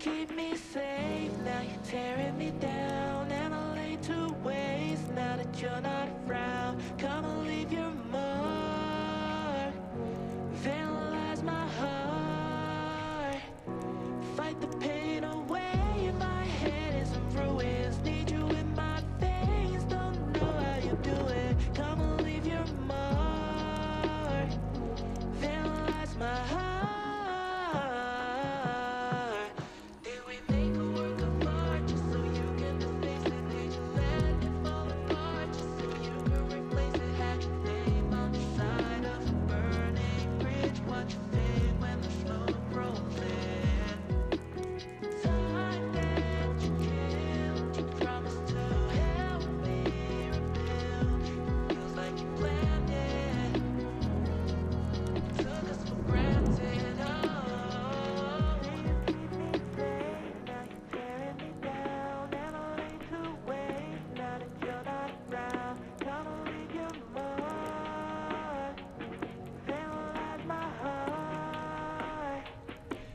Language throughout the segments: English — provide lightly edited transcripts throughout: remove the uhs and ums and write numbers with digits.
Keep me safe, now you're tearing me down, and I lay to waste now that you're not around. Come and leave your mark, vandalize my heart, fight the pain away. My head is in ruins, need you in my veins, don't know how you do it. Come and leave your mark, vandalize my heart.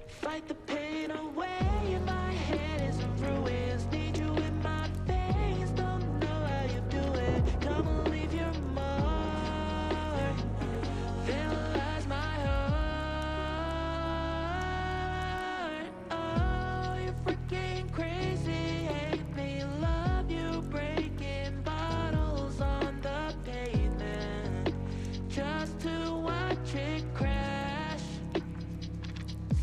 Fight the pain away, my head is in ruins, need you in my veins, don't know how you do it. Come and leave your mark, vandalize my heart. Oh, you're freaking crazy, hate me, love you, breaking bottles on the pavement just to watch it crash.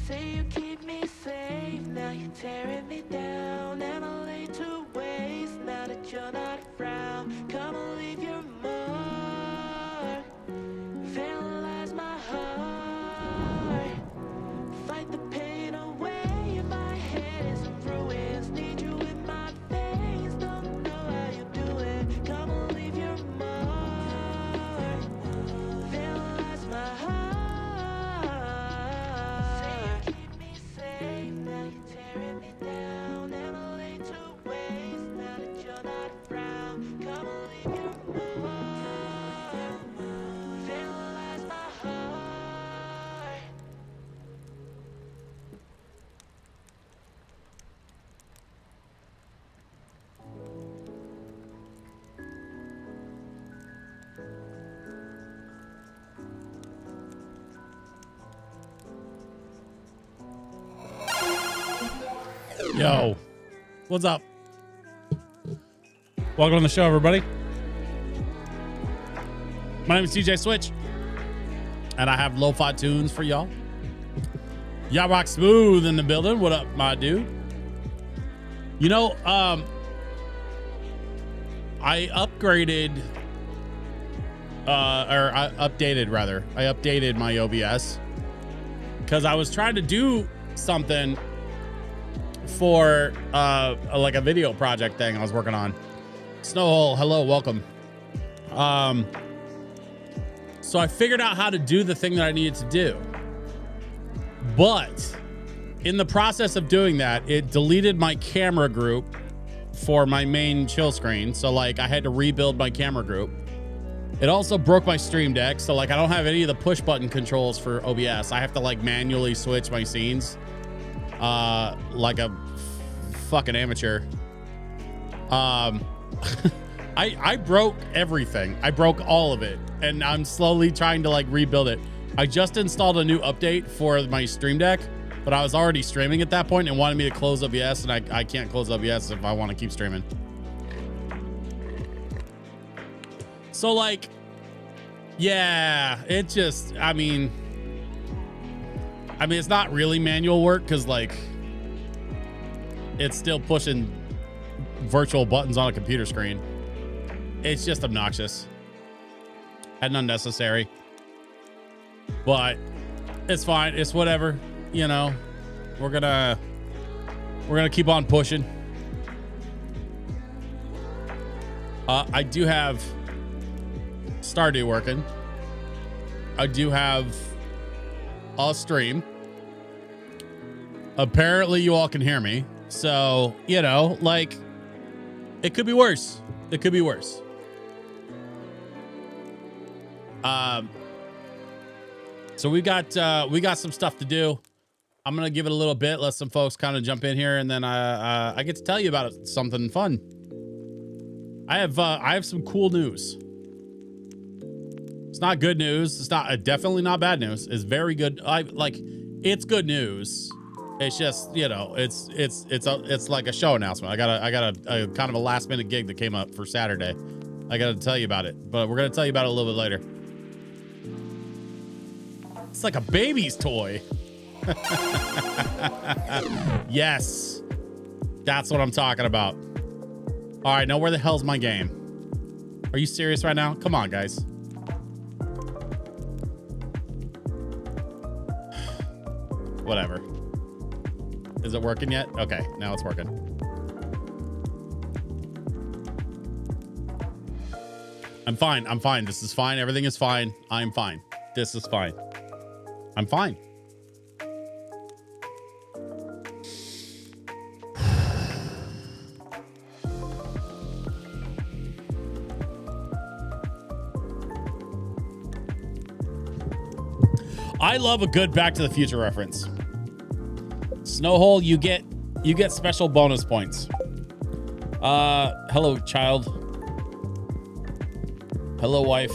Say you keep me safe, now you're tearing me down, and I lay to waste now that you're not around. Come and leave your mark, vandalize my heart, fight the pain away. My head is in ruins, need you in my veins, don't know how you do it. Come and leave your mark, vandalize my heart. Yo, what's up? Welcome to the show, everybody. My name is TJ Switch, and I have lo-fi tunes for y'all. Y'all rock smooth in the building. What up, my dude? You know, I upgraded, I updated my OBS because I was trying to do something for like a video project thing I was working on. Snowhole, hello, welcome. So I figured out how to do the thing that I needed to do, but in the process of doing that, it deleted my camera group for my main chill screen. So like I had to rebuild my camera group. It also broke my stream deck. So like I don't have any of the push button controls for OBS. I have to like manually switch my scenes like a fucking amateur. I broke everything. I broke all of it, and I'm slowly trying to like rebuild it. I just installed a new update for my stream deck, but I was already streaming at that point and wanted me to close OBS, and I can't close OBS if I want to keep streaming. So like, yeah, it just, I mean, it's not really manual work because like it's still pushing virtual buttons on a computer screen. It's just obnoxious and unnecessary, but it's fine. It's whatever, you know. We're gonna We're gonna keep on pushing. I do have Stardew working. I do have a stream. Apparently you all can hear me. So, you know, like, it could be worse. It could be worse. So we got some stuff to do. I'm gonna give it a little bit, let some folks kind of jump in here, and then I get to tell you about it, something fun. I have some cool news. It's not good news. It's not definitely not bad news. It's very good. It's good news. It's just, you know, it's like a show announcement. I got a kind of a last minute gig that came up for Saturday. I got to tell you about it, but we're gonna tell you about it a little bit later. It's like a baby's toy. Yes, that's what I'm talking about. All right, now where the hell's my game? Are you serious right now? Come on, guys. Whatever. Is it working yet? Okay, now it's working. I'm fine. I'm fine. This is fine. Everything is fine. I'm fine. This is fine. I'm fine. I love a good Back to the Future reference. Snowhole, you get special bonus points. Hello, child. Hello, wife.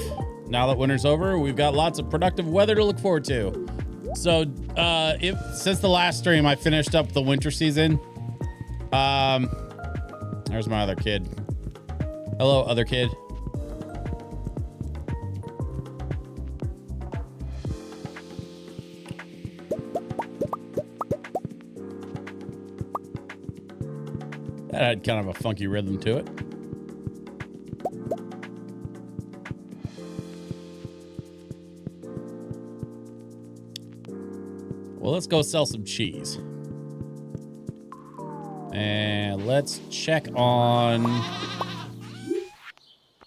Now that winter's over, we've got lots of productive weather to look forward to. So, since the last stream, I finished up the winter season. There's my other kid. Hello, other kid. That had kind of a funky rhythm to it. Well, let's go sell some cheese. And let's check on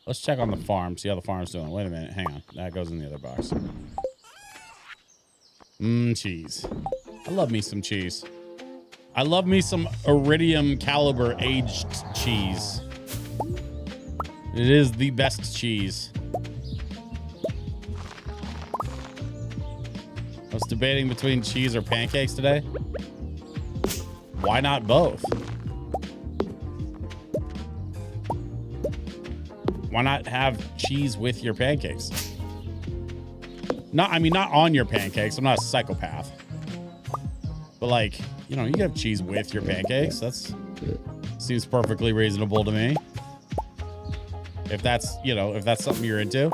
the farm, see how the farm's doing. Wait a minute, hang on. That goes in the other box. Cheese. I love me some cheese. I love me some iridium caliber aged cheese. It is the best cheese. I was debating between cheese or pancakes today. Why not both? Why not have cheese with your pancakes? Not on your pancakes. I'm not a psychopath. But like, you know, you can have cheese with your pancakes. That's seems perfectly reasonable to me. If that's something you're into.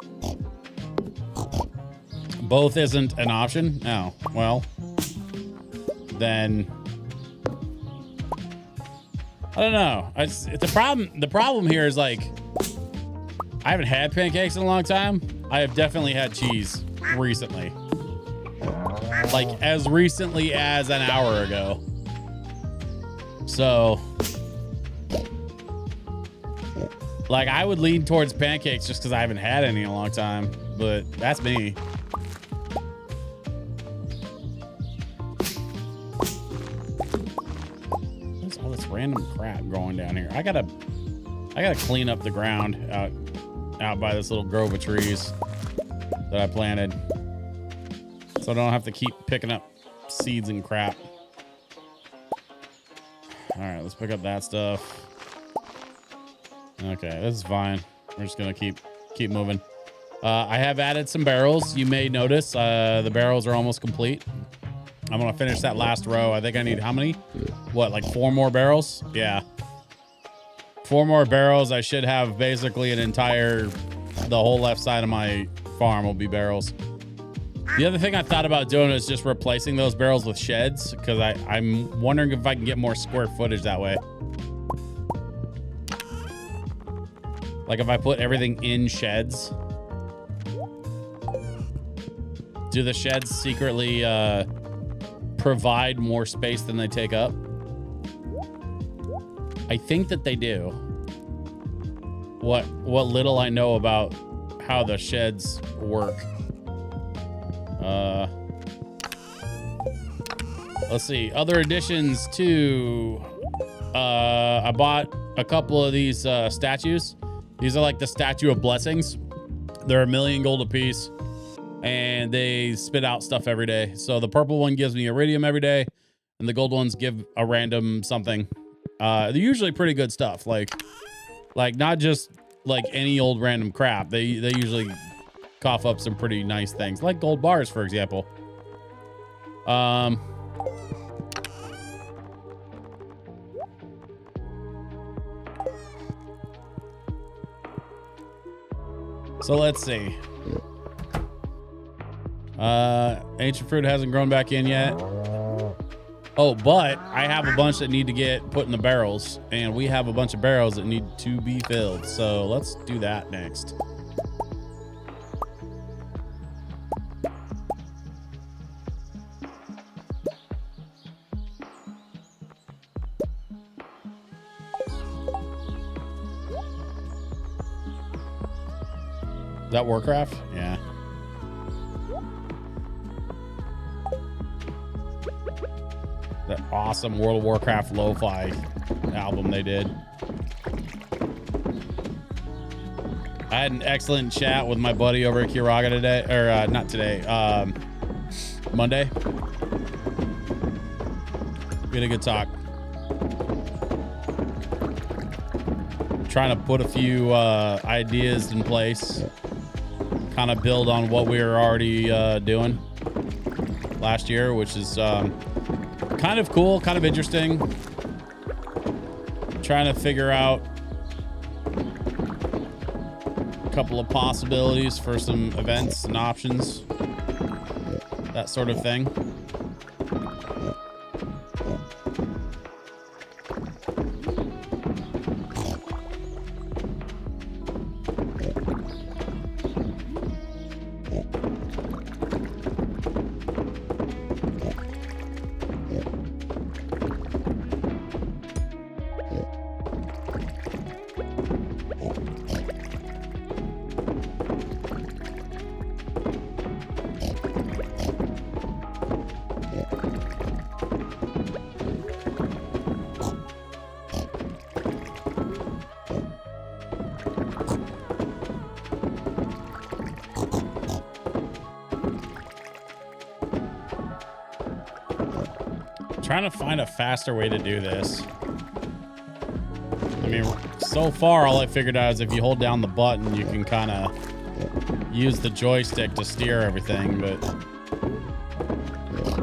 Both isn't an option? No. Well, then I don't know. It's a problem. The problem here is like, I haven't had pancakes in a long time. I have definitely had cheese recently. Like as recently as an hour ago. So like I would lean towards pancakes just because I haven't had any in a long time, but that's me. What's all this random crap growing down here? I gotta clean up the ground out by this little grove of trees that I planted, so I don't have to keep picking up seeds and crap. All right, let's pick up that stuff. Okay, this is fine. We're just gonna keep moving. I have added some barrels. You may notice the barrels are almost complete. I'm gonna finish that last row. I think I need how many? What, like 4 more barrels? Yeah. 4 more barrels. I should have basically the whole left side of my farm will be barrels. The other thing I thought about doing is just replacing those barrels with sheds, because I'm wondering if I can get more square footage that way. Like if I put everything in sheds, do the sheds secretly provide more space than they take up? I think that they do. What little I know about how the sheds work. Let's see. Other additions to... I bought a couple of these statues. These are like the Statue of Blessings. They're 1,000,000 gold a piece. And they spit out stuff every day. So the purple one gives me iridium every day. And the gold ones give a random something. They're usually pretty good stuff. Like not just like any old random crap. They usually cough up some pretty nice things. Like gold bars, for example. So let's see. Ancient fruit hasn't grown back in yet. Oh, but I have a bunch that need to get put in the barrels, and we have a bunch of barrels that need to be filled. So let's do that next. Is that Warcraft? Yeah. That awesome World of Warcraft lo-fi album they did. I had an excellent chat with my buddy over at Kiraga today, or not today, Monday. We had a good talk. Trying to put a few ideas in place, kind of build on what we were already doing last year, which is kind of cool, kind of interesting. Trying to figure out a couple of possibilities for some events and options, that sort of thing. Trying to find a faster way to do this. I mean, so far all I figured out is if you hold down the button you can kind of use the joystick to steer everything, but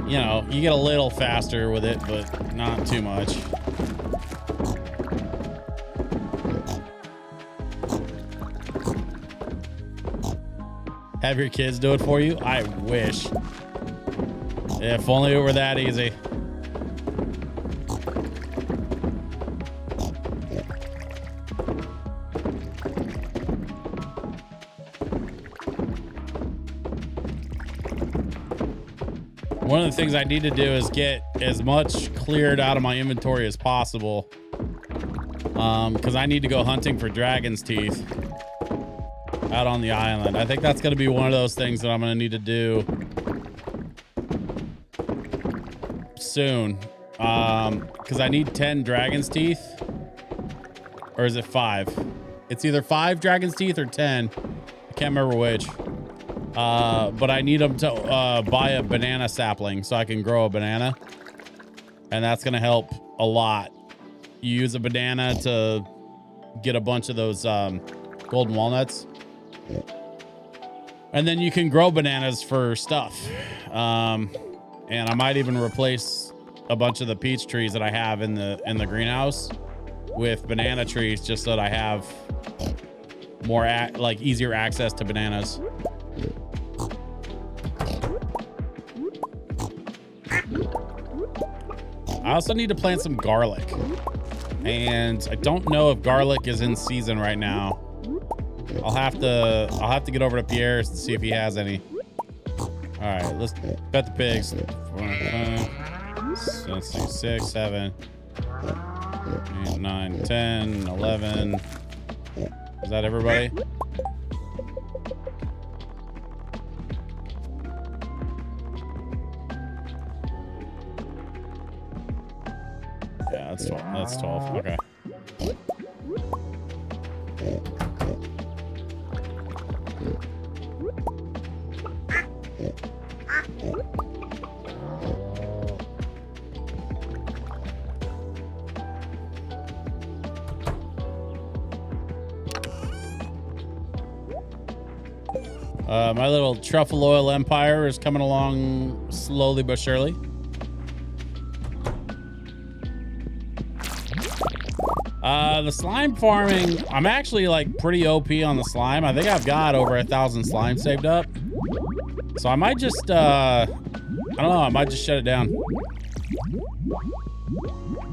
you know, you get a little faster with it, but not too much. Have your kids do it for you? I wish. If only it were that easy. One of the things I need to do is get as much cleared out of my inventory as possible, because I need to go hunting for dragon's teeth out on the island. I think that's going to be one of those things that I'm going to need to do soon, because I need 10 dragon's teeth, or is it 5? It's either 5 dragon's teeth or 10. I can't remember which. But I need them to buy a banana sapling so I can grow a banana, and that's gonna help a lot. You use a banana to get a bunch of those golden walnuts, and then you can grow bananas for stuff. And I might even replace a bunch of the peach trees that I have in the greenhouse with banana trees, just so that I have more easier access to bananas. I also need to plant some garlic, and I don't know if garlic is in season right now. I'll have to get over to Pierre's to see if he has any. All right, let's bet the pigs. 4, 5, 6, 7. 8, 9, 10, 11. Is that everybody? Yeah, that's 12. That's 12. Okay. My little truffle oil empire is coming along slowly but surely. The slime farming, I'm actually like pretty OP on the slime. I think I've got over 1,000 slime saved up. So I might just, I don't know, I might just shut it down.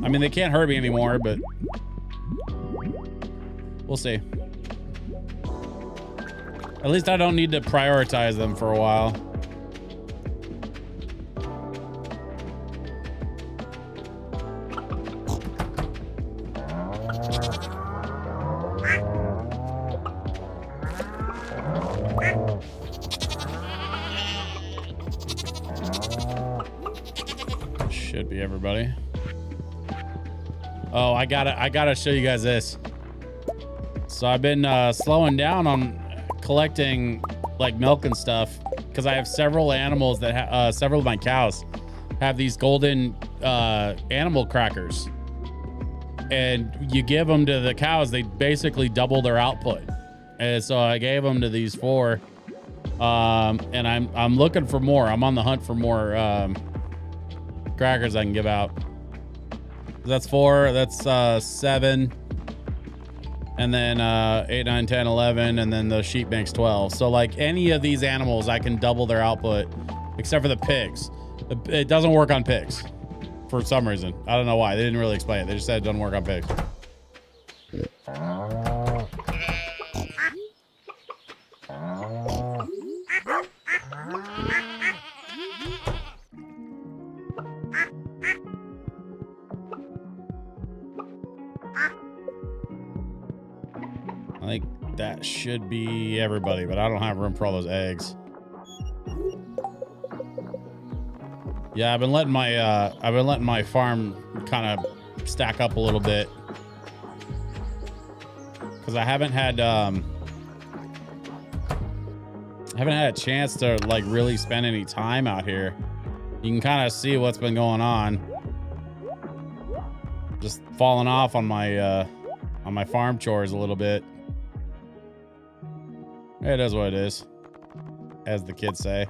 I mean, they can't hurt me anymore, but we'll see. At least I don't need to prioritize them for a while. Should be everybody. Oh, I gotta show you guys this. So I've been slowing down on collecting like milk and stuff because I have several animals that several of my cows have these golden animal crackers, and you give them to the cows, they basically double their output. And so I gave them to these 4, and I'm looking for more. I'm on the hunt for more crackers I can give out. That's 4. That's 7. And then 8, 9, 10, 11, and then the sheep makes 12. So like any of these animals, I can double their output, except for the pigs. It doesn't work on pigs for some reason. I don't know why. They didn't really explain it. They just said it doesn't work on pigs. I think that should be everybody, but I don't have room for all those eggs. Yeah, I've been letting my farm kind of stack up a little bit because I haven't had a chance to like really spend any time out here. You can kind of see what's been going on. Just falling off on my farm chores a little bit. It is what it is, as the kids say.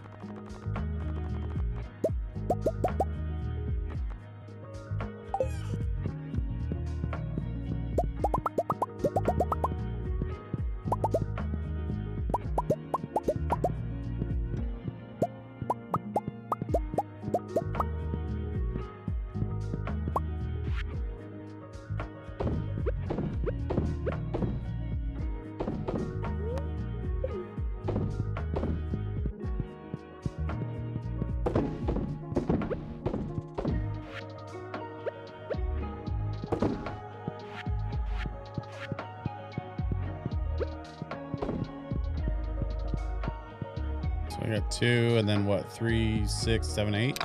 So I got 2, and then what? 3, 6, 7, 8.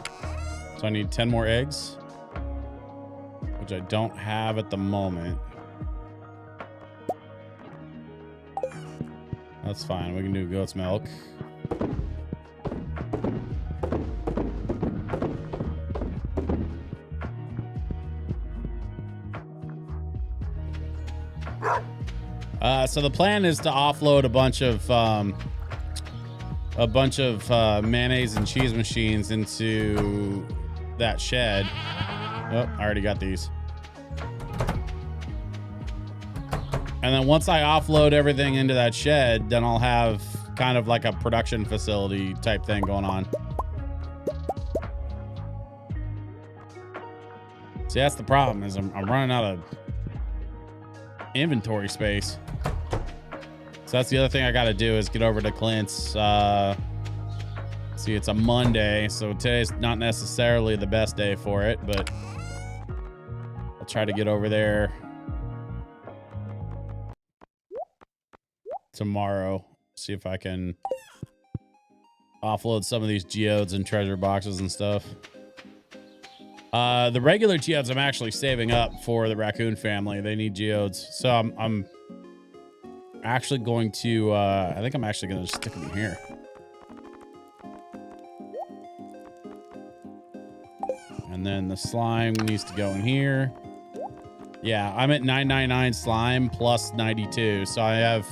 So I need 10 more eggs, which I don't have at the moment. That's fine. We can do goat's milk. So the plan is to offload a bunch of mayonnaise and cheese machines into that shed. Oh, I already got these. And then once I offload everything into that shed, then I'll have kind of like a production facility type thing going on. See, that's the problem, is I'm running out of inventory space. So that's the other thing I got to do, is get over to Clint's. See, it's a Monday, so today's not necessarily the best day for it, but I'll try to get over there tomorrow. See if I can offload some of these geodes and treasure boxes and stuff. The regular geodes I'm actually saving up for the raccoon family. They need geodes. So I'm actually going to, I think I'm actually going to stick them here. And then the slime needs to go in here. Yeah, I'm at 999 slime plus 92. So I have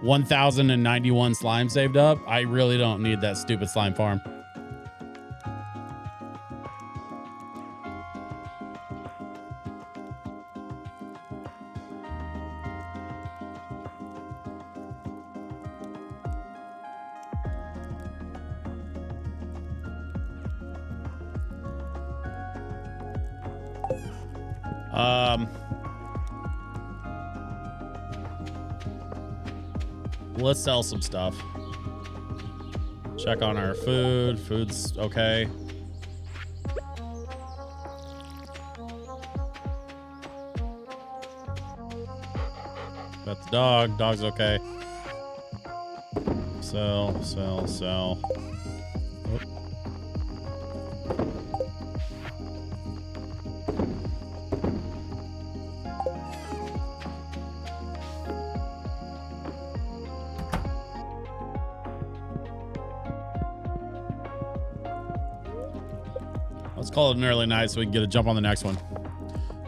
1,091 slime saved up. I really don't need that stupid slime farm. Let's sell some stuff. Check on our food. Food's okay. Got the dog. Dog's okay. Sell. Oh. Call it an early night so we can get a jump on the next one.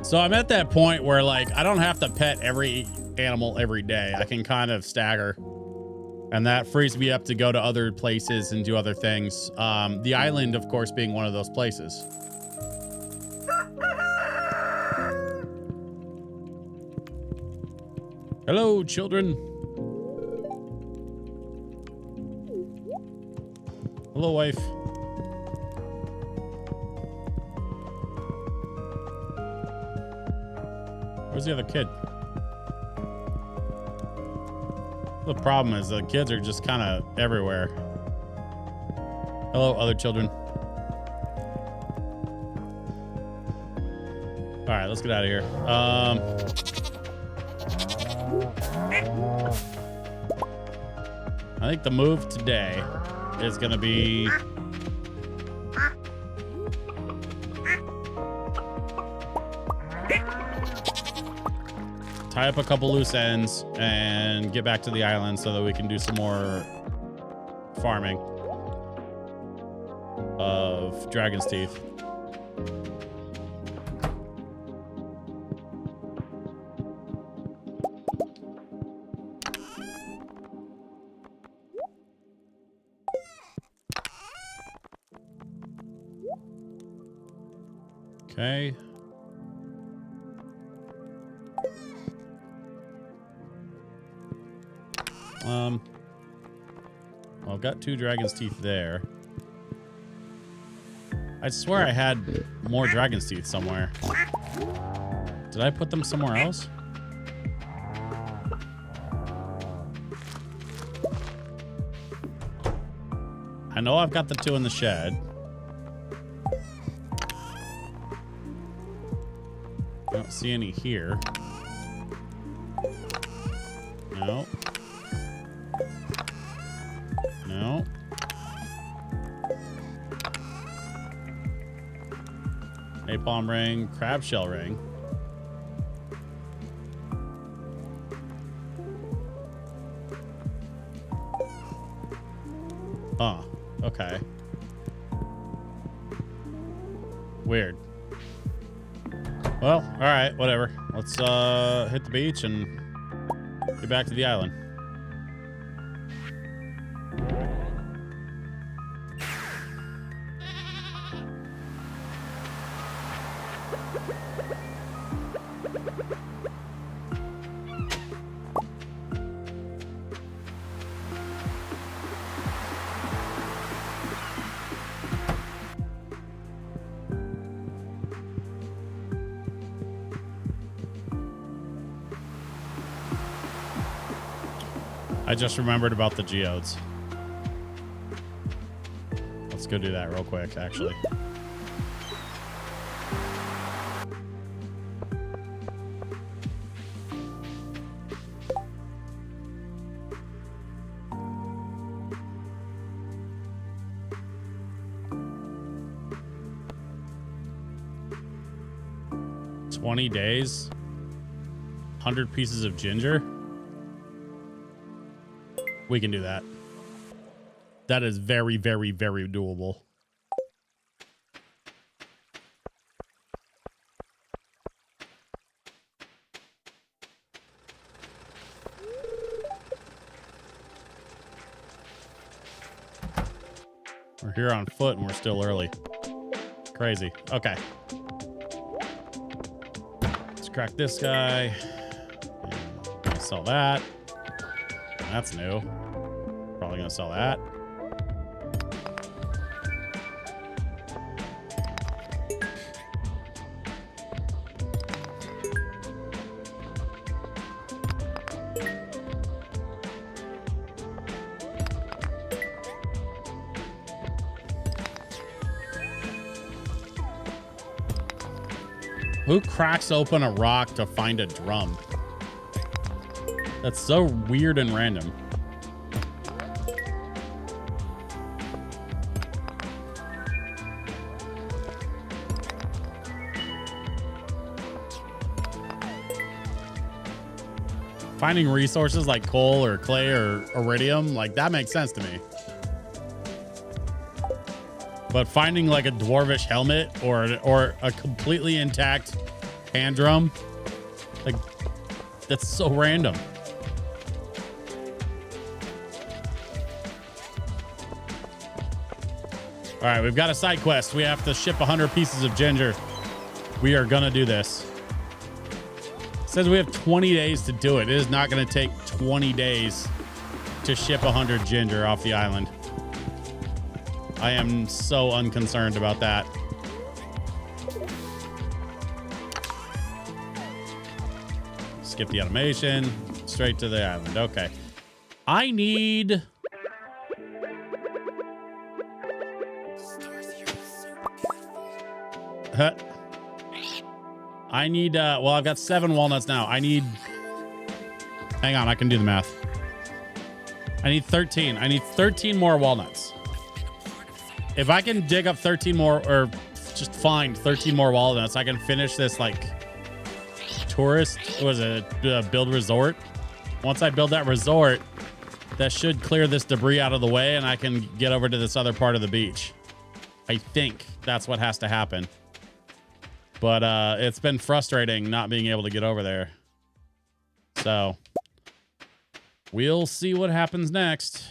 So I'm at that point where like I don't have to pet every animal every day. I can kind of stagger, and that frees me up to go to other places and do other things. The island, of course, being one of those places. Hello, children. Hello, wife. Where's the other kid? The problem is the kids are just kind of everywhere. Hello, other children. All right, let's get out of here. I think the move today is going to be tie up a couple loose ends and get back to the island so that we can do some more farming of dragon's teeth. Okay. Well, I've got 2 dragon's teeth there. I swear I had more dragon's teeth somewhere. Did I put them somewhere else? I know I've got the 2 in the shed. I don't see any here. No. No. Napalm ring, crab shell ring. Oh, okay. Weird. Well, all right, whatever. Let's hit the beach and get back to the island. I just remembered about the geodes. Let's go do that real quick, actually. 20 days. 100 pieces of ginger. We can do that. That is very, very, very doable. We're here on foot and we're still early. Crazy. Okay. Let's crack this guy. Sell that. That's new. Probably gonna sell that. Who cracks open a rock to find a drum? That's so weird and random. Finding resources like coal or clay or iridium, like that makes sense to me. But finding like a dwarvish helmet or a completely intact hand drum, like that's so random. All right, we've got a side quest. We have to ship 100 pieces of ginger. We are gonna do this. It says we have 20 days to do it. It is not gonna take 20 days to ship 100 ginger off the island. I am so unconcerned about that. Skip the animation. Straight to the island. Okay. I need... I need, well, I've got 7 walnuts now. I need... Hang on, I can do the math. I need 13. I need 13 more walnuts. If I can dig up 13 more, or just find 13 more walnuts, I can finish this, like, tourist, build resort. Once I build that resort, that should clear this debris out of the way, and I can get over to this other part of the beach. I think that's what has to happen. But it's been frustrating not being able to get over there. So we'll see what happens next.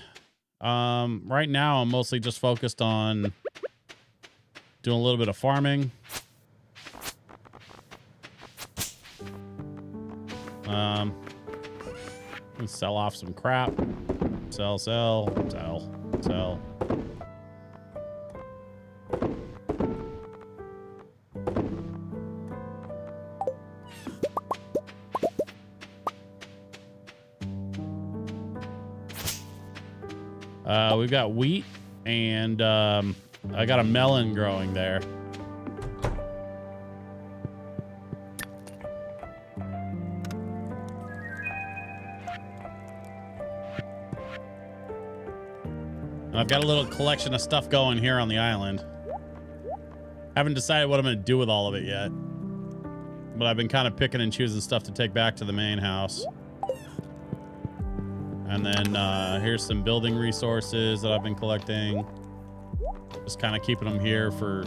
Right now, I'm mostly just focused on doing a little bit of farming. Sell off some crap. Sell. We've got wheat and I got a melon growing there. And I've got a little collection of stuff going here on the island. Haven't decided what I'm going to do with all of it yet. But I've been kind of picking and choosing stuff to take back to the main house. And then here's some building resources that I've been collecting. Just kind of keeping them here for,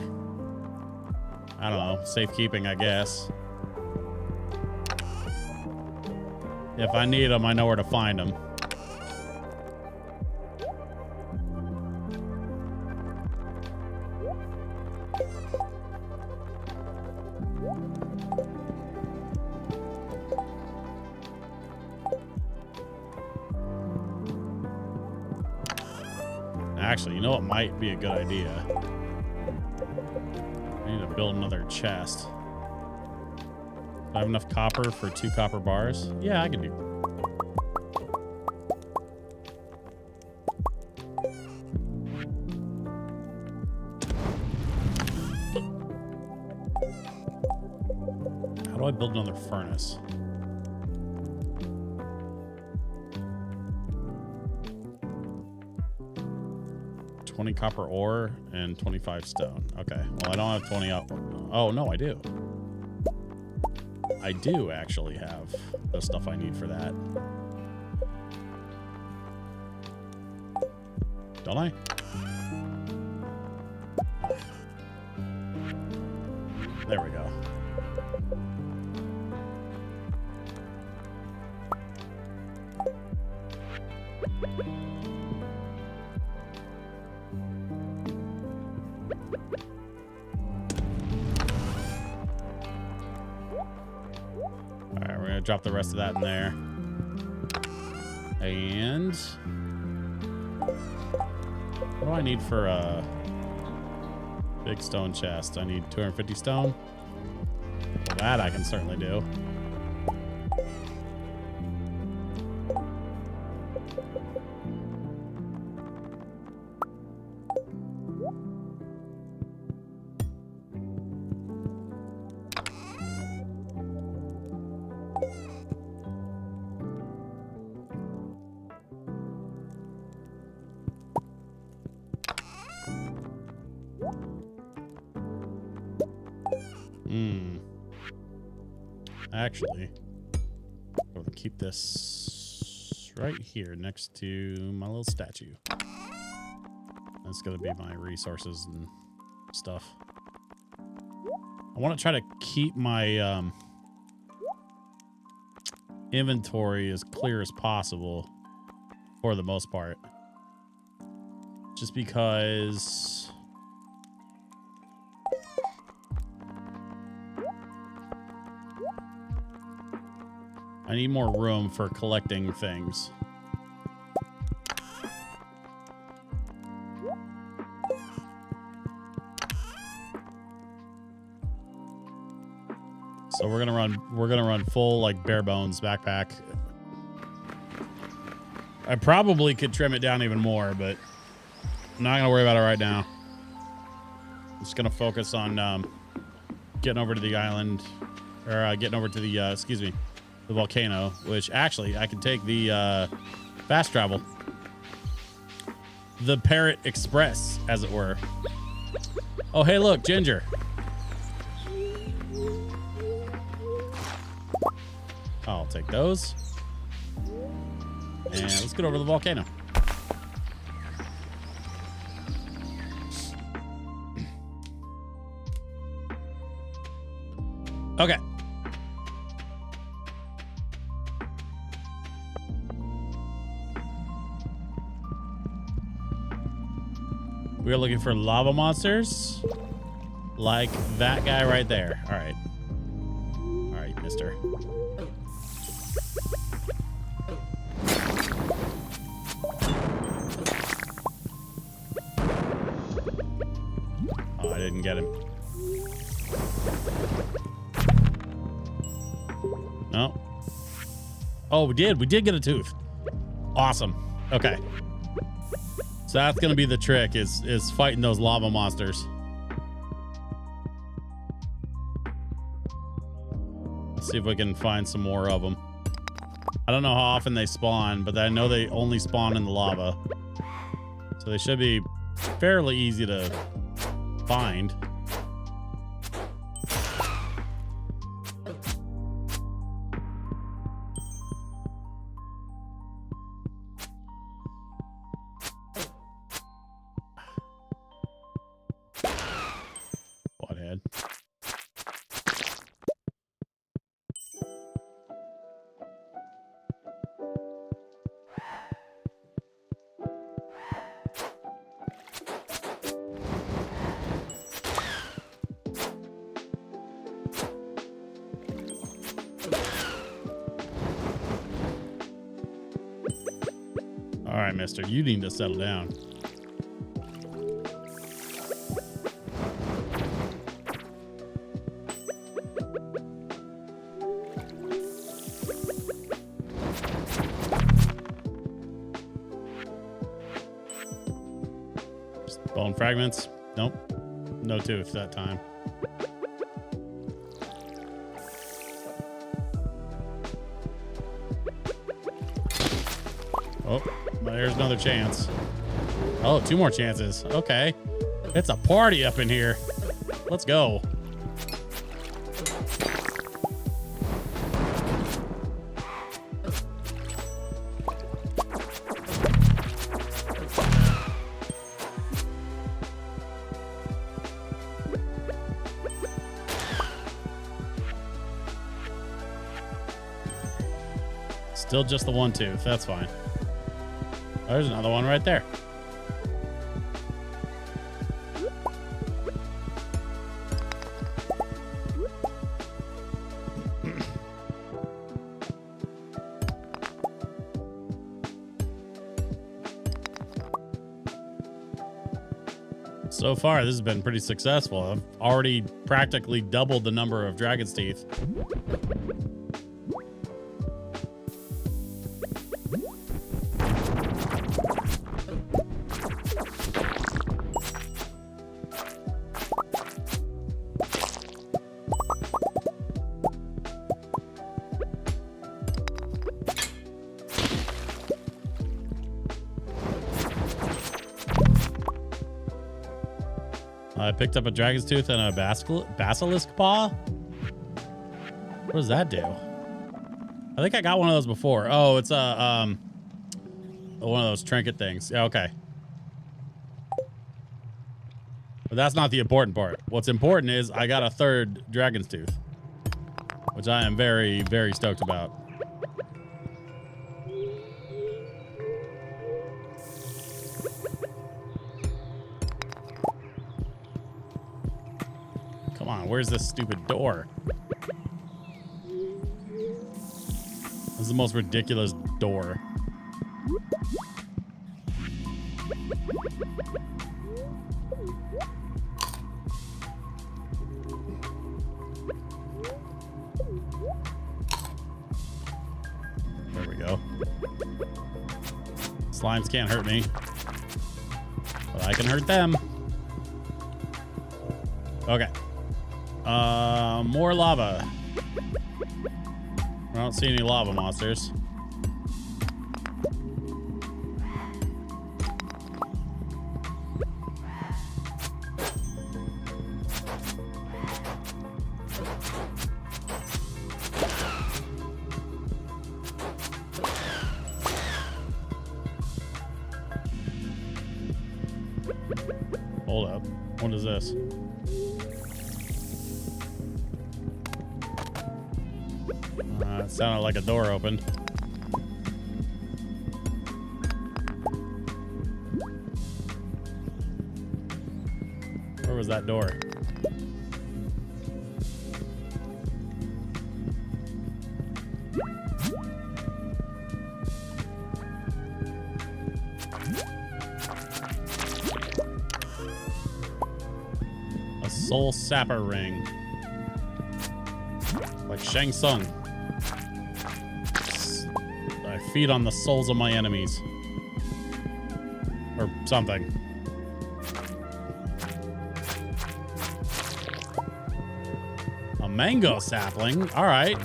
I don't know, safekeeping, I guess. If I need them, I know where to find them. Actually, you know what might be a good idea? I need to build another chest. Do I have enough copper for 2 copper bars? Yeah, I can do. How do I build another furnace? Copper ore and 25 stone. Okay. Well, I don't have 20 up. Oh, no, I do. I do actually have the stuff I need for that. Don't I? There we go. All right, we're gonna drop the rest of that in there. And what do I need for a big stone chest? I need 250 stone. Well, that I can certainly do. Actually, I'm gonna keep this right here next to my little statue. That's gonna be my resources and stuff. I want to try to keep my inventory as clear as possible for the most part. Just because I need more room for collecting things. So we're gonna run full like bare bones backpack. I probably could trim it down even more, but I'm not gonna worry about it right now. I'm just gonna focus on getting over to the island, or getting over to the excuse me, the volcano, which actually I can take the fast travel, the Parrot Express, as it were. Oh, hey, look, Ginger. I'll take those. And let's get over to the volcano. Okay. We're looking for lava monsters like that guy right there. All right. All right, mister. Oh, I didn't get him. No. Oh, we did. We did get a tooth. Awesome. Okay. So that's going to be the trick is fighting those lava monsters. Let's see if we can find some more of them. I don't know how often they spawn, but I know they only spawn in the lava. So they should be fairly easy to find. All right, mister, you need to settle down. Just bone fragments. Nope. No tooth that time. Oh, there's another chance. Oh, 2 more chances. Okay. It's a party up in here. Let's go. Still just the one tooth. That's fine. There's another one right there. So far, this has been pretty successful. I've already practically doubled the number of dragon's teeth. I picked up a dragon's tooth and a basilisk paw. What does that do? I think I got one of those before. Oh, it's a one of those trinket things. Yeah, okay. But that's not the important part. What's important is I got a third dragon's tooth, which I am very, very stoked about. Come on, where's this stupid door? This is the most ridiculous door. There we go. Slimes can't hurt me, but I can hurt them. Okay. More lava. I don't see any lava monsters. Hold up. What is this? It sounded like a door opened. Where was that door? A soul sapper ring. Like Shang Tsung. I feed on the souls of my enemies. Or something. A mango sapling? Alright.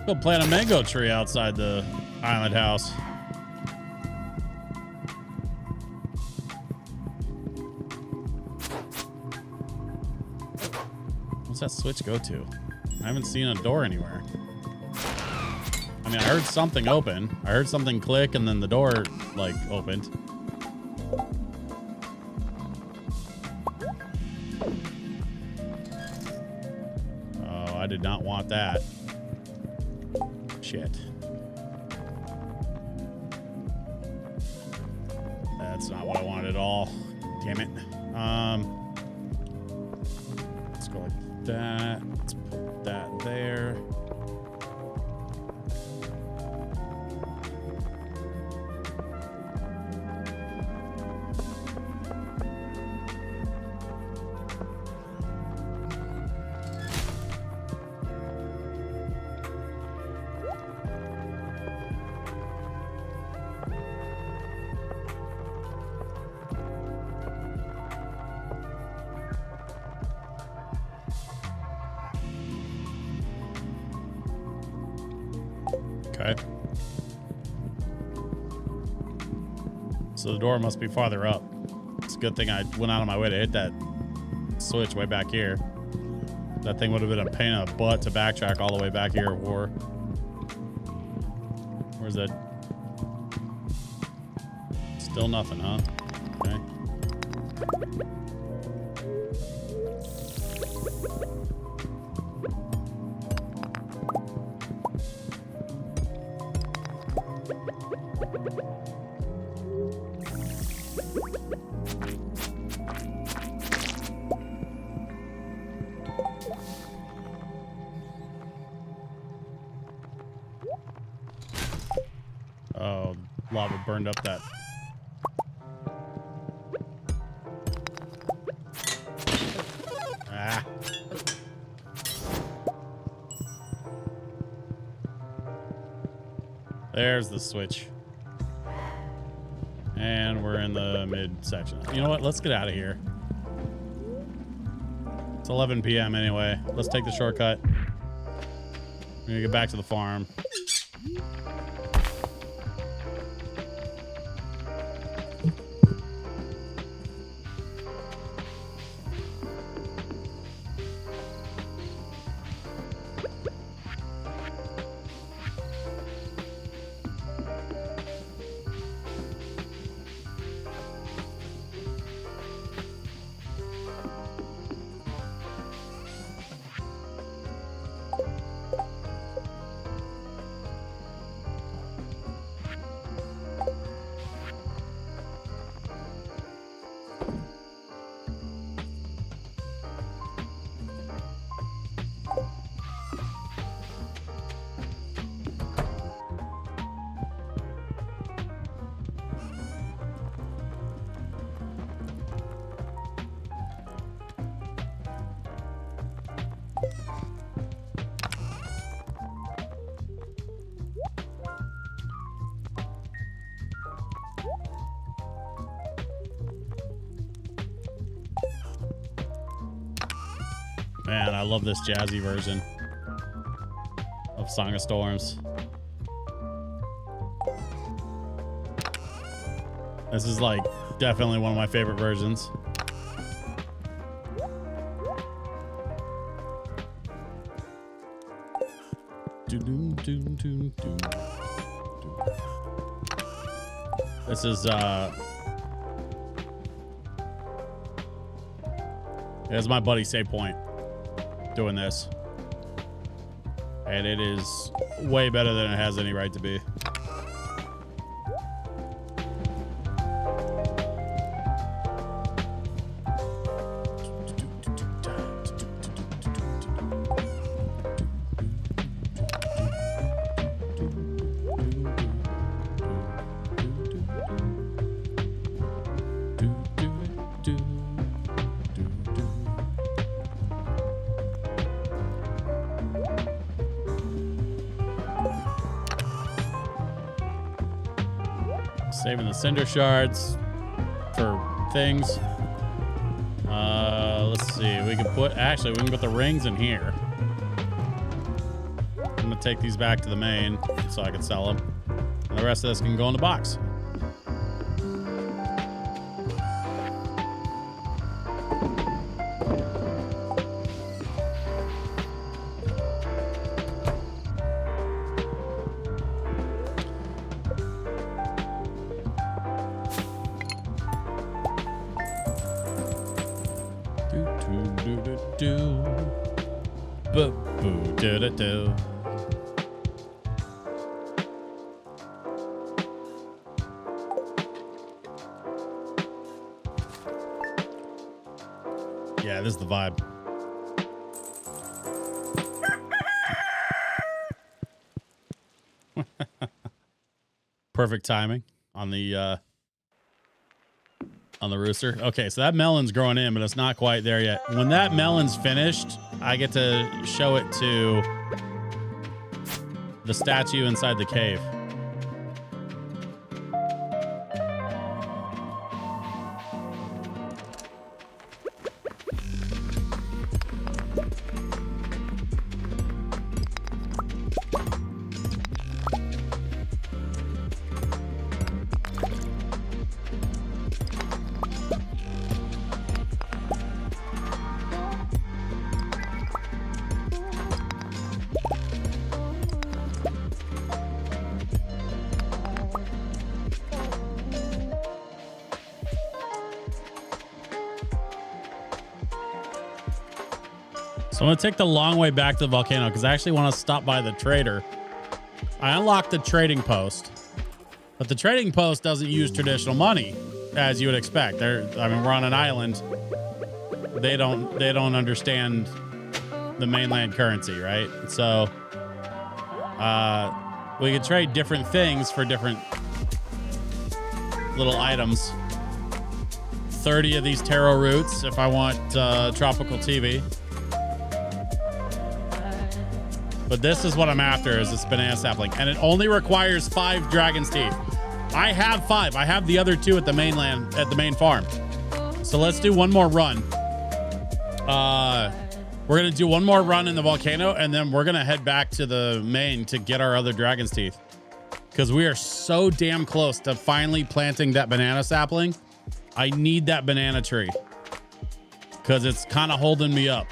Go plant a mango tree outside the island house. What's that switch go to? I haven't seen a door anywhere. I mean, I heard something open. I heard something click and then the door, like, opened. Oh, I did not want that. Shit. That's not what I wanted at all. Damn it. Let's go like that. Let's put that there. Okay. So the door must be farther up. It's a good thing I went out of my way to hit that switch way back here. That thing would have been a pain in the butt to backtrack all the way back here. Or where's that? Still nothing, huh? Okay. Lava burned up that. Ah. There's the switch. And we're in the mid-section. You know what? Let's get out of here. It's 11 p.m. anyway. Let's take the shortcut. We're gonna get back to the farm. Man, I love this jazzy version of Song of Storms. This is like definitely one of my favorite versions. This is it's my buddy Save Point doing this, and it is way better than it has any right to be. Saving the cinder shards for things. Let's see. We can put the rings in here. I'm gonna take these back to the main so I can sell them, and the rest of this can go in the box. Do. Yeah, this is the vibe. Perfect timing on the rooster. Okay, so that melon's growing in, but it's not quite there yet. When that melon's finished, I get to show it to the statue inside the cave. So I'm going to take the long way back to the volcano because I actually want to stop by the trader. I unlocked the trading post, but the trading post doesn't use traditional money as you would expect. We're on an island. They don't understand the mainland currency, right? So we could trade different things for different little items. 30 of these taro roots if I want tropical TV. But this is what I'm after, is this banana sapling. And it only requires 5 dragon's teeth. I have 5. I have the other 2 at the mainland, at the main farm. So let's do one more run. We're going to do one more run in the volcano, and then we're going to head back to the main to get our other dragon's teeth. Because we are so damn close to finally planting that banana sapling. I need that banana tree. Because it's kind of holding me up.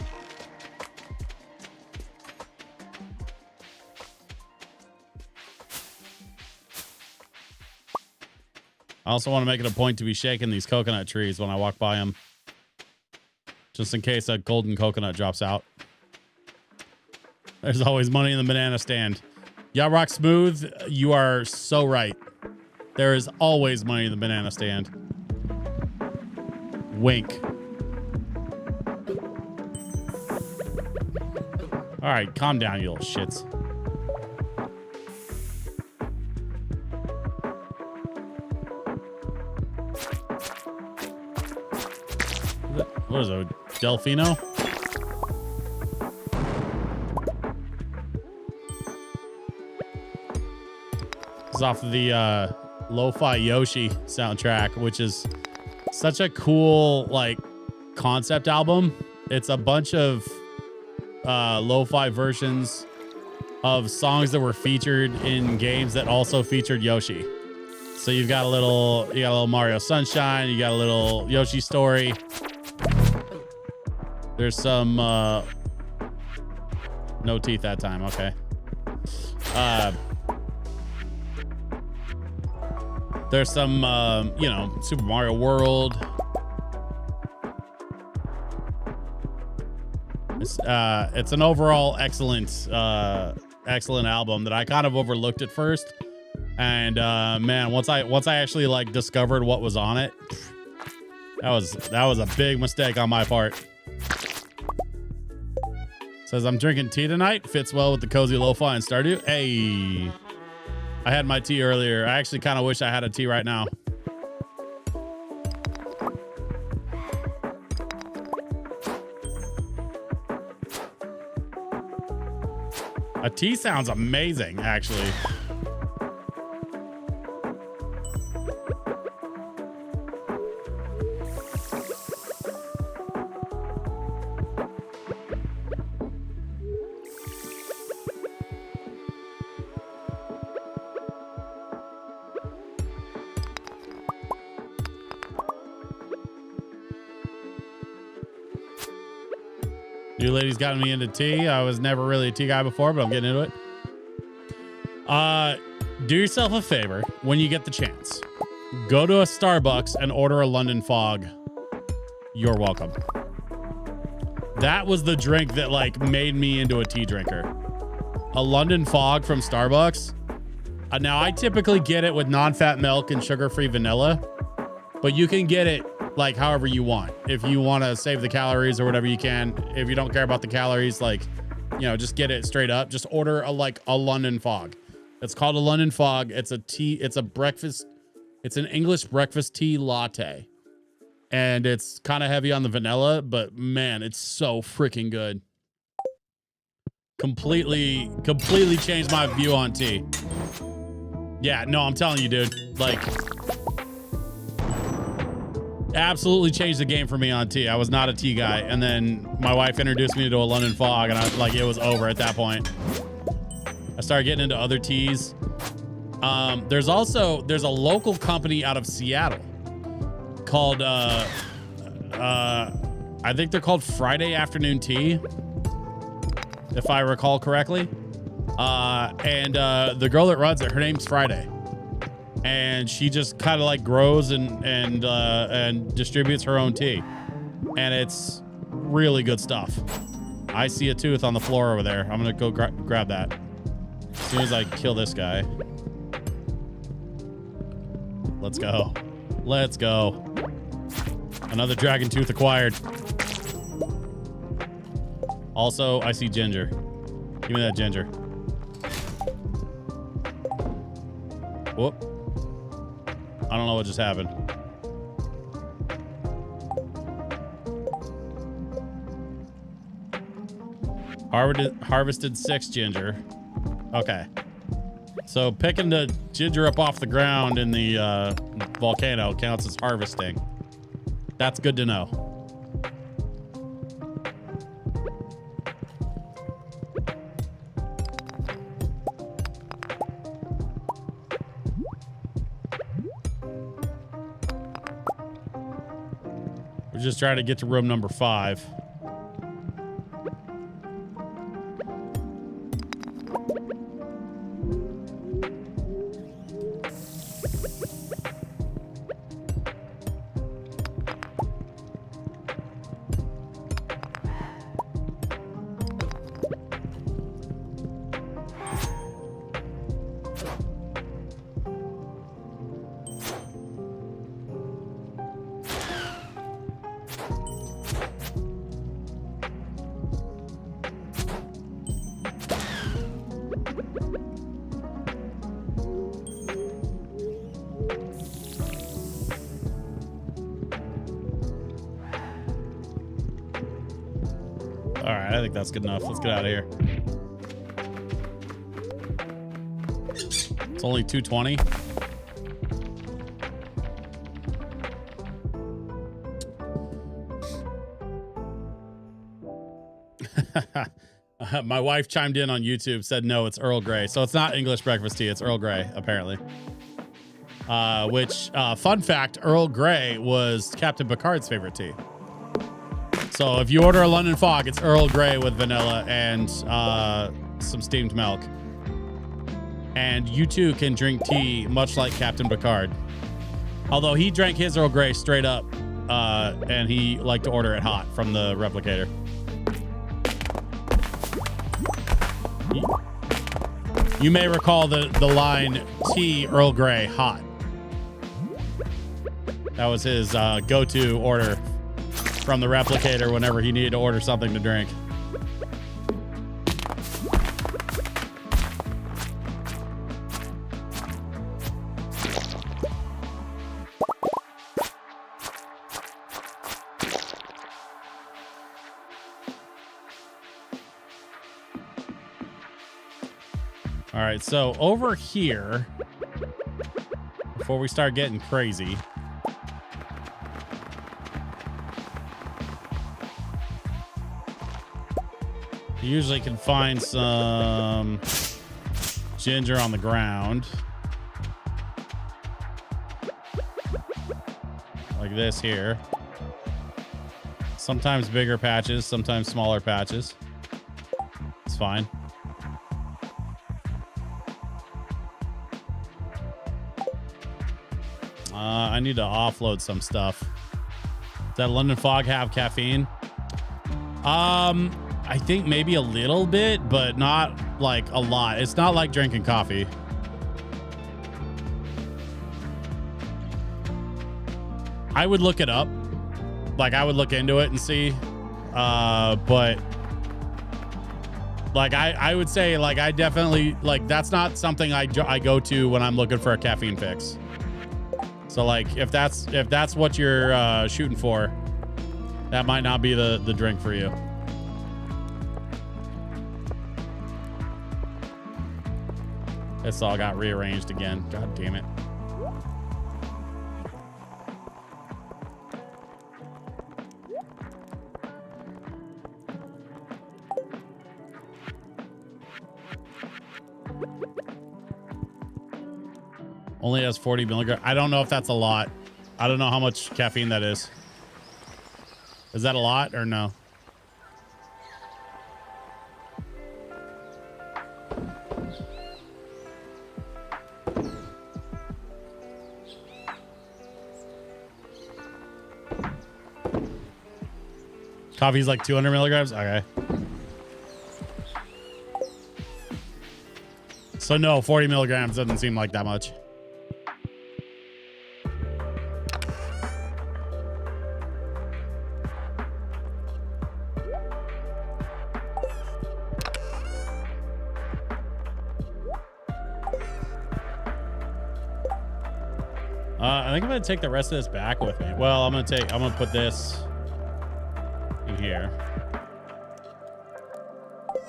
I also want to make it a point to be shaking these coconut trees when I walk by them. Just in case a golden coconut drops out. There's always money in the banana stand. Yeah, Rock Smooth, you are so right. There is always money in the banana stand. Wink. All right, calm down, you little shits. What is it, Delfino? It's off of the Lo-Fi Yoshi soundtrack, which is such a cool, like, concept album. It's a bunch of lo-fi versions of songs that were featured in games that also featured Yoshi. So you got a little Mario Sunshine, you got a little Yoshi Story. There's some no teeth that time. Okay. There's some Super Mario World. It's an overall excellent album that I kind of overlooked at first. And man, once I actually like discovered what was on it, that was a big mistake on my part. Says, I'm drinking tea tonight. Fits well with the cozy lo-fi and Stardew. Hey, I had my tea earlier. I actually kind of wish I had a tea right now. A tea sounds amazing, actually. You ladies got me into tea. I was never really a tea guy before, but I'm getting into it. Do yourself a favor when you get the chance. Go to a Starbucks and order a London Fog. You're welcome. That was the drink that like made me into a tea drinker. A London Fog from Starbucks. Now I typically get it with non-fat milk and sugar-free vanilla, but you can get it like however you want. If you want to save the calories or whatever you can. If you don't care about the calories, like, you know, just get it straight up. Just order a London Fog. It's called a London Fog. It's a tea. It's a breakfast. It's an English breakfast tea latte. And it's kind of heavy on the vanilla, but man, it's so freaking good. Completely changed my view on tea. Yeah, no, I'm telling you, dude. Like, absolutely changed the game for me on tea. I was not a tea guy, and then my wife introduced me to a London Fog, and I was like, it was over at that point. I started getting into other teas. There's a local company out of Seattle called I think they're called Friday Afternoon Tea, if I recall correctly. And the girl that runs it, her name's Friday. And she just kind of like grows and distributes her own tea, and it's really good stuff. I see a tooth on the floor over there. I'm gonna go grab that as soon as I kill this guy. Let's go. Let's go. Another dragon tooth acquired. Also, I see ginger. Give me that ginger. Whoop. I don't know what just happened. Harvested 6 ginger. Okay. So picking the ginger up off the ground in the volcano counts as harvesting. That's good to know. We're just trying to get to room number 5. All right, I think that's good enough. Let's get out of here. It's only 220. My wife chimed in on YouTube, said no, it's Earl Grey. So it's not English breakfast tea, it's Earl Grey, apparently. Which, fun fact, Earl Grey was Captain Picard's favorite tea. So if you order a London Fog, it's Earl Grey with vanilla and some steamed milk. And you too can drink tea much like Captain Picard. Although he drank his Earl Grey straight up, and he liked to order it hot from the replicator. You may recall the line, tea Earl Grey hot. That was his go-to order from the replicator whenever he needed to order something to drink. All right, so over here, before we start getting crazy, you usually can find some ginger on the ground. Like this here. Sometimes bigger patches, sometimes smaller patches. It's fine. I need to offload some stuff. Does that London Fog have caffeine? I think maybe a little bit, but not like a lot. It's not like drinking coffee. I would look it up. Like I would look into it and see. But like I would say like I definitely like that's not something I go to when I'm looking for a caffeine fix. So like if that's what you're shooting for, that might not be the drink for you. This all got rearranged again. God damn it. Only has 40 milligrams. I don't know if that's a lot. I don't know how much caffeine that is. Is that a lot or no? Coffee's like 200 milligrams? Okay. So no, 40 milligrams doesn't seem like that much. I think I'm gonna take the rest of this back with me. Well, I'm gonna put this in here.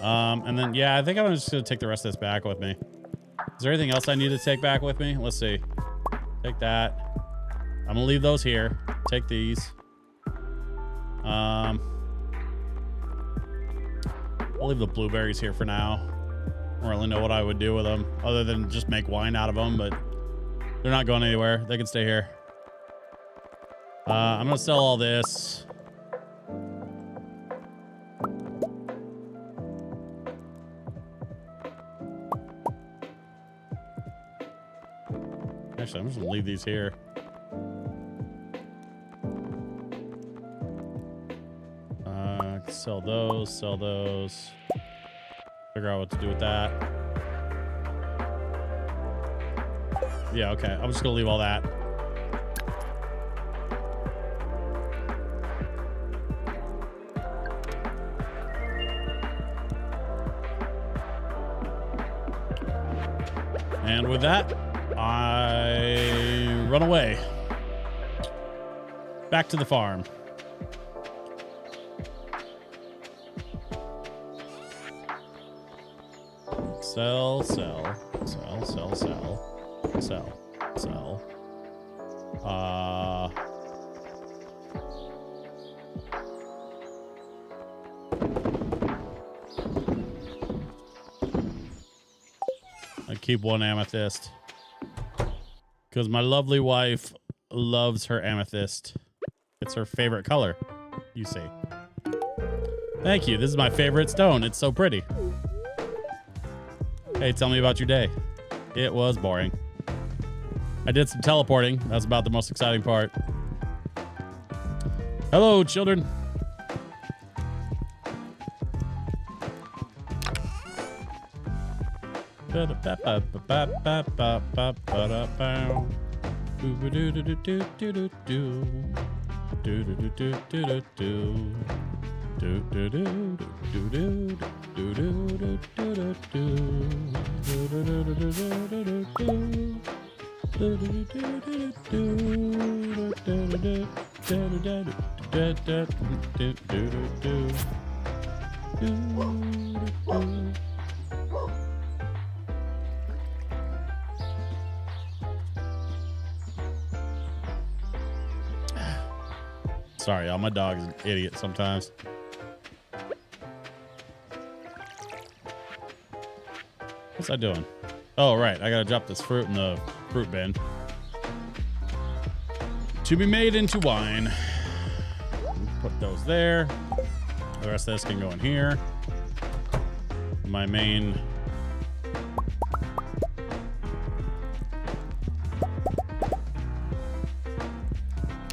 And then yeah, I think I'm just gonna take the rest of this back with me. Is there anything else I need to take back with me? Let's see. Take that. I'm gonna leave those here. Take these. I'll leave the blueberries here for now. I don't really know what I would do with them other than just make wine out of them, but they're not going anywhere. They can stay here. I'm gonna sell all this. Actually, I'm just gonna leave these here. Sell those, sell those. Figure out what to do with that. Yeah, okay. I'm just gonna leave all that. And with that, I run away. Back to the farm. Sell, sell, sell, sell, sell, sell, sell. I keep one amethyst because my lovely wife loves her amethyst. It's her favorite color, you see. Thank you. This is my favorite stone. It's so pretty. Hey, tell me about your day. It was boring. I did some teleporting. That's about the most exciting part. Hello, children. Sorry, y'all. My dog is an idiot sometimes. What's I doing? Oh, right. I gotta drop this fruit in the fruit bin. To be made into wine. Put those there. The rest of this can go in here. My main...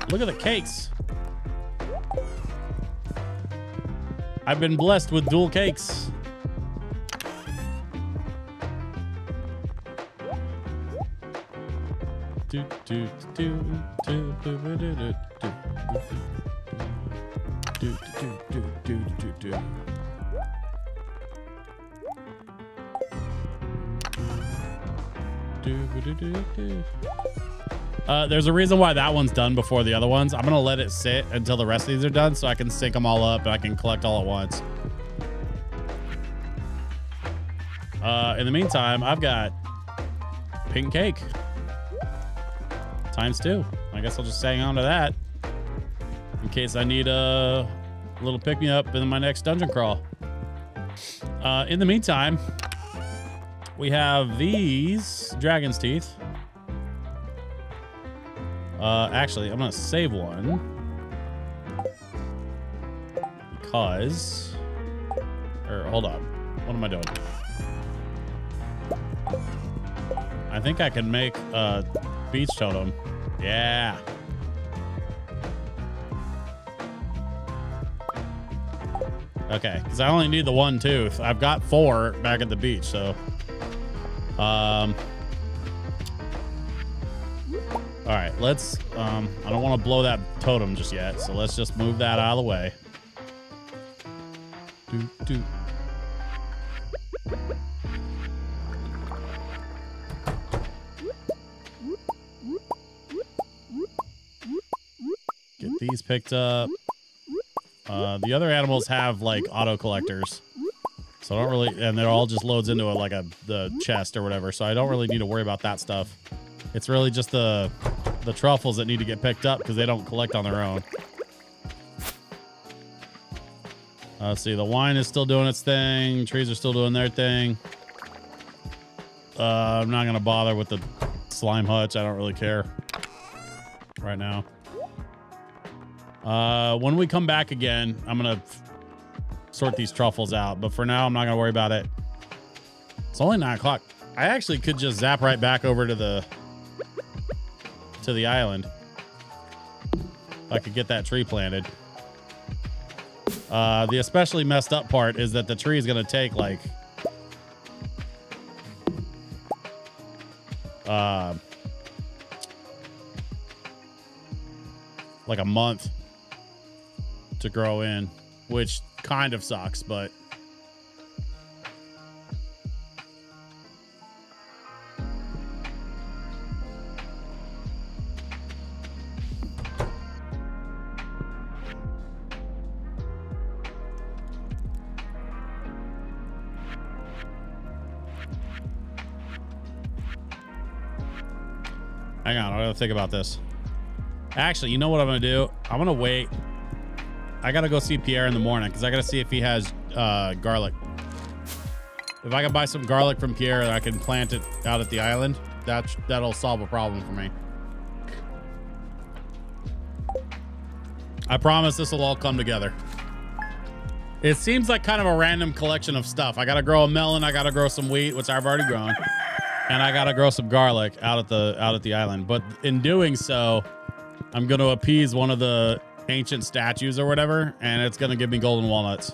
Look at the cakes. I've been blessed with dual cakes. There's a reason why that one's done before the other ones. I'm gonna let it sit until the rest of these are done so I can sync them all up and I can collect all at once. In the meantime, I've got pink cake ×2. I guess I'll just hang on to that in case I need a little pick-me-up in my next dungeon crawl. In the meantime, we have these dragon's teeth. Actually, I'm gonna save one because, or hold on, what am I doing? I think I can make a beach totem. Yeah. Okay, because I only need the one tooth. I've got 4 back at the beach, so all right, let's I don't want to blow that totem just yet, so let's just move that out of the way. these picked up. The other animals have like auto collectors. So I don't really, and it all just loads into the chest or whatever. So I don't really need to worry about that stuff. It's really just the truffles that need to get picked up because they don't collect on their own. Let's see, the wine is still doing its thing. Trees are still doing their thing. I'm not gonna bother with the slime hutch. I don't really care right now. When we come back again, I'm gonna sort these truffles out, but for now I'm not gonna worry about it. It's only 9 o'clock. I actually could just zap right back over to the island. I could get that tree planted. The especially messed up part is that the tree is gonna take like a month to grow in, which kind of sucks, but hang on, I gotta think about this. Actually, you know what I'm gonna do? I'm gonna wait. I gotta go see Pierre in the morning because I gotta see if he has garlic. If I can buy some garlic from Pierre and I can plant it out at the island, that'll solve a problem for me. I promise this will all come together. It seems like kind of a random collection of stuff. I gotta grow a melon, I gotta grow some wheat, which I've already grown, and I gotta grow some garlic out at the island. But in doing so, I'm gonna appease one of the ancient statues or whatever, and it's gonna give me golden walnuts.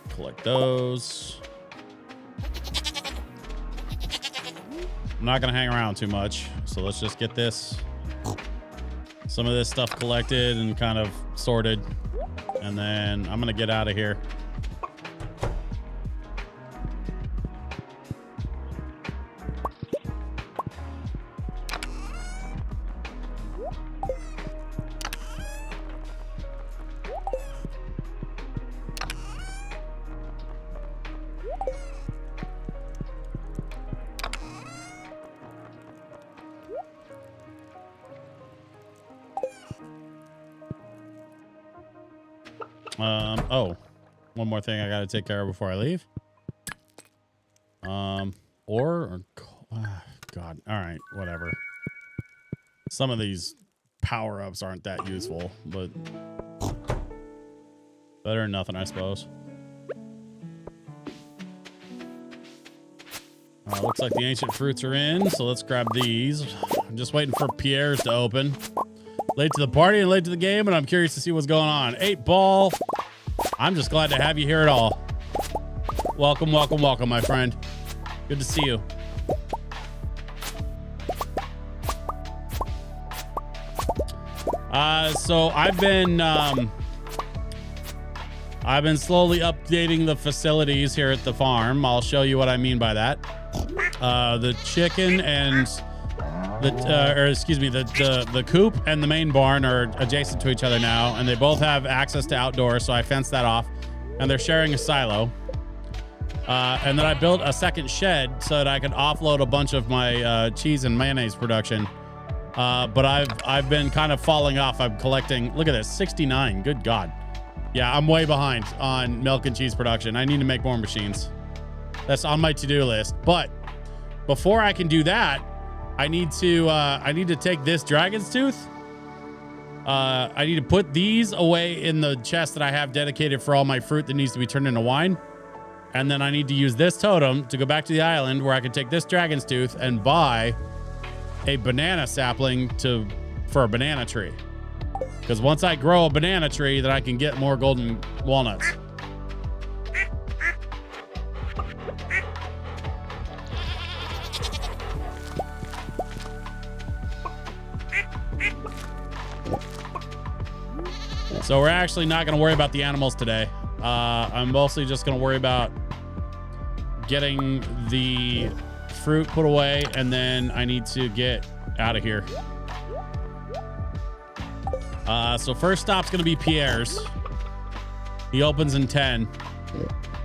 Collect those. I'm not gonna hang around too much, so let's just get some of this stuff collected and kind of sorted, and then I'm gonna get out of here. Oh, one more thing I got to take care of before I leave. God, all right, whatever. Some of these power-ups aren't that useful, but better than nothing, I suppose. Looks like the ancient fruits are in, so let's grab these. I'm just waiting for Pierre's to open. Late to the party and late to the game, and I'm curious to see what's going on. 8-ball. I'm just glad to have you here at all. Welcome, welcome, welcome, my friend. Good to see you. So I've been slowly updating the facilities here at the farm. I'll show you what I mean by that. The chicken and the coop and the main barn are adjacent to each other now, and they both have access to outdoors, so I fenced that off, and they're sharing a silo. And then I built a second shed so that I could offload a bunch of my cheese and mayonnaise production. But I've been kind of falling off. I'm collecting, look at this, 69. Good God. Yeah, I'm way behind on milk and cheese production. I need to make more machines. That's on my to-do list. But before I can do that, I need to take this dragon's tooth. I need to put these away in the chest that I have dedicated for all my fruit that needs to be turned into wine. And then I need to use this totem to go back to the island where I can take this dragon's tooth and buy a banana sapling for a banana tree. Because once I grow a banana tree, then I can get more golden walnuts. So we're actually not going to worry about the animals today. I'm mostly just going to worry about getting the fruit put away, and then I need to get out of here. So first stop's gonna be Pierre's. He opens in 10.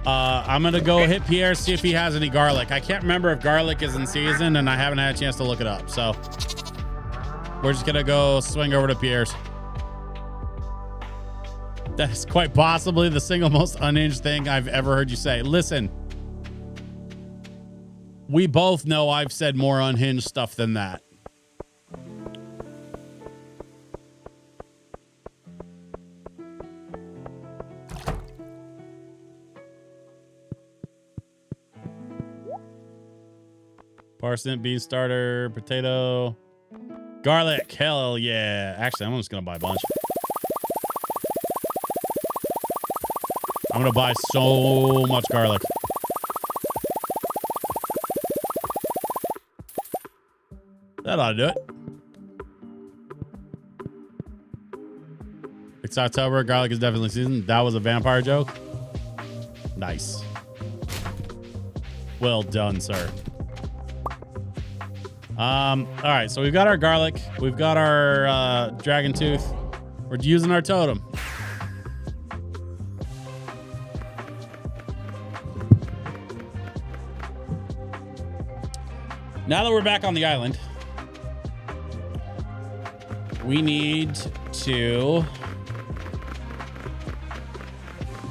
I'm gonna go hit Pierre, see if he has any garlic. I can't remember if garlic is in season, and I haven't had a chance to look it up. So we're just gonna go swing over to Pierre's. That is quite possibly the single most unhinged thing I've ever heard you say. Listen, we both know I've said more unhinged stuff than that. Parsnip, bean starter, potato, garlic. Hell yeah. Actually, I'm just going to buy a bunch. I'm going to buy so much garlic. That ought to do it. It's October. Garlic is definitely seasoned. That was a vampire joke. Nice. Well done, sir. All right, so we've got our garlic. We've got our dragon tooth. We're using our totem. Now that we're back on the island, we need to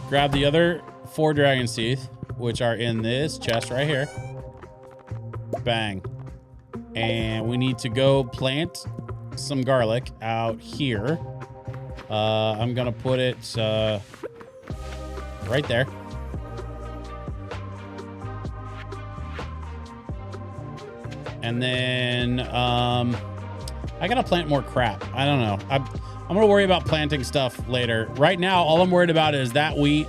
grab the other 4 dragon's teeth, which are in this chest right here. Bang. And we need to go plant some garlic out here. I'm gonna put it right there. And then I gotta plant more crap. I don't know. I'm gonna worry about planting stuff later. Right now, all I'm worried about is that wheat,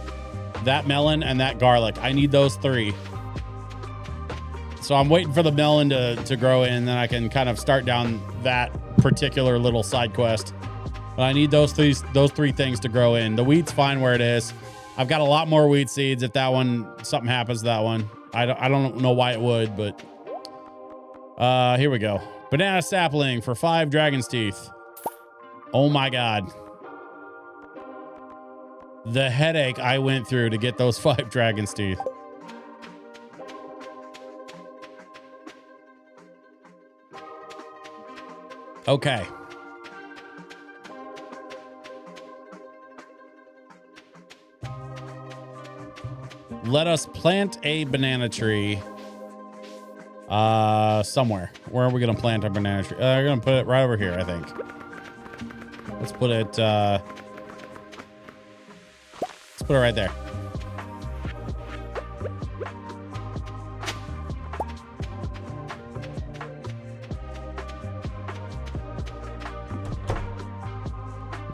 that melon, and that garlic. I need those 3. So I'm waiting for the melon to grow in, and then I can kind of start down that particular little side quest. But I need those 3 things to grow in. The wheat's fine where it is. I've got a lot more wheat seeds. If that one, something happens to that one, I don't know why it would, but here we go. Banana sapling for 5 dragon's teeth. Oh my God. The headache I went through to get those 5 dragon's teeth. Okay. Let us plant a banana tree somewhere. Where are we going to plant our banana tree? We're going to put it right over here, I think. Let's put it right there.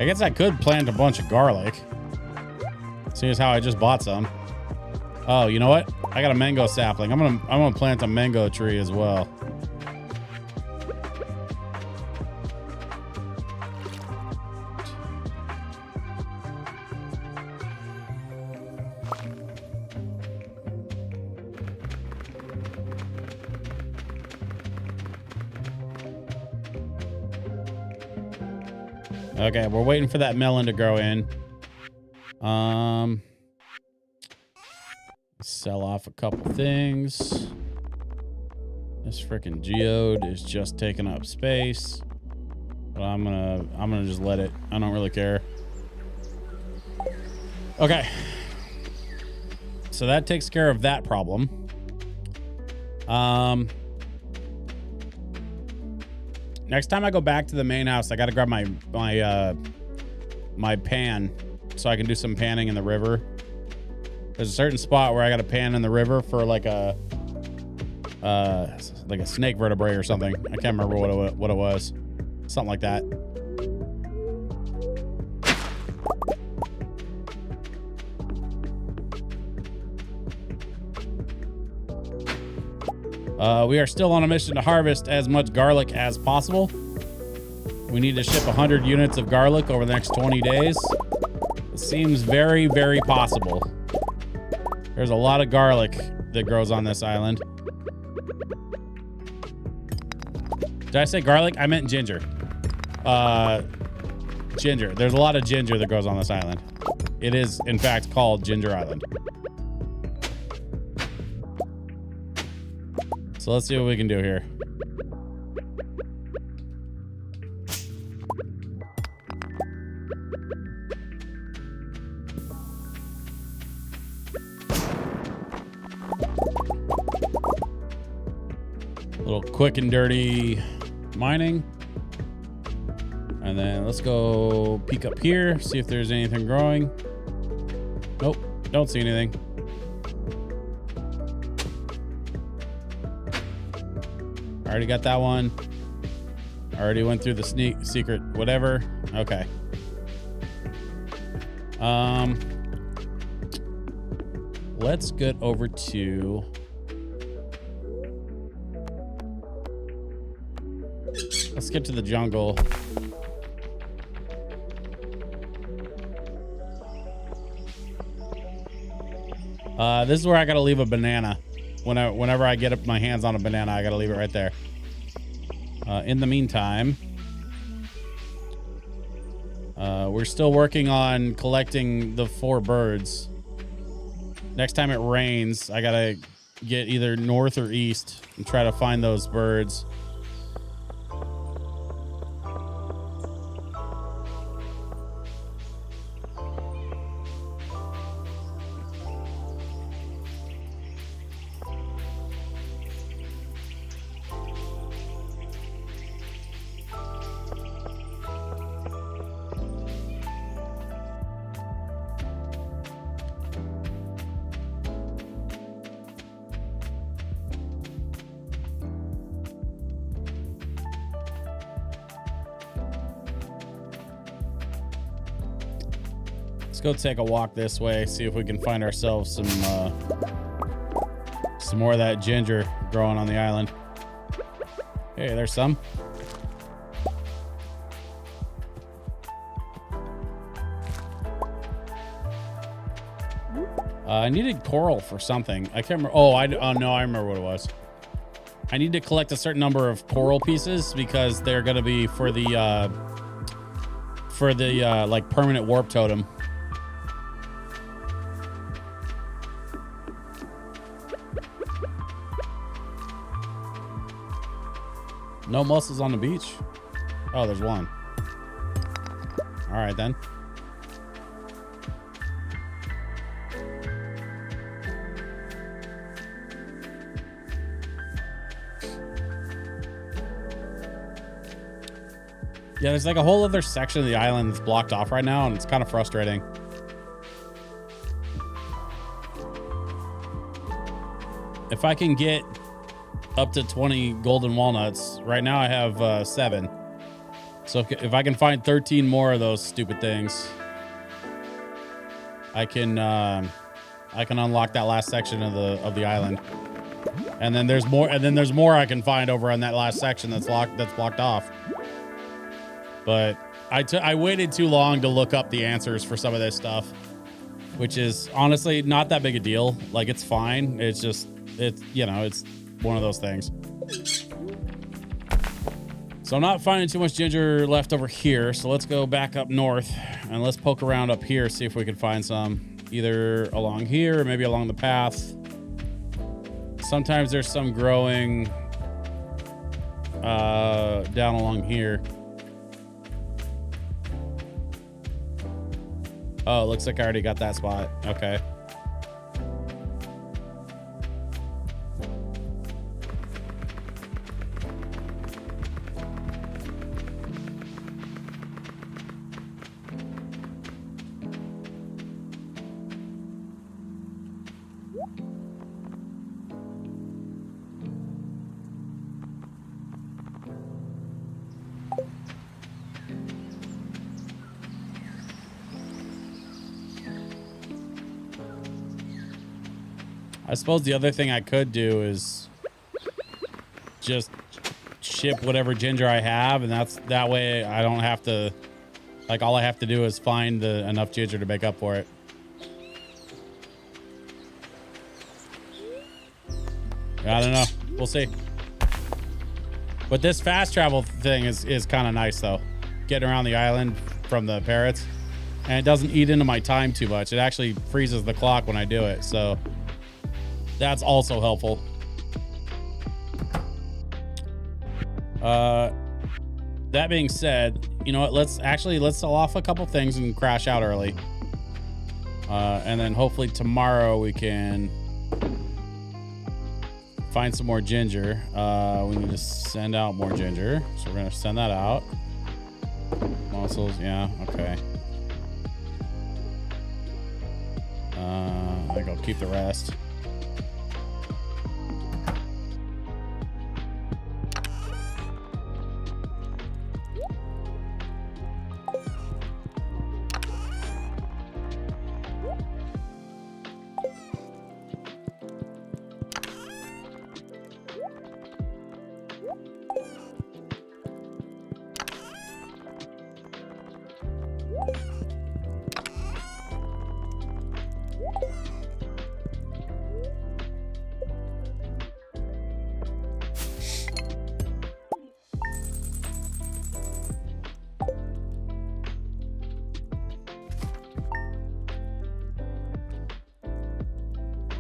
I guess I could plant a bunch of garlic. Seeing as how I just bought some. Oh, you know what? I got a mango sapling. I'm gonna plant a mango tree as well. Okay, we're waiting for that melon to grow in. Sell off a couple things. This freaking geode is just taking up space. But I'm gonna just let it. I don't really care. Okay. So that takes care of that problem. Next time I go back to the main house, I got to grab my pan so I can do some panning in the river. There's a certain spot where I got to pan in the river for like a snake vertebrae or something. I can't remember what it was. Something like that. We are still on a mission to harvest as much garlic as possible. We need to ship 100 units of garlic over the next 20 days. It seems very, very possible. There's a lot of garlic that grows on this island. Did I say garlic? I meant ginger. Ginger. There's a lot of ginger that grows on this island. It is, in fact, called Ginger Island. So let's see what we can do here. A little quick and dirty mining. And then let's go peek up here, see if there's anything growing. Nope, don't see anything. Already got that one. Already went through the secret whatever. Okay. Let's get over to let's get to the jungle. This is where I gotta leave a banana. Whenever I get my hands on a banana, I gotta leave it right there. In the meantime, we're still working on collecting the 4 birds. Next time it rains, I gotta get either north or east and try to find those birds. Let's go take a walk this way, see if we can find ourselves some more of that ginger growing on the island. Hey, there's some. I needed coral for something. I can't remember. Oh, no, I remember what it was. I need to collect a certain number of coral pieces because they're going to be for the like permanent warp totem. No mussels on the beach? Oh, there's one. All right, then. Yeah, there's like a whole other section of the island that's blocked off right now, and it's kind of frustrating. If I can get up to 20 golden walnuts. Right now I have 7. So if I can find 13 more of those stupid things, I can unlock that last section of the island. And then there's more I can find over on that last section that's blocked off. But I waited too long to look up the answers for some of this stuff, which is honestly not that big a deal. Like, it's fine. It's just it's one of those things. So I'm not finding too much ginger left over here. So let's go back up north and let's poke around up here, see if we can find some either along here or maybe along the path. Sometimes there's some growing down along here. Oh, it looks like I already got that spot. Okay. I suppose the other thing I could do is just ship whatever ginger I have, and that way I don't have to, like, all I have to do is find enough ginger to make up for it. I don't know. We'll see. But this fast travel thing is kind of nice though. Getting around the island from the parrots. And it doesn't eat into my time too much. It actually freezes the clock when I do it. So that's also helpful. That being said, you know what? Let's sell off a couple things and crash out early. And then hopefully tomorrow we can find some more ginger. We need to send out more ginger. So we're going to send that out. Mussels. Yeah. Okay. I think I'll keep the rest.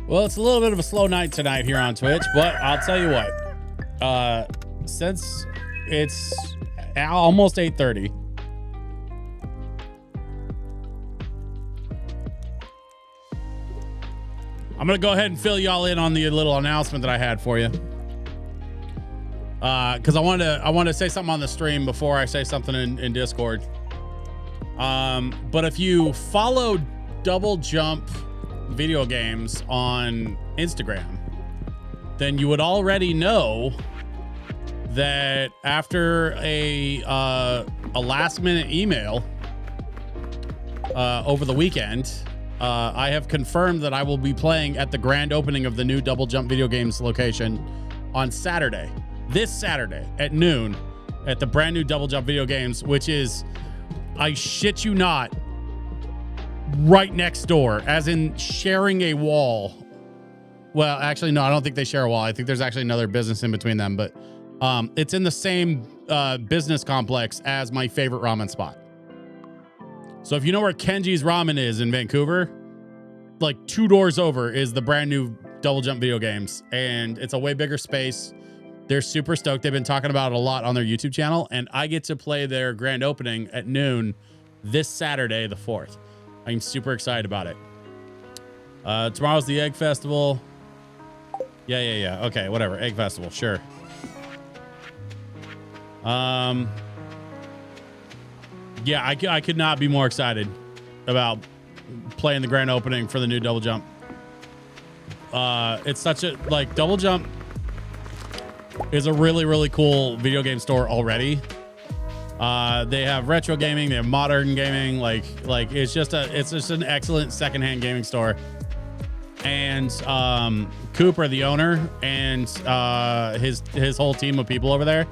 Well, it's a little bit of a slow night tonight here on Twitch, but I'll tell you what. Since it's almost 8:30, I'm gonna go ahead and fill y'all in on the little announcement that I had for you. Because I want to say something on the stream before I say something in Discord. But if you follow Double Jump video games on Instagram, then you would already know that after a last minute email over the weekend, I have confirmed that I will be playing at the grand opening of the new Double Jump video games location on Saturday, this Saturday at noon, at the brand new Double Jump video games, which is, I shit you not, right next door, as in sharing a wall. Well, actually, no, I don't think they share a wall. I think there's actually another business in between them, but it's in the same business complex as my favorite ramen spot. So if you know where Kenji's Ramen is in Vancouver, like 2 doors over is the brand new Double Jump video games, and it's a way bigger space. They're super stoked. They've been talking about it a lot on their YouTube channel, and I get to play their grand opening at noon this Saturday, the 4th. I'm super excited about it. Tomorrow's the Egg Festival. Yeah. Okay, whatever. Egg Festival, sure. Yeah, I could not be more excited about playing the grand opening for the new Double Jump. It's such a, like, Double Jump is a really, really cool video game store already. They have retro gaming, they have modern gaming, like it's just an excellent secondhand gaming store. And Cooper, the owner, and his whole team of people over there,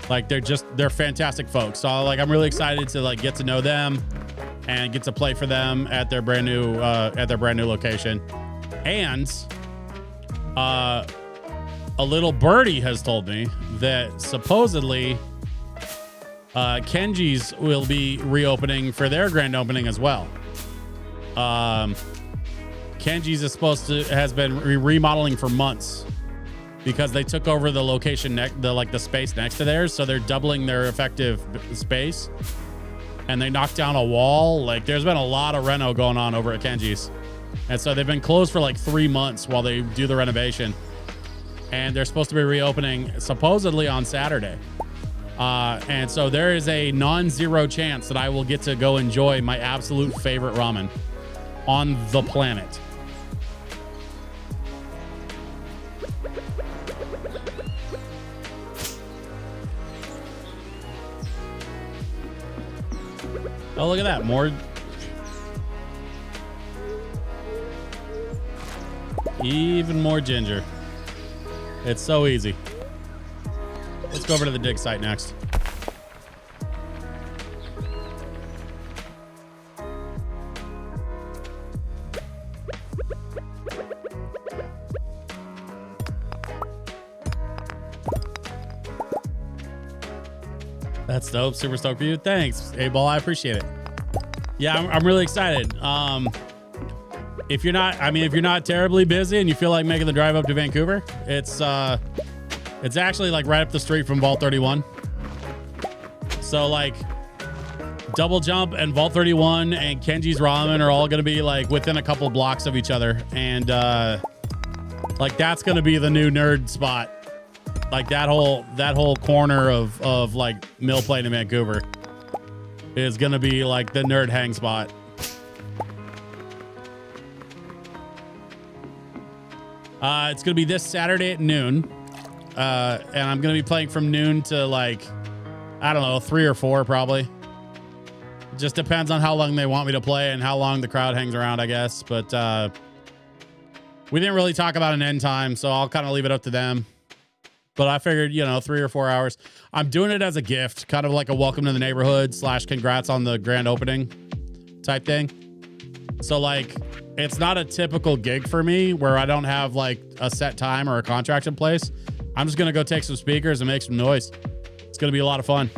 like they're fantastic folks. So like I'm really excited to like get to know them and get to play for them at their brand new location. And a little birdie has told me that supposedly Kenji's will be reopening for their grand opening as well. Kenji's has been remodeling for months because they took over the location the space next to theirs, so they're doubling their effective space, and they knocked down a wall. Like there's been a lot of reno going on over at Kenji's, and so they've been closed for like 3 months while they do the renovation, and they're supposed to be reopening supposedly on Saturday. And so there is a non-zero chance that I will get to go enjoy my absolute favorite ramen on the planet. Oh, look at that. More. Even more ginger. It's so easy. Let's go over to the dig site next. That's dope. Super stoked for you. Thanks, A-Ball. I appreciate it. Yeah, I'm really excited. If you're not terribly busy and you feel like making the drive up to Vancouver, it's actually like right up the street from Vault 31. So like Double Jump and Vault 31 and Kenji's Ramen are all going to be like within a couple blocks of each other. And like that's going to be the new nerd spot. Like that whole corner of like Mill Plain in Vancouver is going to be like the nerd hang spot. It's going to be this Saturday at noon. And I'm going to be playing from noon to like, I don't know, 3 or 4 probably. Just depends on how long they want me to play and how long the crowd hangs around, I guess. But we didn't really talk about an end time, so I'll kind of leave it up to them. But I figured, 3 or 4 hours. I'm doing it as a gift, kind of like a welcome to the neighborhood / congrats on the grand opening type thing. So like, it's not a typical gig for me where I don't have like a set time or a contract in place. I'm just going to go take some speakers and make some noise. It's going to be a lot of fun.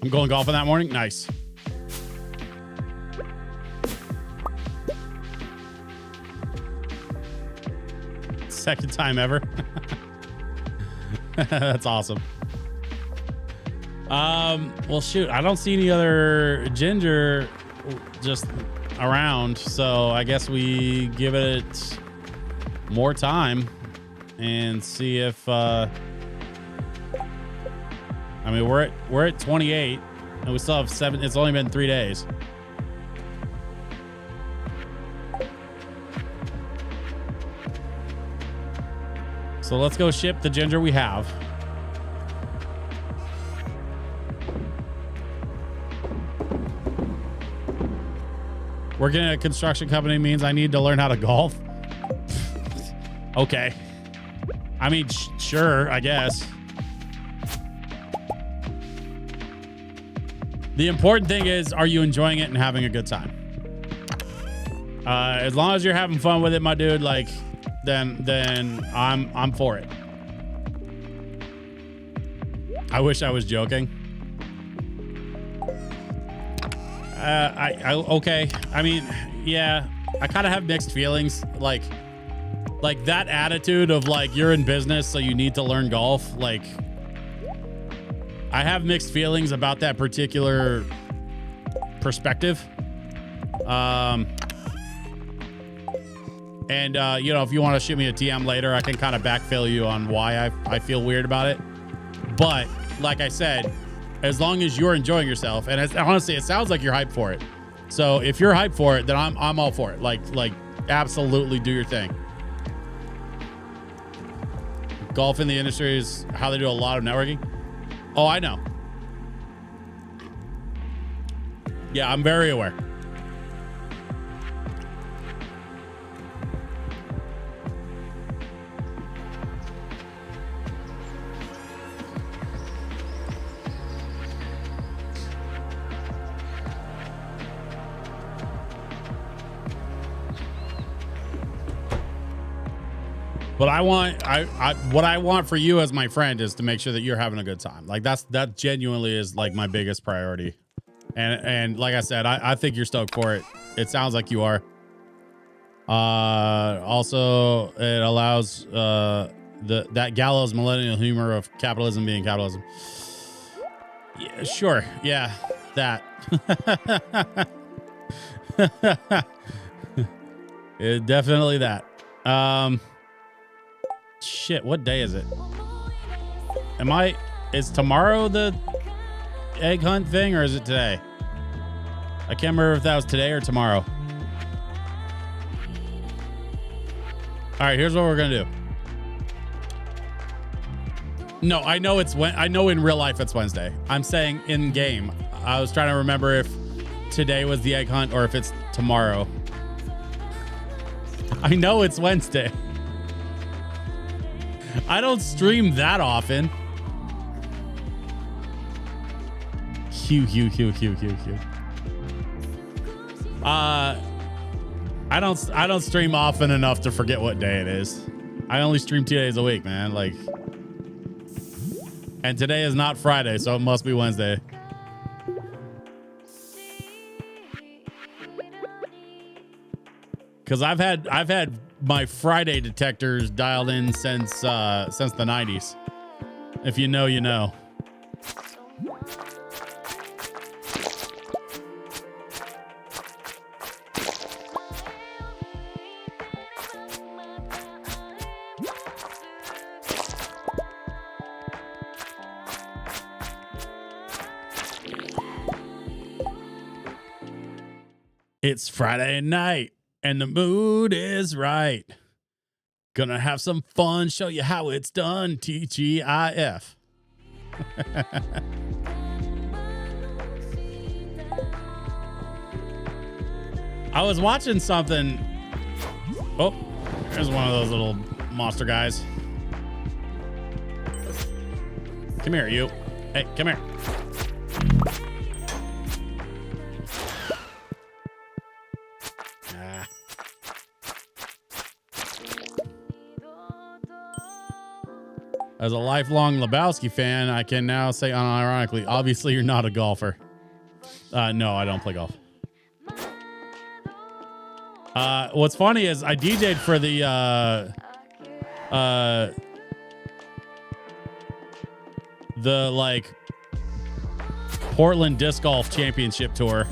I'm going golfing that morning. Nice. Second time ever. That's awesome. Well, shoot, I don't see any other ginger just around, so I guess we give it more time and see if I mean we're at 28 and we still have 7. It's only been 3 days. So let's go ship the ginger we have. Working at a construction company means I need to learn how to golf. Okay. I mean, sure, I guess. The important thing is, are you enjoying it and having a good time? As long as you're having fun with it, my dude, like, then I'm for it. I wish I was joking. Okay. I mean, yeah, I kind of have mixed feelings. Like that attitude of like, you're in business, so you need to learn golf. Like, I have mixed feelings about that particular perspective. And if you want to shoot me a DM later, I can kind of backfill you on why I feel weird about it. But like I said, as long as you're enjoying yourself, and honestly, it sounds like you're hyped for it. So if you're hyped for it, then I'm all for it. Like absolutely do your thing. Golf in the industry is how they do a lot of networking. Oh, I know. Yeah, I'm very aware. But what I want for you as my friend is to make sure that you're having a good time. Like that genuinely is like my biggest priority. And like I said, I think you're stoked for it. It sounds like you are. Also, it allows that gallows millennial humor of capitalism being capitalism. Yeah, sure. Yeah, that. Definitely that. Shit, what day is it? Is tomorrow the egg hunt thing, or is it today? I can't remember if that was today or tomorrow. All right, here's what we're gonna do. No, I know in real life it's Wednesday. I'm saying in game. I was trying to remember if today was the egg hunt or if it's tomorrow. I know it's Wednesday. I don't stream that often. Hugh. I I don't stream often enough to forget what day it is. I only stream 2 days a week, man. Like, and today is not Friday, so it must be Wednesday. Because I've had my Friday detectors dialed in since the 90s. If you know, you know. It's Friday night and the mood is right. Gonna have some fun, show you how it's done, TGIF. I was watching something. Oh, there's one of those little monster guys. Come here, you. Hey, come here. As a lifelong Lebowski fan, I can now say unironically, obviously you're not a golfer. No, I don't play golf. What's funny is I DJ'd for the like Portland Disc Golf Championship Tour.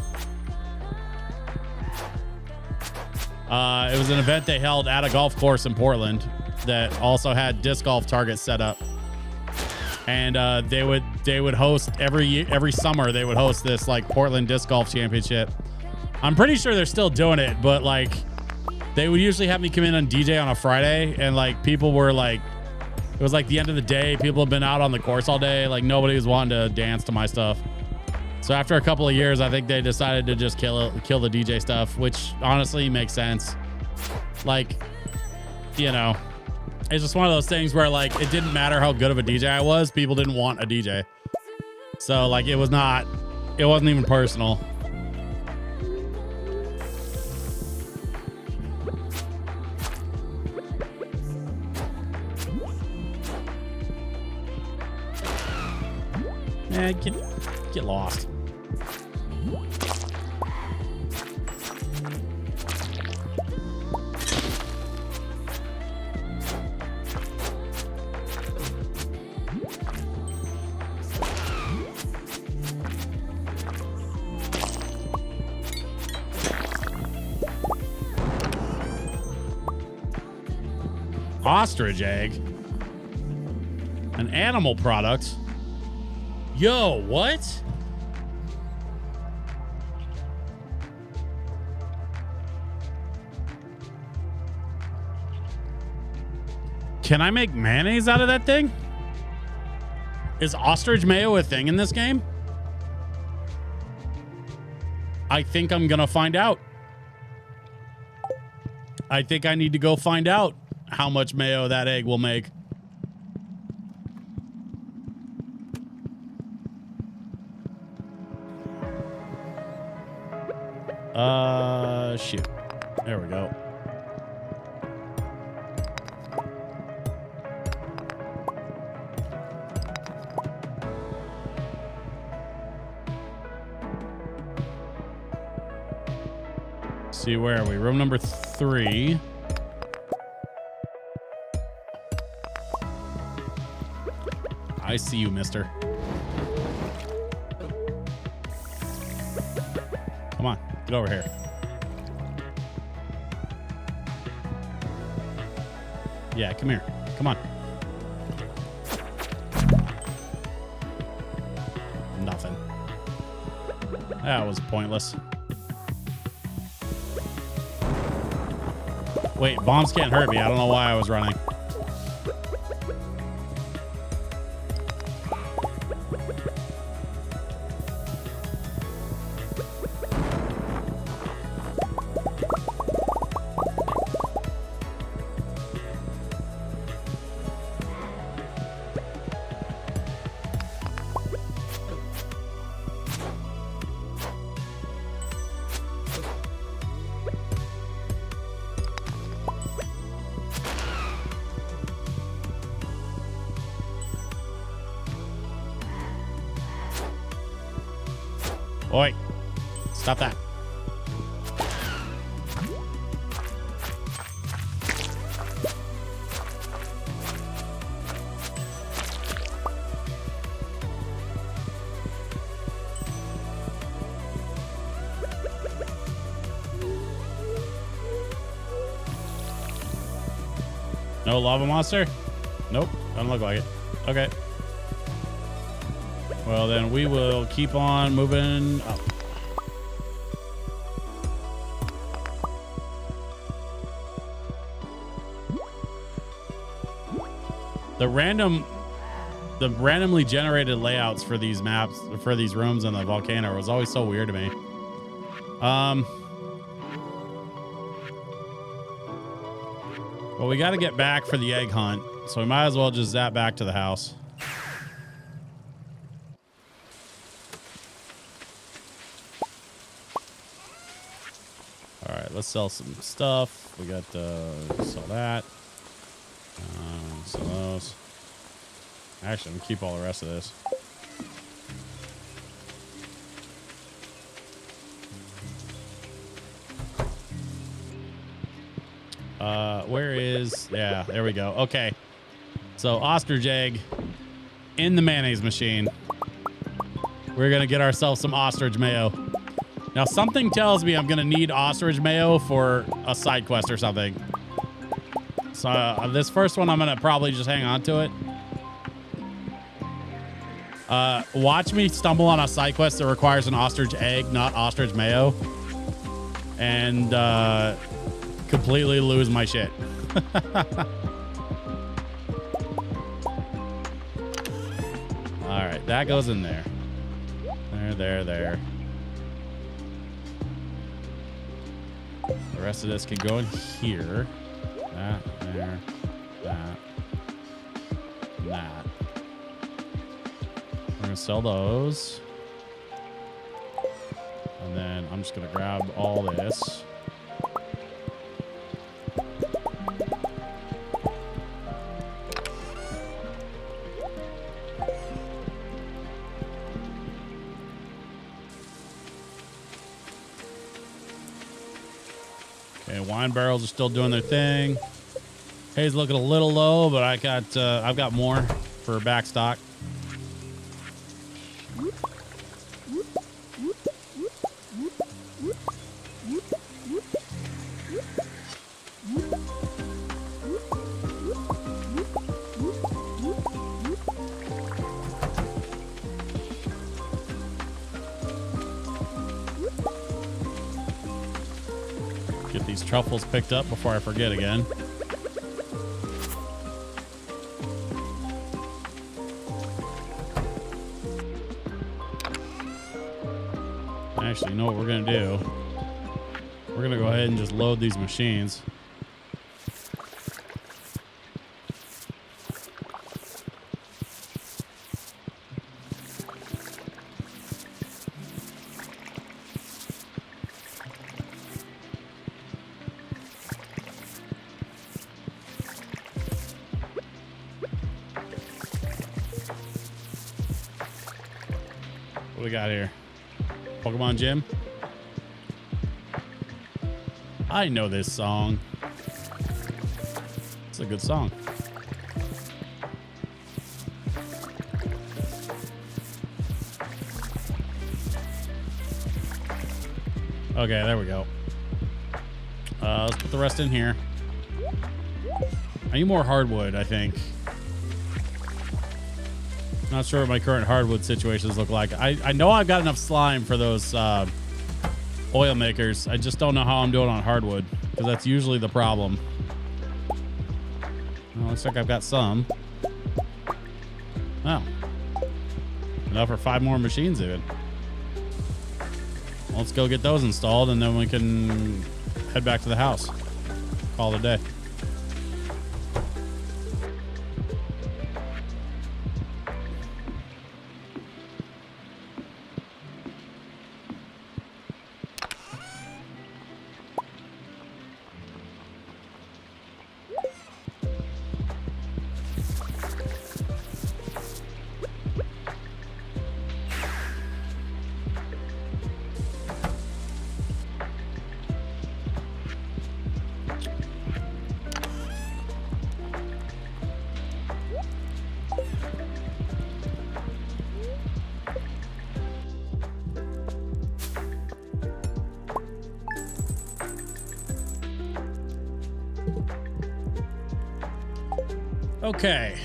It was an event they held at a golf course in Portland that also had disc golf targets set up, and they would host every summer. They would host this like Portland Disc Golf Championship. I'm pretty sure they're still doing it, but like they would usually have me come in on DJ on a Friday, and like people were like, it was like the end of the day. People have been out on the course all day. Like nobody was wanting to dance to my stuff. So after a couple of years, I think they decided to just kill the DJ stuff, which honestly makes sense. Like, you know. It's just one of those things where like it didn't matter how good of a DJ I was, people didn't want a DJ. So like it wasn't even personal. Yeah, get lost. Ostrich egg, an animal product. Yo, what? Can I make mayonnaise out of that thing? Is ostrich mayo a thing in this game? I think I'm gonna find out. I think I need to go find out how much mayo that egg will make. Shoot. There we go. See, where are we? Room number 3. I see you, mister. Come on, get over here. Yeah, come here. Come on. Nothing. That was pointless. Wait, bombs can't hurt me. I don't know why I was running. Oi. Stop that. No lava monster? Nope, doesn't look like it. Okay. Well, then we will keep on moving up. The randomly generated layouts for these maps, for these rooms in the volcano was always so weird to me. Well, we got to get back for the egg hunt, so we might as well just zap back to the house. All right, let's sell some stuff. We got sell that. Sell those. Actually, I'm gonna keep all the rest of this. Where is... Yeah, there we go. Okay. So, ostrich egg in the mayonnaise machine. We're going to get ourselves some ostrich mayo. Now, something tells me I'm going to need ostrich mayo for a side quest or something. So, this first one, I'm going to probably just hang on to it. Watch me stumble on a side quest that requires an ostrich egg, not ostrich mayo. And, completely lose my shit. All right, that goes in there. There. The rest of this can go in here. That, there, that. We're gonna sell those. And then I'm just gonna grab all this. Wine barrels are still doing their thing. Hay's looking a little low, but I've got more for back stock. Get these truffles picked up before I forget again. Actually, you know what we're going to do? We're going to go ahead and just load these machines. What we got here? Pokemon Gym? I know this song. It's a good song. Okay, there we go. Let's put the rest in here. I need more hardwood, I think. Not sure what my current hardwood situations look like. I know I've got enough slime for those oil makers. I just don't know how I'm doing on hardwood, because that's usually the problem. Well, looks like I've got some. Oh. Enough for 5 more machines even. Let's go get those installed, and then we can head back to the house. Call it a day. Okay.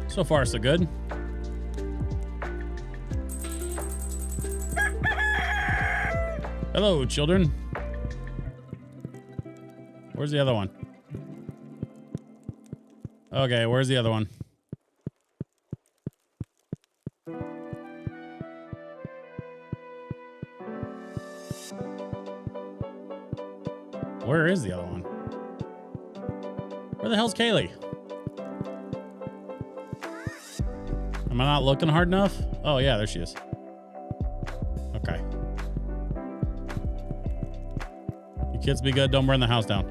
So far, so good. Hello, children. Where's the other one? Okay, where's the other one? Where is the other one? Where the hell's Kaylee? Am I not looking hard enough? Oh, yeah, there she is. Okay. You kids be good. Don't burn the house down.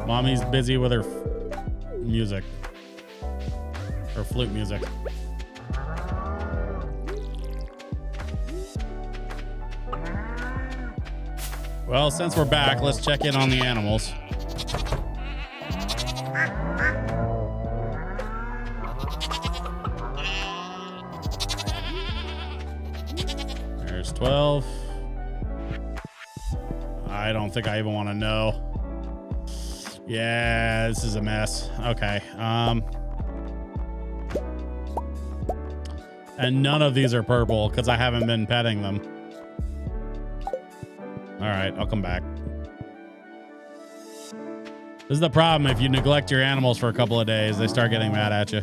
Mommy's busy with her music. Her flute music. Well, since we're back, let's check in on the animals. There's 12. I don't think I even want to know. Yeah, this is a mess. Okay. And none of these are purple because I haven't been petting them. All right, I'll come back. This is the problem. If you neglect your animals for a couple of days, they start getting mad at you.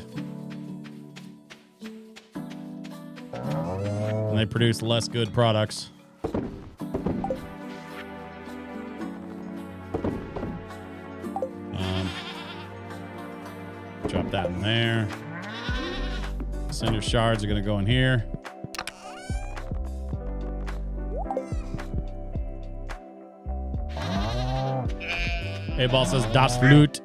And they produce less good products. Drop that in there. Cinder shards are going to go in here. A-Ball says, Das Flute.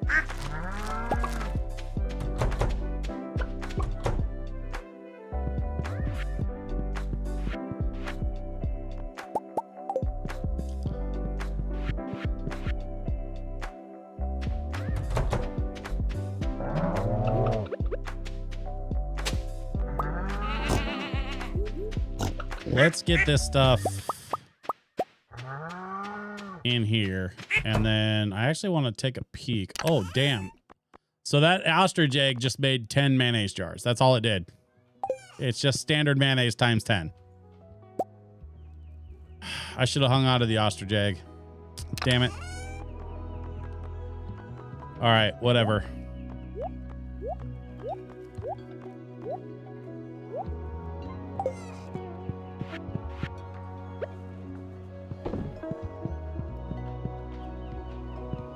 Let's get this stuff in here. And then I actually want to take a peek. Oh, damn. So that ostrich egg just made 10 mayonnaise jars. That's all it did. It's just standard mayonnaise times 10. I should have hung on to the ostrich egg. Damn it. All right, whatever.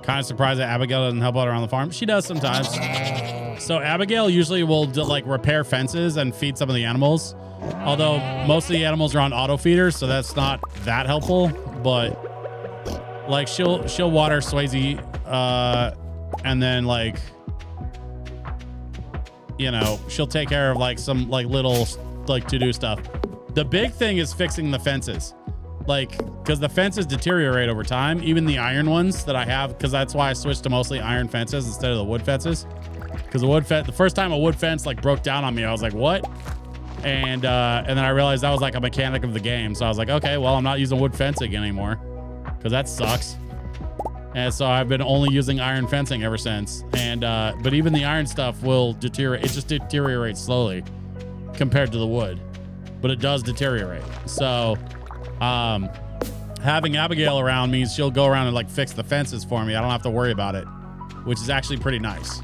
Kind of surprised that Abigail doesn't help out around the farm. She does sometimes. So Abigail usually will like repair fences and feed some of the animals. Although most of the animals are on auto feeders, so that's not that helpful. But like she'll water Swayze, and then like, you know, she'll take care of like some like little like to-do stuff. The big thing is fixing the fences. Like, because the fences deteriorate over time, even the iron ones that I have, because that's why I switched to mostly iron fences instead of the wood fences. Because the first time a wood fence like broke down on me, I was like, what? And then I realized that was like a mechanic of the game. So I was like, okay, well, I'm not using wood fencing anymore because that sucks. And so I've been only using iron fencing ever since. And but even the iron stuff will deteriorate. It just deteriorates slowly compared to the wood, but it does deteriorate. So having Abigail around means she'll go around and like fix the fences for me. I don't have to worry about it, which is actually pretty nice.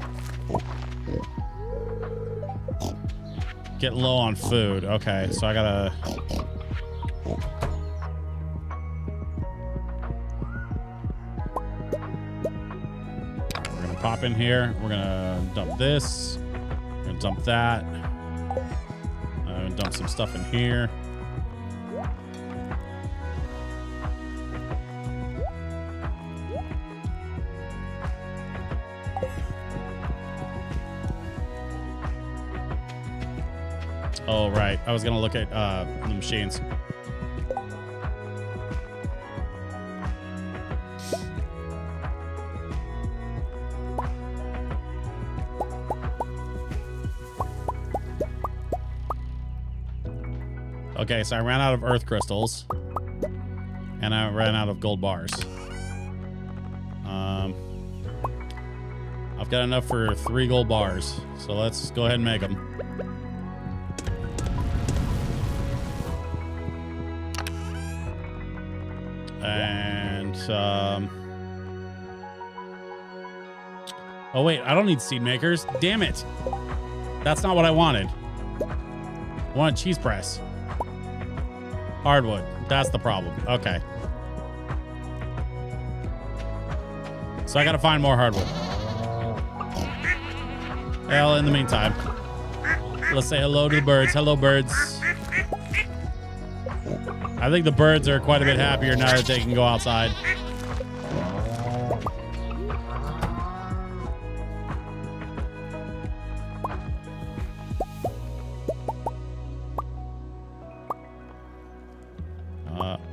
Getting low on food. Okay, so I gotta we're gonna pop in here. We're gonna dump this. We're gonna dump that. Dump some stuff in here. Oh, right. I was going to look at the machines. Okay, so I ran out of earth crystals and I ran out of gold bars. I've got enough for 3 gold bars, so let's go ahead and make them. And oh wait, I don't need seed makers. Damn it. That's not what I wanted. I wanted cheese press. Hardwood. That's the problem. Okay. So I gotta find more hardwood. Well, in the meantime, let's say hello to the birds. Hello, birds. I think the birds are quite a bit happier now that they can go outside.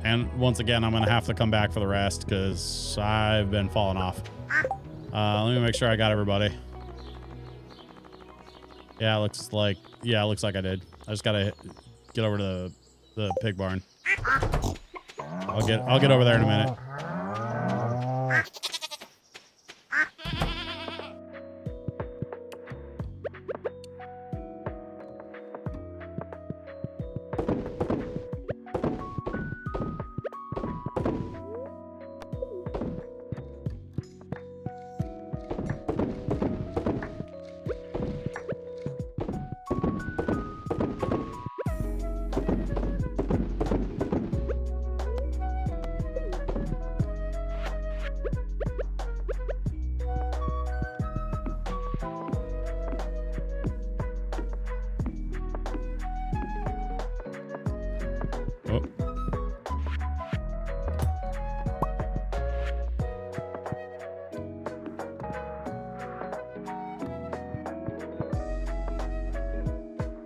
And once again, I'm going to have to come back for the rest because I've been falling off. Let me make sure I got everybody. Yeah, it looks like I did. I just got to get over to the pig barn. I'll get over there in a minute.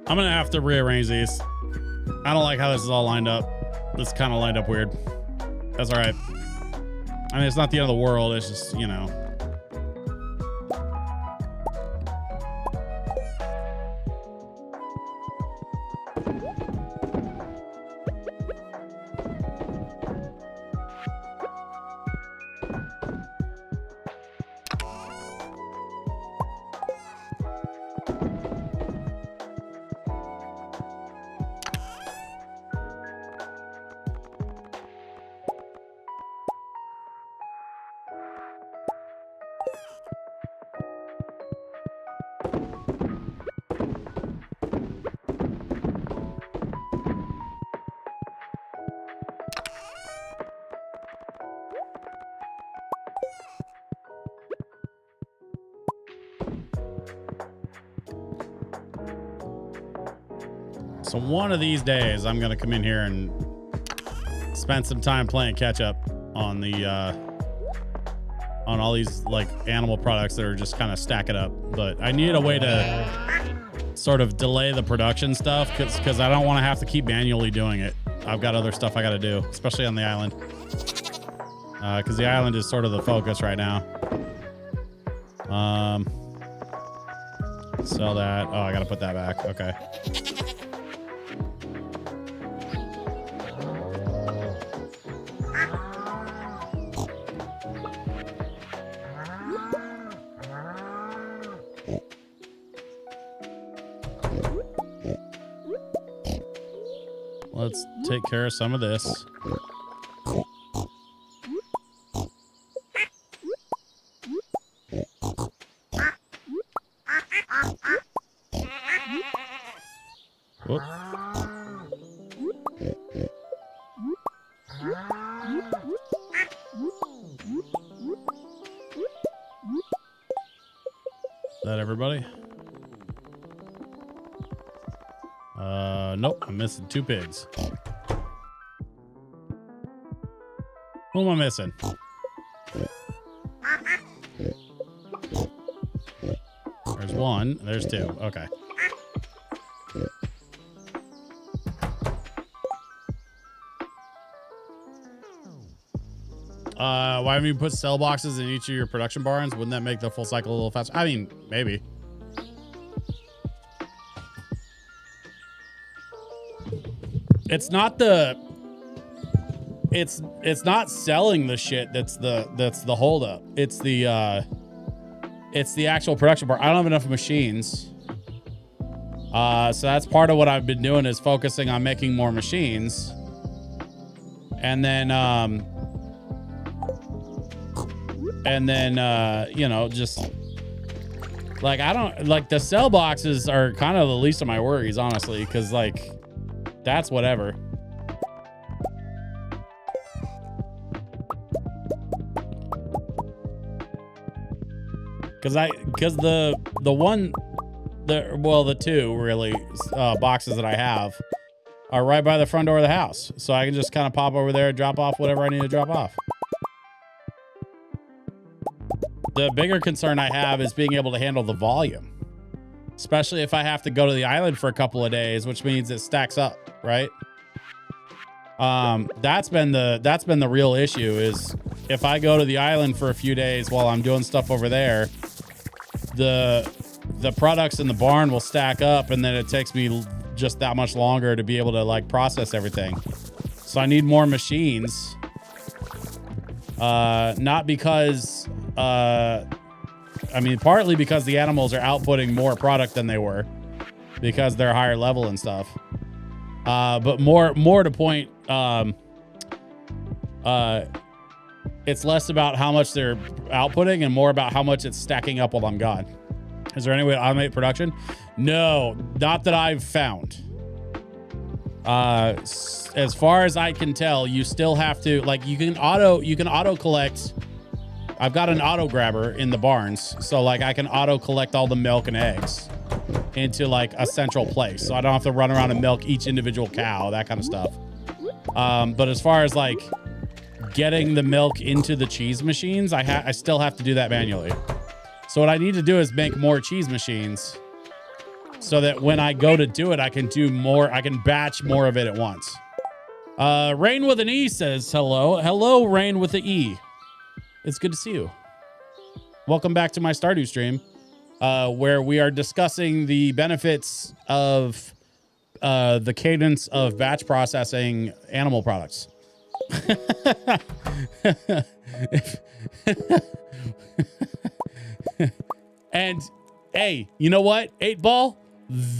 I'm gonna have to rearrange these. I don't like how this is all lined up. This kind of lined up weird. That's all right. I mean, it's not the end of the world. It's just, you know. So one of these days, I'm gonna come in here and spend some time playing catch up on the on all these like animal products that are just kind of stacking up. But I need a way to sort of delay the production stuff because I don't want to have to keep manually doing it. I've got other stuff I got to do, especially on the island, because the island is sort of the focus right now. Sell that. Oh, I got to put that back. Okay. Let's take care of some of this. Whoop. Is that everybody? Nope, I'm missing 2 pigs. Who am I missing? There's 1, there's 2. Okay. Why haven't you put cell boxes in each of your production barns? Wouldn't that make the full cycle a little faster? I mean, maybe. It's not the it's not selling the shit that's the holdup. It's the actual production part. I don't have enough machines. So that's part of what I've been doing is focusing on making more machines. And then you know, just like I don't like the sell boxes are kind of the least of my worries, honestly, because like that's whatever. Because the two really boxes that I have are right by the front door of the house, so I can just kind of pop over there and drop off whatever I need to drop off. The bigger concern I have is being able to handle the volume, especially if I have to go to the island for a couple of days, which means it stacks up, right? That's been the real issue is if I go to the island for a few days while I'm doing stuff over there, the products in the barn will stack up, and then it takes me just that much longer to be able to like process everything. So I need more machines. Not because, I mean, partly because the animals are outputting more product than they were because they're higher level and stuff. But more to point, it's less about how much they're outputting and more about how much it's stacking up while I'm gone. Is there any way to automate production? No, not that I've found. As far as I can tell, you still have to, like, you can auto collect. I've got an auto grabber in the barns, so like I can auto collect all the milk and eggs into like a central place, so I don't have to run around and milk each individual cow, that kind of stuff. But as far as like getting the milk into the cheese machines, I still have to do that manually. So what I need to do is make more cheese machines so that when I go to do it, I can do more. I can batch more of it at once. Rain with an E says hello. Hello, Rain with the E. It's good to see you. Welcome back to my Stardew stream, where we are discussing the benefits of the cadence of batch processing animal products. And hey, you know what? 8-Ball,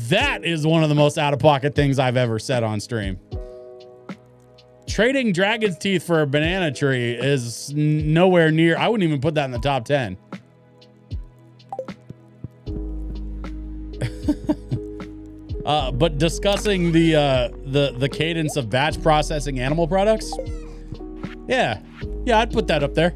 that is one of the most out-of-pocket things I've ever said on stream. Trading dragon's teeth for a banana tree is nowhere near. I wouldn't even put that in the top 10. But discussing the cadence of batch processing animal products, yeah, I'd put that up there.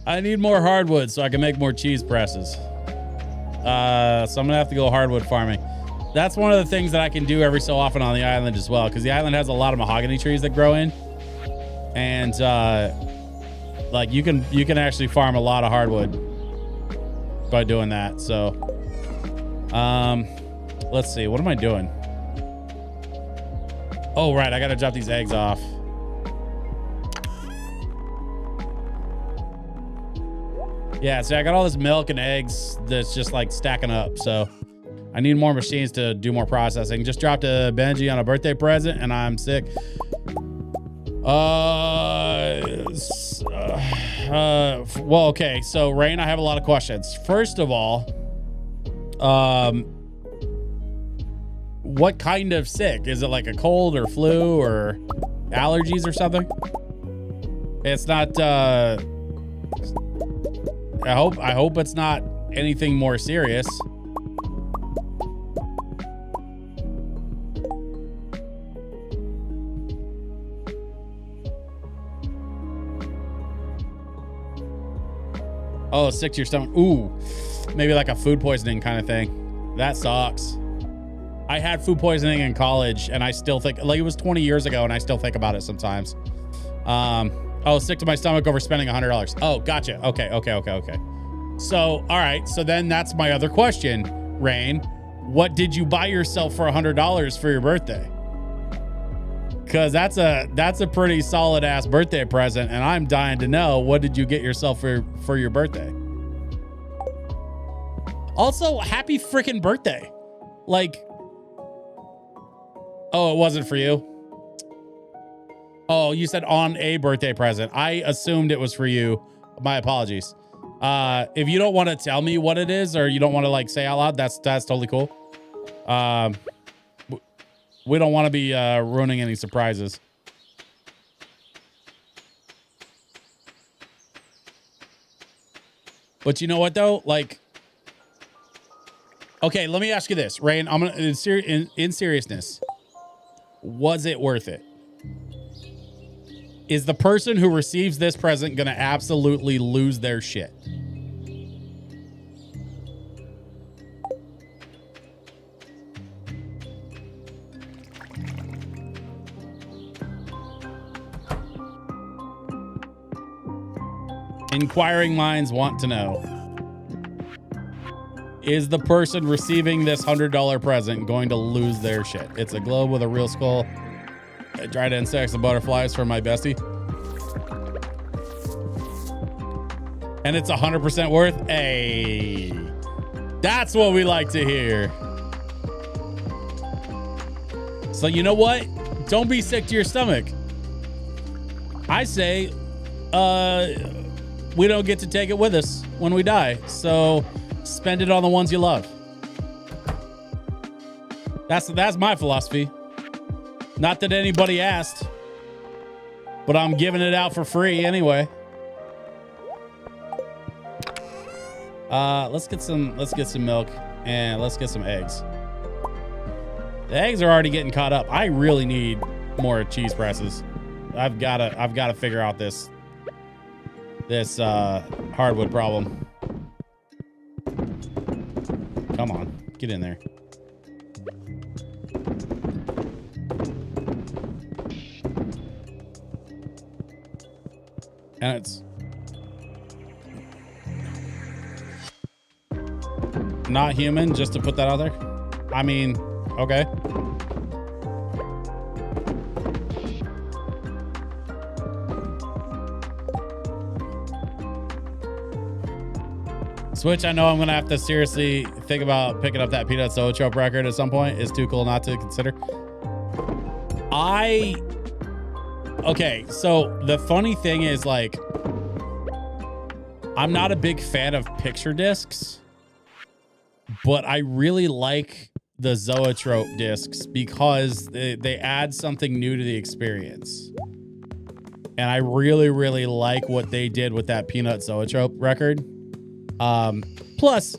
I need more hardwood so I can make more cheese presses. So I'm gonna have to go hardwood farming. That's one of the things that I can do every so often on the island as well, because the island has a lot of mahogany trees that grow in, and like you can actually farm a lot of hardwood by doing that. So let's see, what am I doing? Oh right, I gotta drop these eggs off. Yeah, so I got all this milk and eggs that's just like stacking up, so I need more machines to do more processing. Just dropped a Benji on a birthday present and I'm sick. Well, okay, so Rain, I have a lot of questions. First of all, what kind of sick? Is it like a cold or flu or allergies or something? It's not, I hope it's not anything more serious. Oh, sick to your stomach. Ooh, maybe like a food poisoning kind of thing. That sucks. I had food poisoning in college and I still think, like, it was 20 years ago and I still think about it sometimes. Oh, sick to my stomach over spending $100. Oh, gotcha. Okay. So, all right. So then that's my other question, Rain. What did you buy yourself for $100 for your birthday? Cause that's a pretty solid ass birthday present, and I'm dying to know, what did you get yourself for your birthday? Also, happy freaking birthday. Like, oh, it wasn't for you? Oh, you said on a birthday present. I assumed it was for you. My apologies. If you don't want to tell me what it is, or you don't want to like say out loud, that's totally cool. We don't want to be ruining any surprises. But you know what though? Like, okay, let me ask you this, Rain. I'm gonna in seriousness. Was it worth it? Is the person who receives this present gonna absolutely lose their shit? Inquiring minds want to know. Is the person receiving this $100 present going to lose their shit? It's a globe with a real skull. Dried insects and butterflies for my bestie. And it's 100% worth. Hey, that's what we like to hear. So you know what? Don't be sick to your stomach. I say, we don't get to take it with us when we die. So spend it on the ones you love. That's my philosophy. Not that anybody asked, but I'm giving it out for free anyway. Let's get some milk and let's get some eggs. The eggs are already getting caught up. I really need more cheese presses. I've got to figure out this hardwood problem. Come on, get in there. And it's not human, just to put that out there. I mean, okay. Switch, I know I'm gonna have to seriously think about picking up that Peanut Zoetrope record at some point. It's too cool not to consider. Okay, so the funny thing is, like, I'm not a big fan of picture discs, but I really like the Zoetrope discs because they add something new to the experience. And I really, really like what they did with that Peanut Zoetrope record. Plus,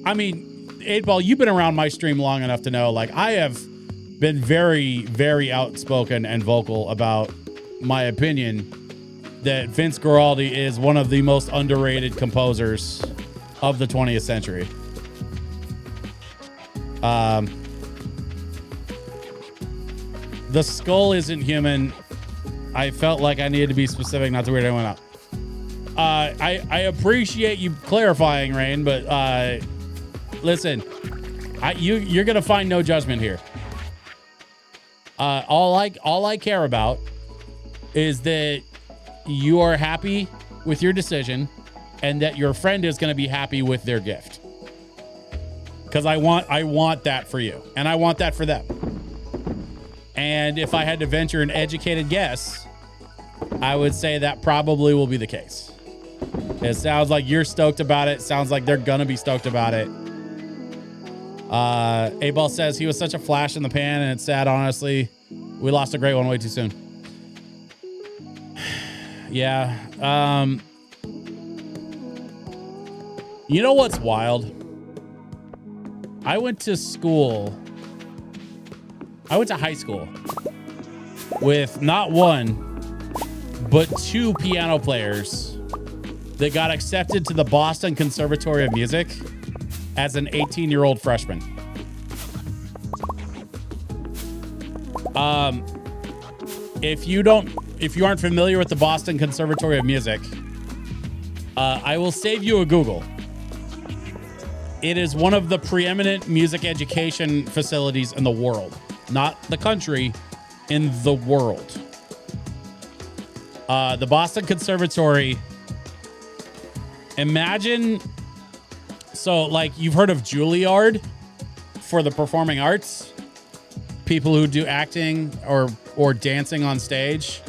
I mean, 8Ball, you've been around my stream long enough to know, like, I have been very, very outspoken and vocal about my opinion that Vince Guaraldi is one of the most underrated composers of the 20th century. The skull isn't human. I felt like I needed to be specific, not to weird anyone out. I appreciate you clarifying, Rain, but listen, you're gonna find no judgment here. All I care about is that you are happy with your decision and that your friend is going to be happy with their gift. Because I want that for you and I want that for them. And if I had to venture an educated guess, I would say that probably will be the case. It sounds like you're stoked about it. Sounds like they're going to be stoked about it. 8Ball says he was such a flash in the pan and it's sad, honestly. We lost a great one way too soon. Yeah. You know what's wild? I went to high school with not one, but two piano players that got accepted to the Boston Conservatory of Music as an 18-year-old freshman. If you aren't familiar with the Boston Conservatory of Music, I will save you a Google. It is one of the preeminent music education facilities in the world. Not the country, in the world. The Boston Conservatory. Imagine, so like you've heard of Juilliard for the performing arts. People who do acting or dancing on stage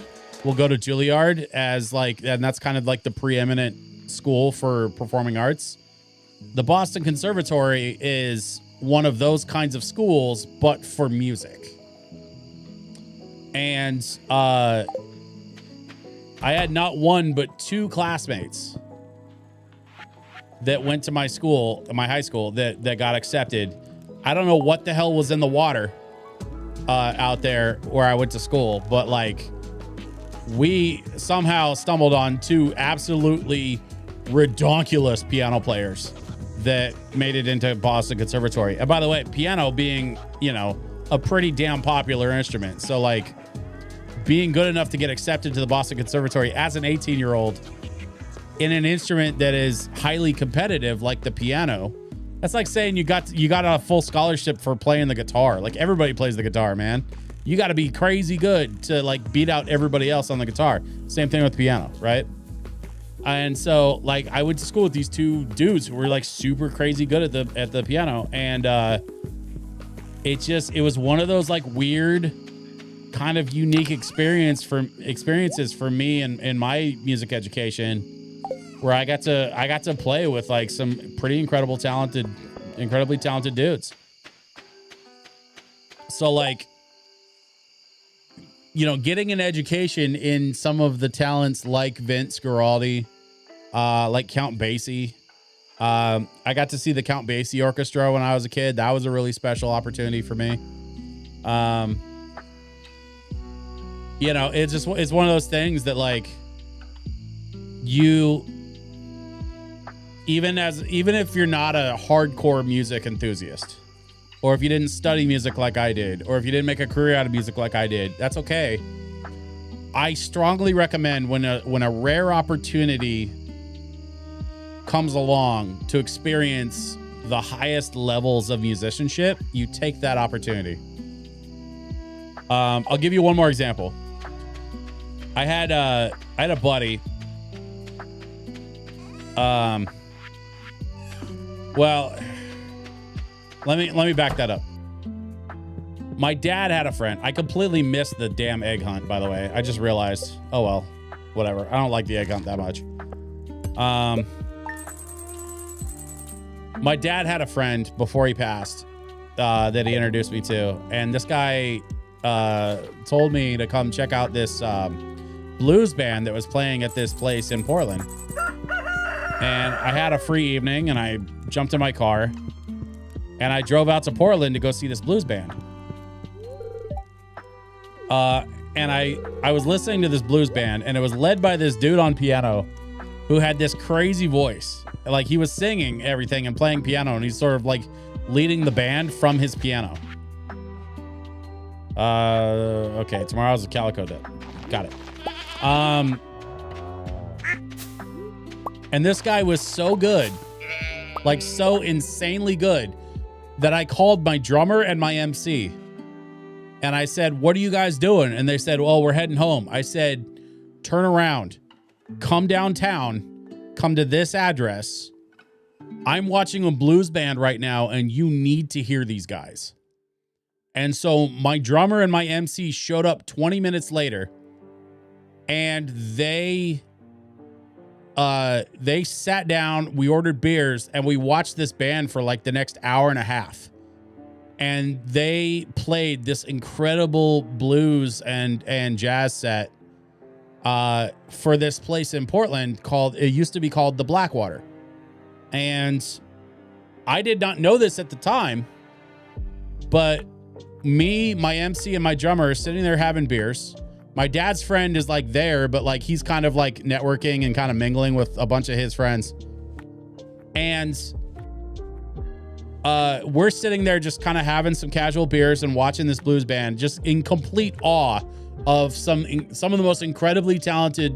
will go to Juilliard as like, and that's kind of like the preeminent school for performing arts. The Boston Conservatory is one of those kinds of schools, but for music. And I had not one, but two classmates that went to my school, my high school, that got accepted. I don't know what the hell was in the water out there where I went to school, but like we somehow stumbled on two absolutely redonkulous piano players that made it into Boston Conservatory. And by the way, piano being, you know, a pretty damn popular instrument. So like being good enough to get accepted to the Boston Conservatory as an 18-year-old in an instrument that is highly competitive like the piano, that's like saying you got a full scholarship for playing the guitar. Like everybody plays the guitar, man. You got to be crazy good to like beat out everybody else on the guitar. Same thing with piano, right? And so like I went to school with these two dudes who were like super crazy good at the piano, and it was one of those like weird kind of unique experiences for me in my music education, where I got to play with like some pretty incredibly talented dudes. So like, you know, getting an education in some of the talents like Vince Guaraldi, like Count Basie. I got to see the Count Basie Orchestra when I was a kid. That was a really special opportunity for me. You know, it's one of those things that like you, even if you're not a hardcore music enthusiast, or if you didn't study music like I did, or if you didn't make a career out of music like I did, that's okay. I strongly recommend when a rare opportunity comes along to experience the highest levels of musicianship, you take that opportunity. I'll give you one more example. I had a buddy. Well, let me back that up. My dad had a friend. I completely missed the damn egg hunt, by the way. I just realized. Oh well, whatever. I don't like the egg hunt that much. My dad had a friend before he passed that he introduced me to, and this guy told me to come check out this blues band that was playing at this place in Portland. And I had a free evening, and I jumped in my car, and I drove out to Portland to go see this blues band. And I was listening to this blues band, and it was led by this dude on piano who had this crazy voice. Like he was singing everything and playing piano, and he's sort of like leading the band from his piano. Okay, tomorrow's a Calico Day. Got it. And this guy was so good, like so insanely good, that I called my drummer and my MC. And I said, "What are you guys doing?" And they said, "Well, we're heading home." I said, "Turn around, come downtown, come to this address. I'm watching a blues band right now, and you need to hear these guys." And so my drummer and my MC showed up 20 minutes later, and they sat down, we ordered beers, and we watched this band for like the next hour and a half. And they played this incredible blues and jazz set for this place in Portland it used to be called the Blackwater. And I did not know this at the time, but me, my MC, and my drummer are sitting there having beers. My dad's friend is like there, but like he's kind of like networking and kind of mingling with a bunch of his friends. And we're sitting there just kind of having some casual beers and watching this blues band, just in complete awe of some of the most incredibly talented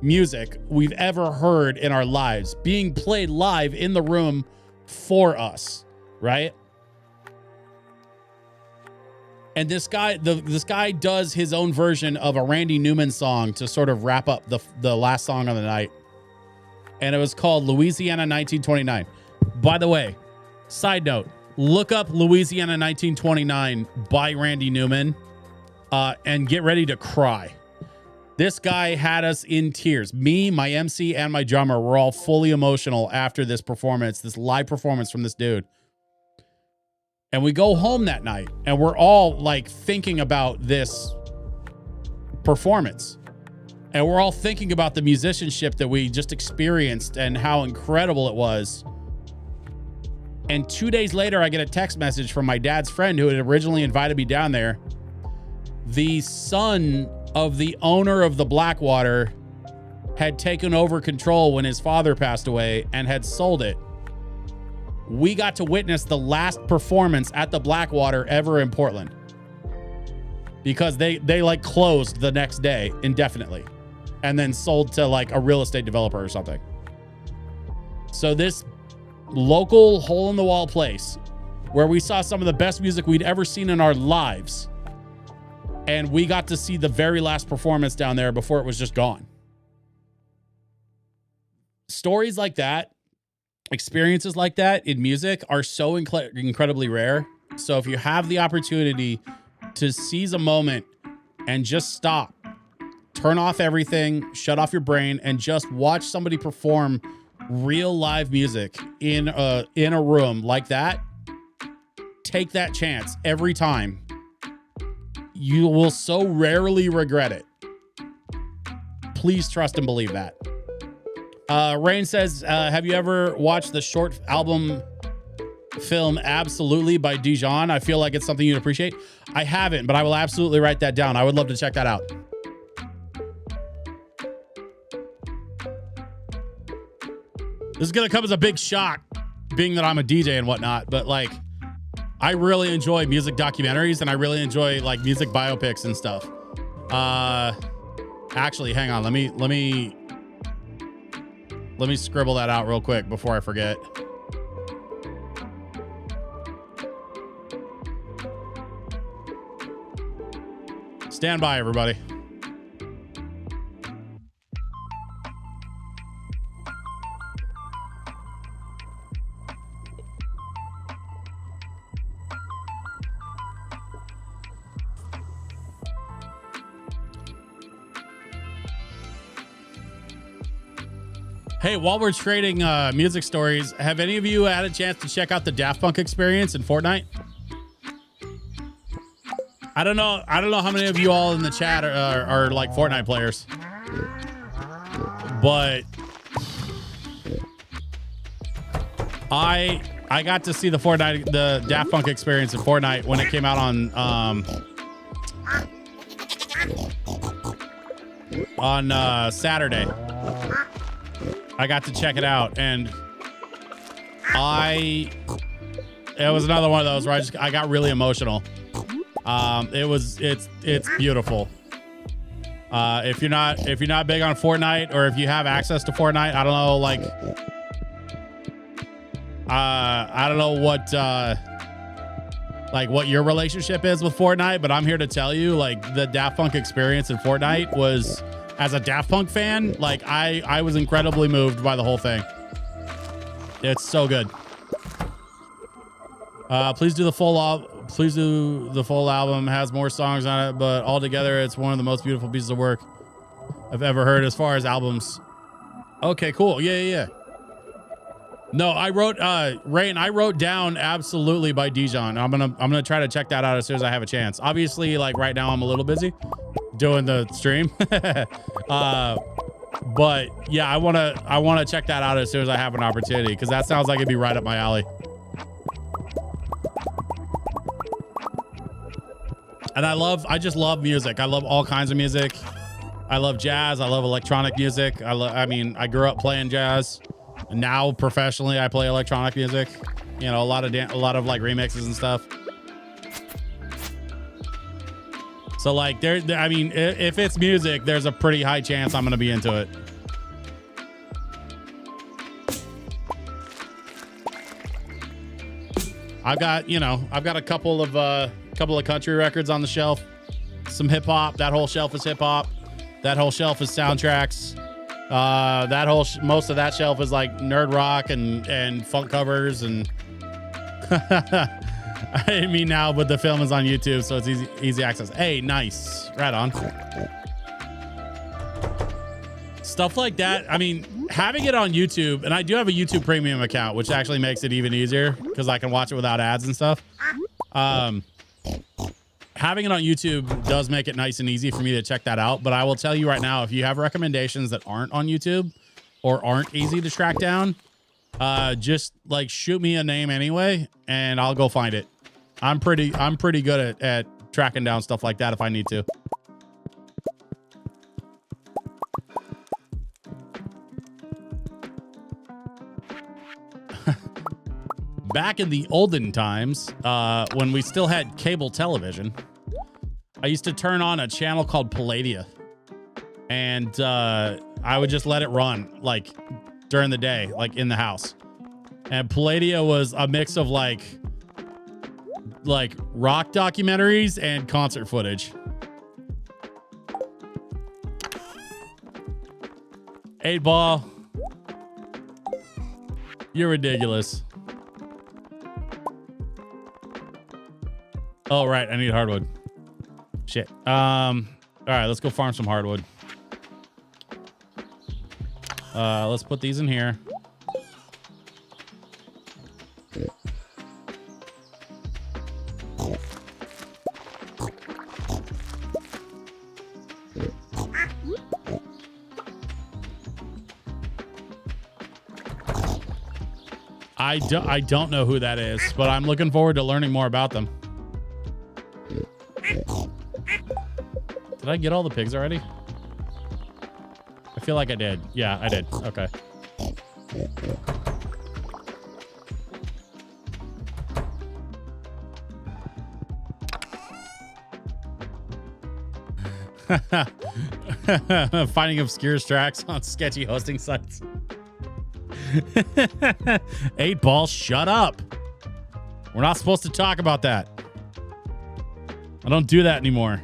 music we've ever heard in our lives being played live in the room for us, right? And this guy does his own version of a Randy Newman song to sort of wrap up the last song of the night. And it was called Louisiana 1929. By the way, side note, look up Louisiana 1929 by Randy Newman and get ready to cry. This guy had us in tears. Me, my MC, and my drummer were all fully emotional after this performance, this live performance from this dude. And we go home that night and we're all like thinking about this performance. And we're all thinking about the musicianship that we just experienced and how incredible it was. And 2 days later, I get a text message from my dad's friend who had originally invited me down there. The son of the owner of the Blackwater had taken over control when his father passed away and had sold it. We got to witness the last performance at the Blackwater ever in Portland because they like closed the next day indefinitely and then sold to like a real estate developer or something. So this local hole in the wall place where we saw some of the best music we'd ever seen in our lives, and we got to see the very last performance down there before it was just gone. Stories like that, experiences like that in music are so incredibly rare. So if you have the opportunity to seize a moment and just stop, turn off everything, shut off your brain, and just watch somebody perform real live music in a room like that, take that chance every time. You will so rarely regret it. Please trust and believe that. Rain says, have you ever watched the short album film Absolutely by Dijon? I feel like it's something you'd appreciate. I haven't, but I will absolutely write that down. I would love to check that out. This is going to come as a big shock, being that I'm a DJ and whatnot, but like, I really enjoy music documentaries and I really enjoy like music biopics and stuff. Actually, hang on. Let me scribble that out real quick before I forget. Stand by, everybody. Hey, while we're trading music stories, have any of you had a chance to check out the Daft Punk experience in Fortnite? I don't know how many of you all in the chat are like Fortnite players, but I got to see the Daft Punk experience in Fortnite when it came out on Saturday. I got to check it out, and it was another one of those where I got really emotional. It's beautiful. If you're not big on Fortnite, or if you have access to Fortnite, I don't know, like, I don't know what your relationship is with Fortnite, but I'm here to tell you, like, the Daft Punk experience in Fortnite was, as a Daft Punk fan, like, I was incredibly moved by the whole thing. It's so good. Please do the full album. Has more songs on it, but altogether it's one of the most beautiful pieces of work I've ever heard as far as albums. Okay, cool. Yeah. No, I wrote Rain, I wrote down Absolutely by Dijon. I'm gonna try to check that out as soon as I have a chance. Obviously, like, right now I'm a little busy doing the stream. But yeah, I wanna check that out as soon as I have an opportunity, because that sounds like it'd be right up my alley. And I just love music. I love all kinds of music. I love jazz. I love electronic music. I grew up playing jazz. Now professionally, I play electronic music. You know, a lot of like remixes and stuff. So like, if it's music, there's a pretty high chance I'm gonna be into it. I've got a couple of couple of country records on the shelf, some hip hop. That whole shelf is hip hop. That whole shelf is soundtracks. Most of that shelf is like nerd rock and funk covers and I didn't mean now, but the film is on YouTube, so it's easy access. Hey, nice. Right on. Stuff like that. I mean, having it on YouTube, and I do have a YouTube premium account, which actually makes it even easier because I can watch it without ads and stuff. Having it on YouTube does make it nice and easy for me to check that out. But I will tell you right now, if you have recommendations that aren't on YouTube or aren't easy to track down, just like shoot me a name anyway, and I'll go find it. I'm pretty good at tracking down stuff like that if I need to. Back in the olden times, when we still had cable television, I used to turn on a channel called Palladia, and I would just let it run like during the day, like in the house. And Palladia was a mix of like rock documentaries and concert footage. 8-ball. You're ridiculous. Oh, right. I need hardwood. Shit. All right, let's go farm some hardwood. Let's put these in here. I don't know who that is, but I'm looking forward to learning more about them. Did I get all the pigs already? I feel like I did. Yeah, I did. Okay. Finding obscure tracks on sketchy hosting sites. 8-ball, shut up. We're not supposed to talk about that. I don't do that anymore.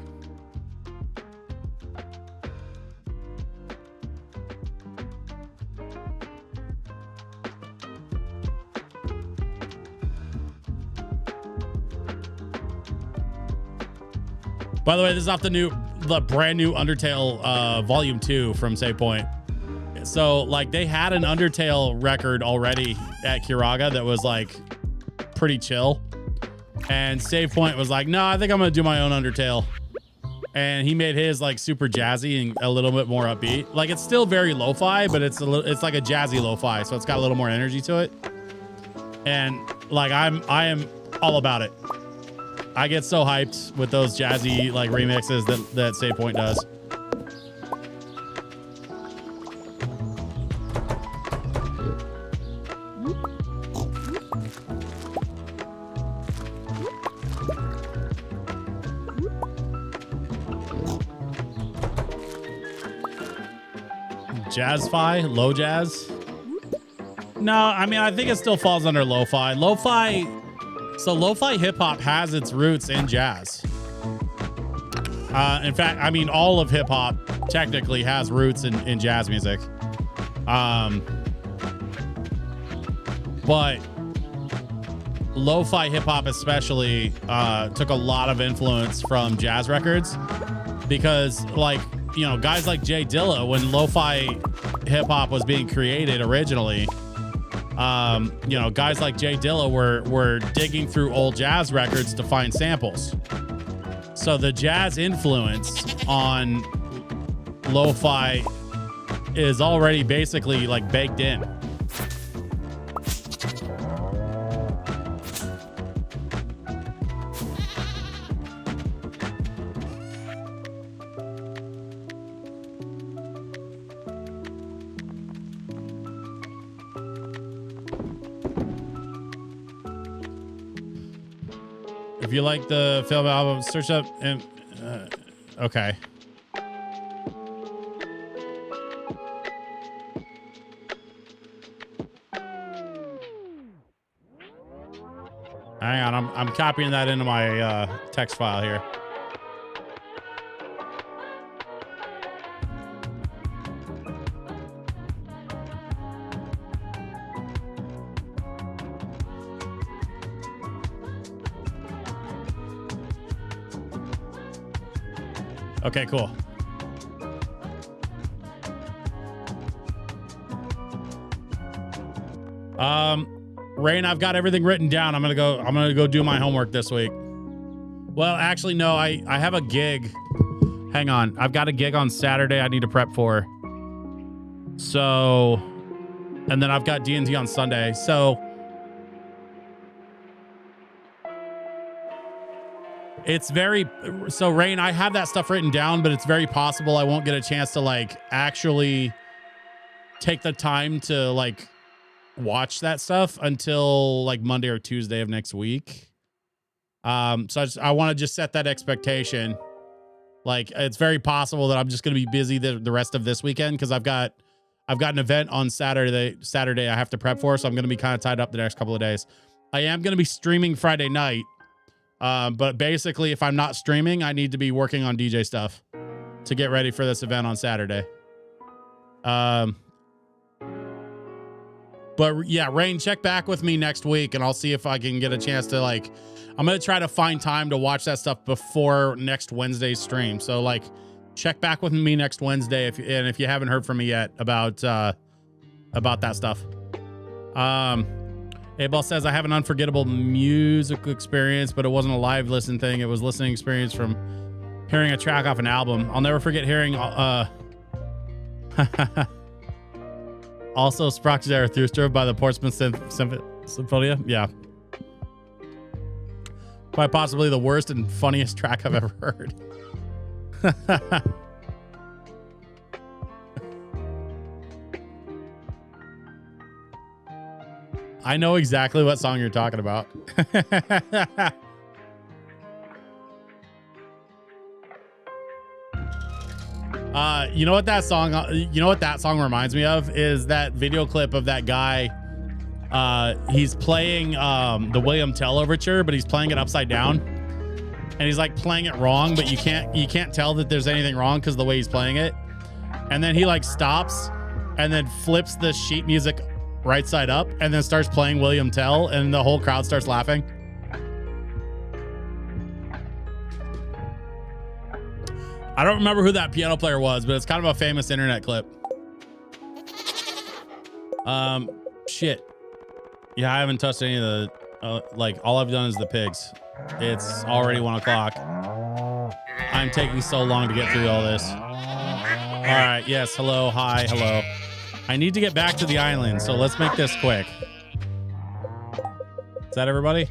By the way, this is off the brand new Undertale Volume 2 from Save Point. So, like, they had an Undertale record already at Kiraga that was, like, pretty chill. And Save Point was like, no, I think I'm going to do my own Undertale. And he made his, like, super jazzy and a little bit more upbeat. Like, it's still very lo-fi, but it's like a jazzy lo-fi, so it's got a little more energy to it. And, like, I am all about it. I get so hyped with those jazzy, like, remixes that Save Point does. Jazz-fi? Low jazz? No, I mean, I think it still falls under lo-fi. So lo-fi hip-hop has its roots in jazz. In fact, I mean, all of hip-hop technically has roots in jazz music. But lo-fi hip-hop especially took a lot of influence from jazz records because, like, you know, guys like Jay Dilla, when lo-fi hip-hop was being created originally, you know, guys like Jay Dilla were digging through old jazz records to find samples. So the jazz influence on lo-fi is already basically like baked in. If you like the film album, search up and okay. Hang on, I'm copying that into my text file here. Okay, cool. Rain, I've got everything written down. I'm gonna go do my homework this week. Well, actually, no, I have a gig. Hang on. I've got a gig on Saturday I need to prep for. So, and then I've got D&D on Sunday. So Rain, I have that stuff written down, but it's very possible I won't get a chance to like actually take the time to like watch that stuff until like Monday or Tuesday of next week. So I want to just set that expectation. Like, it's very possible that I'm just going to be busy the rest of this weekend because I've got an event on Saturday I have to prep for, so I'm going to be kind of tied up the next couple of days. I am going to be streaming Friday night. But basically, if I'm not streaming, I need to be working on DJ stuff to get ready for this event on Saturday. But yeah, Rain, check back with me next week and I'll see if I can get a chance to like, I'm going to try to find time to watch that stuff before next Wednesday's stream. So like, check back with me next Wednesday if you haven't heard from me yet about that stuff. Abel says, I have an unforgettable musical experience, but it wasn't a live listen thing. It was listening experience from hearing a track off an album. I'll never forget hearing, also Sprock's Zarathustra by the Portsmouth Symphonia. Yeah. Quite possibly the worst and funniest track I've ever heard. I know exactly what song you're talking about. You know what that song reminds me of is that video clip of that guy. He's playing the William Tell overture, but he's playing it upside down. And he's like playing it wrong, but you can't tell that there's anything wrong because of the way he's playing it. And then he like stops and then flips the sheet music right side up and then starts playing William Tell and the whole crowd starts laughing. I don't remember who that piano player was, but it's kind of a famous internet clip. Shit. Yeah, I haven't touched any of the, like all I've done is the pigs. It's already 1 o'clock. I'm taking so long to get through all this. All right. Yes. Hello. Hi. Hello. I need to get back to the island, so let's make this quick. Is that everybody?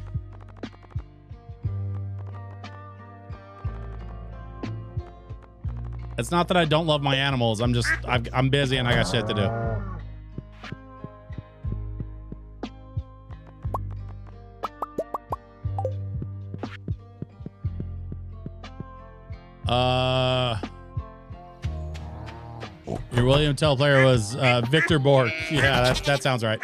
It's not that I don't love my animals. I'm busy and I got shit to do. Your William Tell player was Victor Borg. Yeah, that sounds right.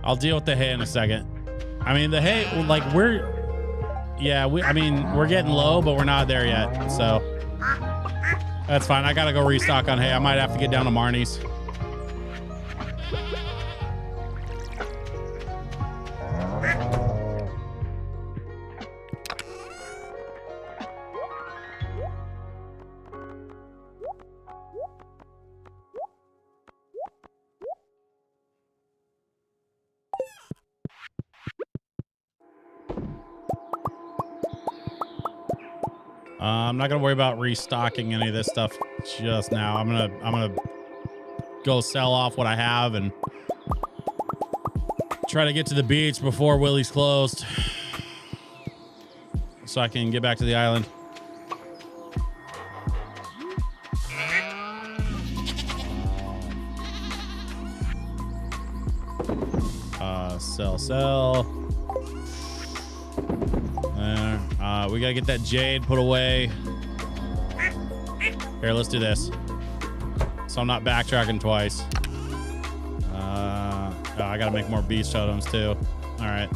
I'll deal with the hay in a second. I mean, the hay, like we're getting low, but we're not there yet. So that's fine. I got to go restock on hay. I might have to get down to Marnie's. I'm not gonna worry about restocking any of this stuff just now. I'm gonna go sell off what I have and try to get to the beach before Willie's closed, so I can get back to the island. Sell. There. We gotta get that jade put away. Here, let's do this. So I'm not backtracking twice. Oh, I gotta make more beast totems too. All right.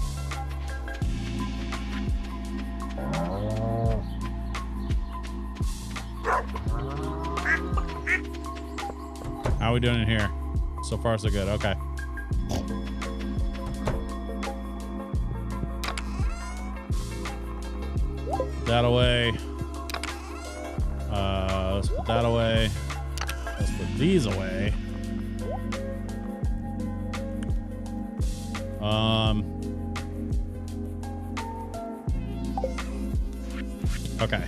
How are we doing in here? So far, so good. Okay. That away. Let's put that away. Let's put these away. Okay.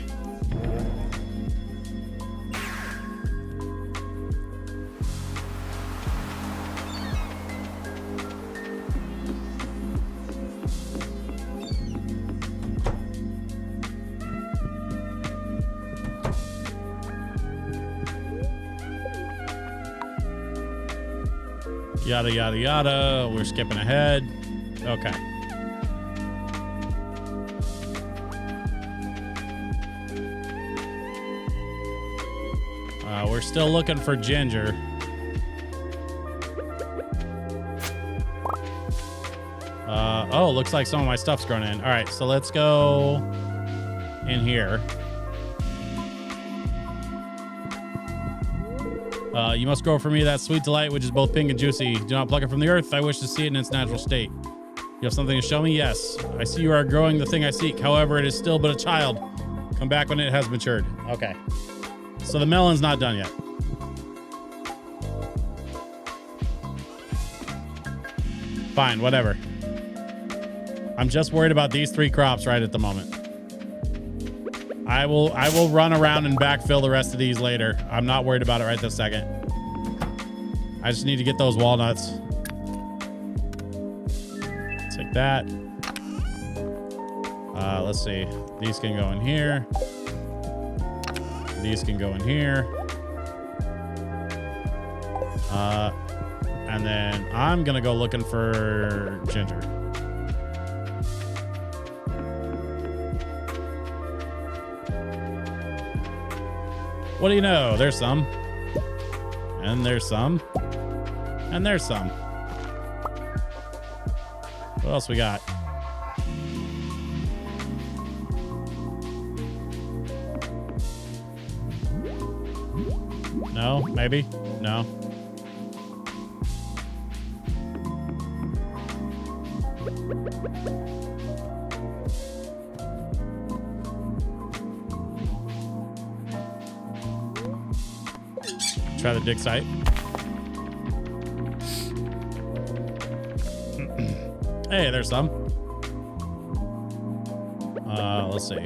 Yada, yada, yada. We're skipping ahead. Okay. We're still looking for ginger. Oh, looks like some of my stuff's grown in. All right, so let's go in here. You must grow for me that sweet delight, which is both pink and juicy. Do not pluck it from the earth. I wish to see it in its natural state. You have something to show me? Yes. I see you are growing the thing I seek. However, it is still but a child. Come back when it has matured. Okay. So the melon's not done yet. Fine, whatever. I'm just worried about these 3 crops right at the moment. I will run around and backfill the rest of these later. I'm not worried about it right this second. I just need to get those walnuts. Take that. Let's see. These can go in here. These can go in here. And then I'm gonna go looking for ginger. What do you know? There's some. And there's some. And there's some. What else we got? No? Maybe? No. Try the dig site. Hey, there's some. Let's see.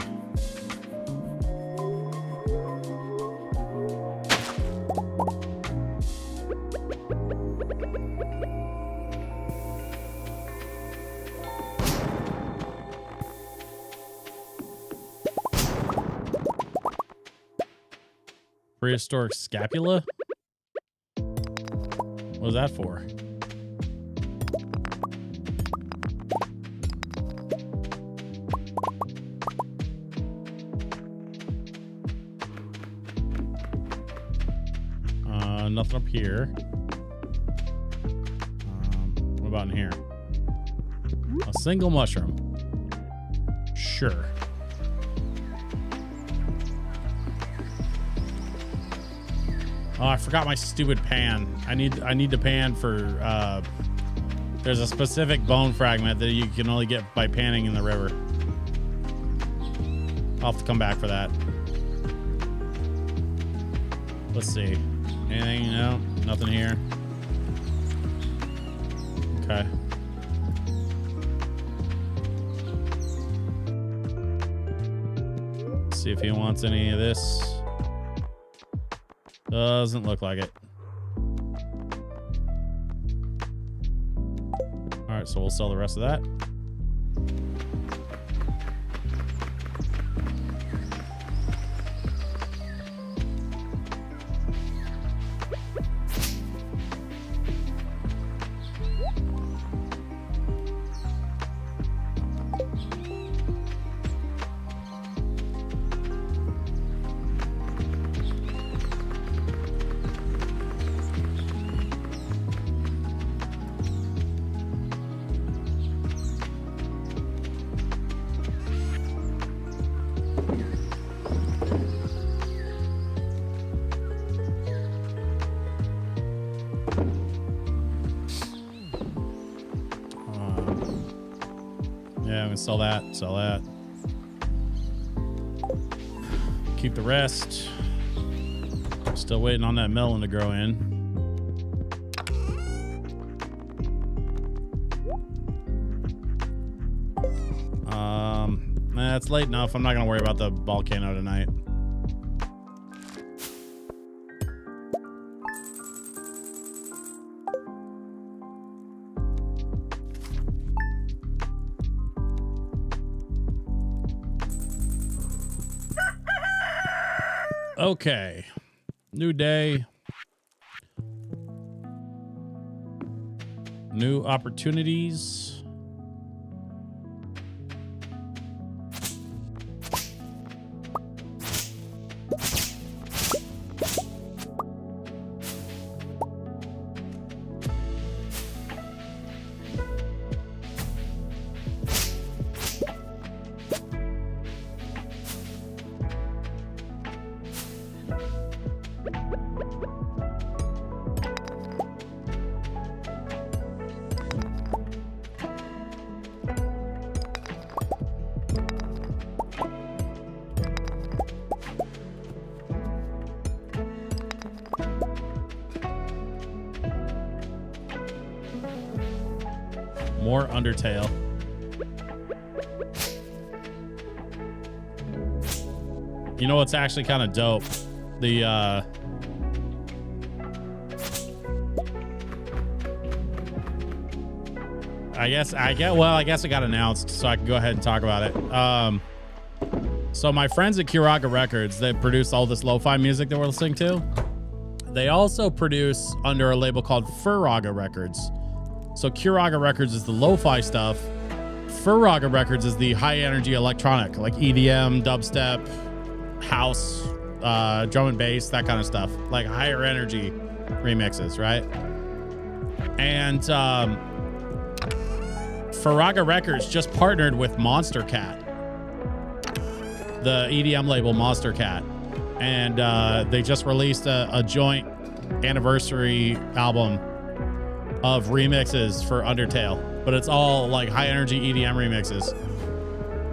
Prehistoric scapula? What was that for? Nothing up here. What about in here? A single mushroom. Sure. Oh, I forgot my stupid pan. I need the pan for there's a specific bone fragment that you can only get by panning in the river. I'll have to come back for that. Let's see. Anything? No, nothing here. Okay. Let's see if he wants any of this. Doesn't look like it. All right, so we'll sell the rest of that. even sell that. Sell that. Keep the rest. Still waiting on that melon to grow in. It's late enough. I'm not gonna worry about the volcano tonight. Okay. New day. New opportunities. More Undertale. You know what's actually kind of dope? The I guess it got announced, so I can go ahead and talk about it. So my friends at Kiraga Records, they produce all this lo-fi music that we're listening to. They also produce under a label called Furaga Records. So Kiraga Records is the lo-fi stuff. Furaga Records is the high-energy electronic, like EDM, dubstep, house, drum and bass, that kind of stuff, like higher energy remixes, right? And Furaga Records just partnered with Monster Cat, the EDM label Monster Cat, and they just released a joint anniversary album of remixes for Undertale, but it's all like high energy EDM remixes.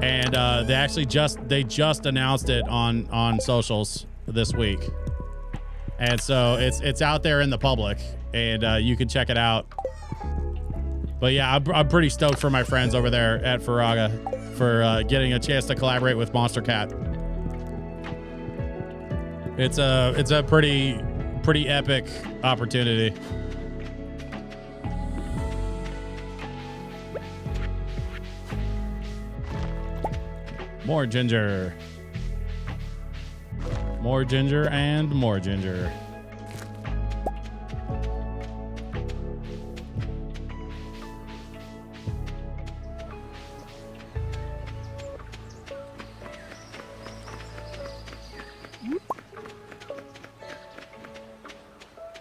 And they just announced it on socials this week, and so it's out there in the public, and you can check it out. But yeah, I'm pretty stoked for my friends over there at Furaga for getting a chance to collaborate with Monster Cat. It's a pretty epic opportunity. More ginger. More ginger and more ginger.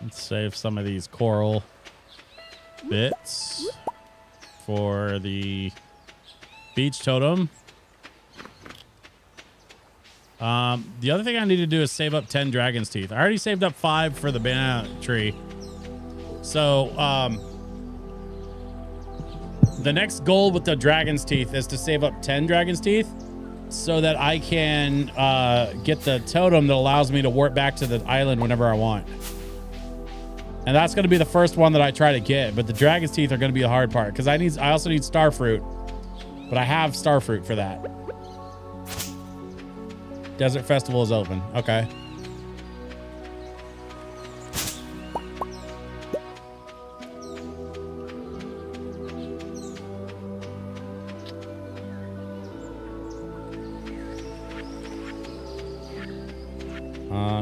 Let's save some of these coral bits for the beach totem. The other thing I need to do is save up 10 dragon's teeth. I already saved up 5 for the banana tree. So, the next goal with the dragon's teeth is to save up 10 dragon's teeth so that I can get the totem that allows me to warp back to the island whenever I want. And that's going to be the first one that I try to get, but the dragon's teeth are going to be the hard part because I also need star fruit, but I have star fruit for that. Desert Festival is open. Okay.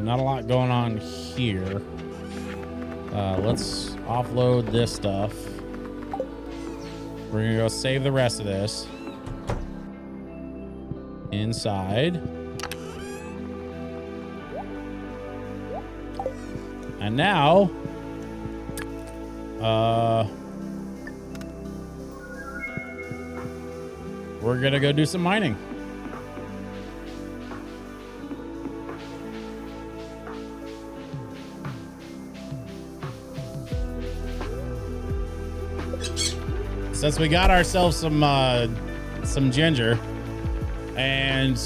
Not a lot going on here. Let's offload this stuff. We're gonna go save the rest of this inside. And now, we're gonna go do some mining. Since we got ourselves some get some ginger, and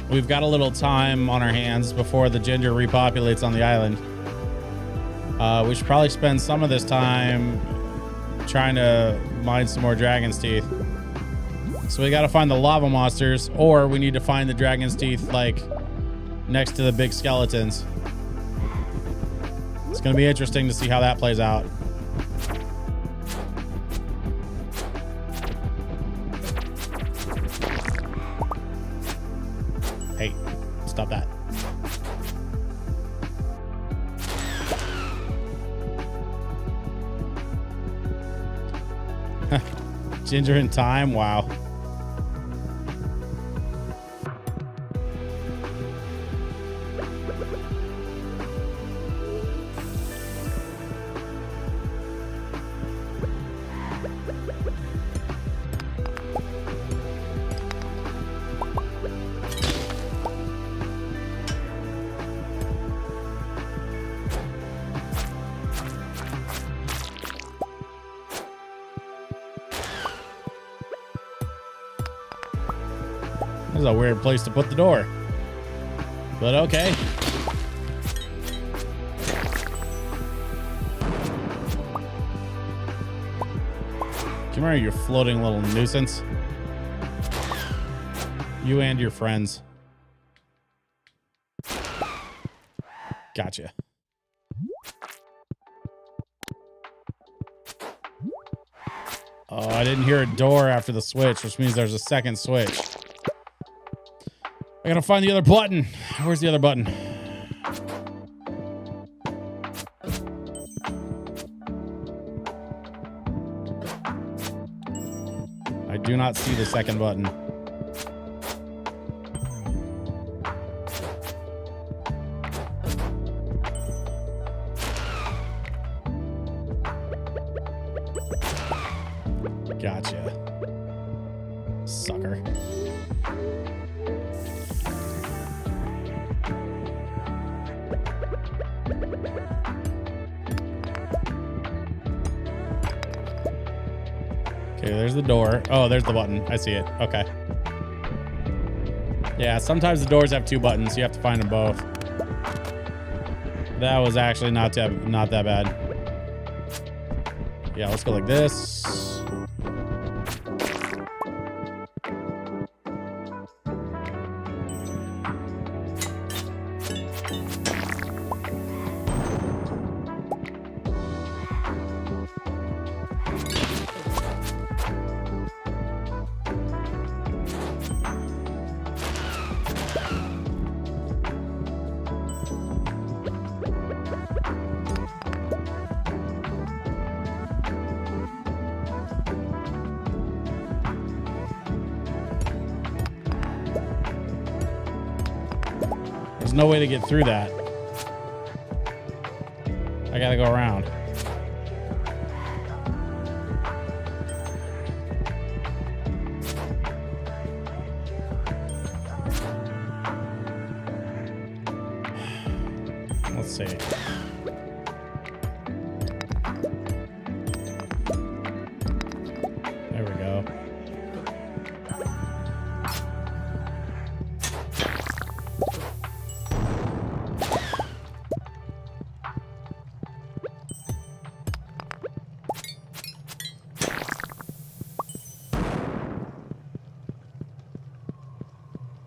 we've got a little time on our hands before the ginger repopulates on the island. We should probably spend some of this time trying to mine some more dragon's teeth. So we got to find the lava monsters, or we need to find the dragon's teeth like next to the big skeletons. It's going to be interesting to see how that plays out. Hey, stop that. Ginger in time, wow. This is a weird place to put the door, but okay. Come here, you floating little nuisance. You and your friends. Gotcha. Oh, I didn't hear a door after the switch, which means there's a second switch. I gotta find the other button. Where's the other button? I do not see the second button. Gotcha. Sucker. Okay, there's the door. Oh, there's the button. I see it. Okay. Yeah, sometimes the doors have two buttons. You have to find them both. That was actually not that bad. Yeah, let's go like this. There's no way to get through that. I gotta go around. Let's see. There we go.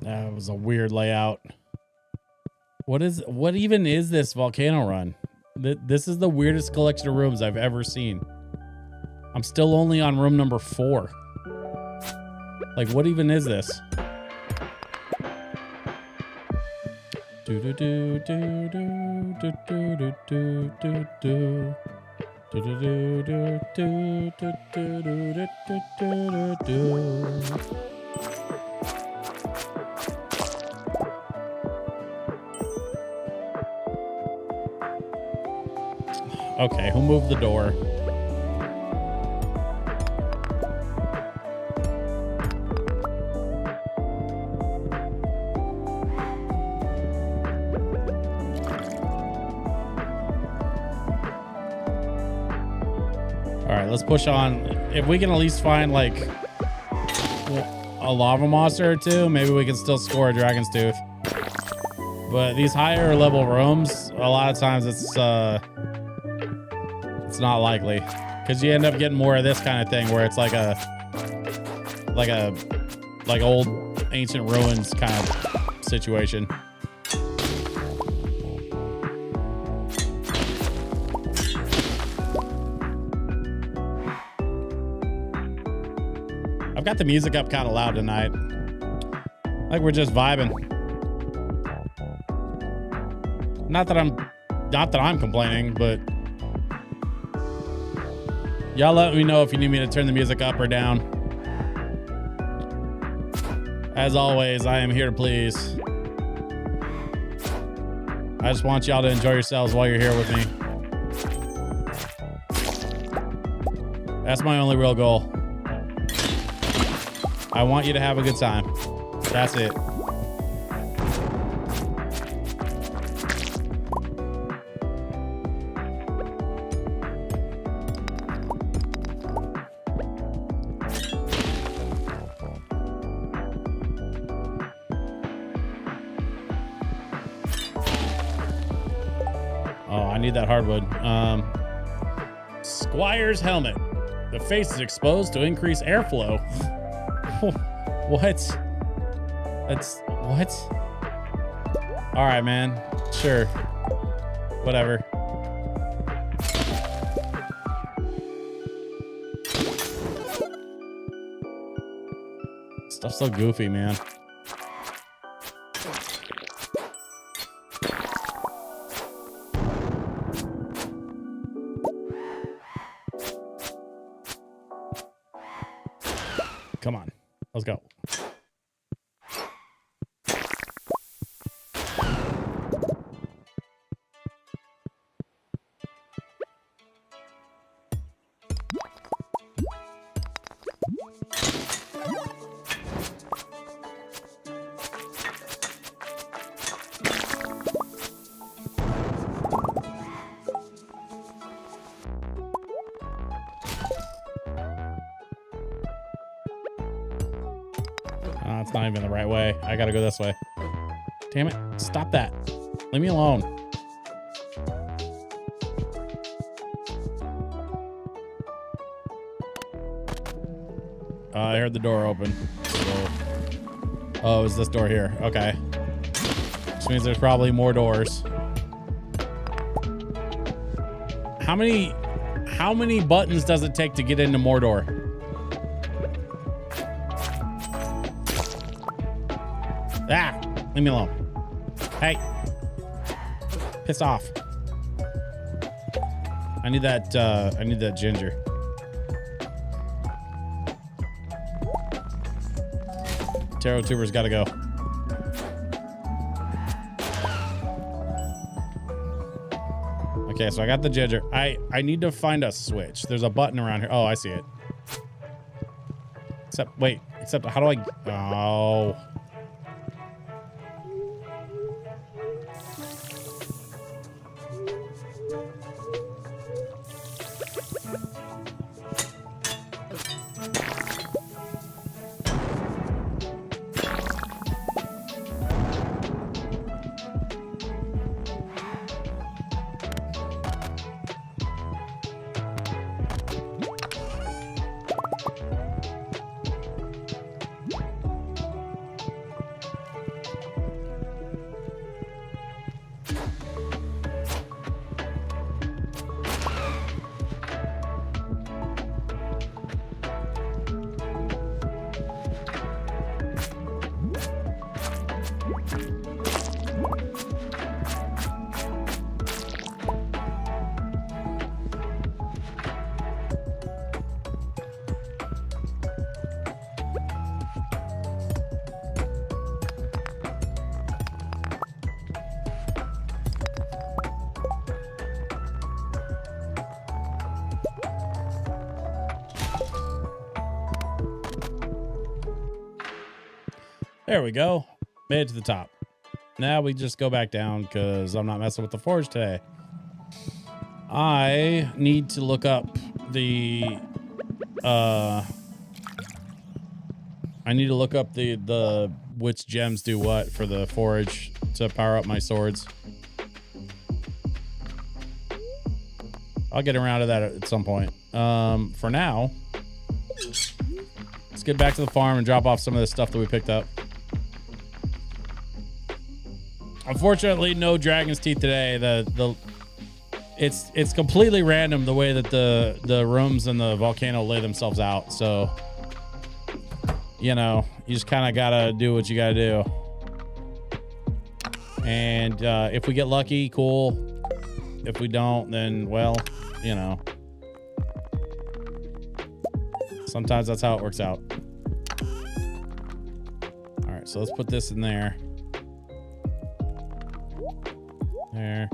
That was a weird layout. What even is this volcano run? This is the weirdest collection of rooms I've ever seen. I'm still only on room number 4. Like, what even is this? Do do do do do do do do do do. Do do do do do do do do do do. Okay, who moved the door? All right, let's push on. If we can at least find like a lava monster or two, maybe we can still score a dragon's tooth. But these higher level rooms, a lot of times it's not likely, because you end up getting more of this kind of thing where it's like old ancient ruins kind of situation. I've got the music up kind of loud tonight. Like we're just vibing. Not that I'm complaining, but y'all let me know if you need me to turn the music up or down. As always, I am here to please. I just want y'all to enjoy yourselves while you're here with me. That's my only real goal. I want you to have a good time. That's it. Oh, I need that hardwood. Squire's helmet. The face is exposed to increase airflow. What? That's what? All right, man. Sure. Whatever. Stuff's so goofy, man. Come on. Let's go. It's not even the right way. I gotta go this way. Damn it. Stop that. Leave me alone. I heard the door open. So... Oh, is this door here? Okay. Which means there's probably more doors. How many buttons does it take to get into Mordor? Ah, leave me alone. Hey. Piss off. I need that ginger. Tarot tuber's gotta go. Okay, so I got the ginger. I need to find a switch. There's a button around here. Oh, I see it. Except how do I... Oh... There we go. Made it to the top. Now we just go back down because I'm not messing with the forge today. I need to look up the I need to look up the which gems do what for the forage to power up my swords. I'll get around to that at some point. For now, let's get back to the farm and drop off some of the stuff that we picked up. Unfortunately, no dragon's teeth today. It's completely random the way that the rooms and the volcano lay themselves out. So, you know, you just kind of gotta do what you gotta do. And if we get lucky, cool. If we don't, then, well, you know, sometimes that's how it works out. All right, so let's put this in there. There.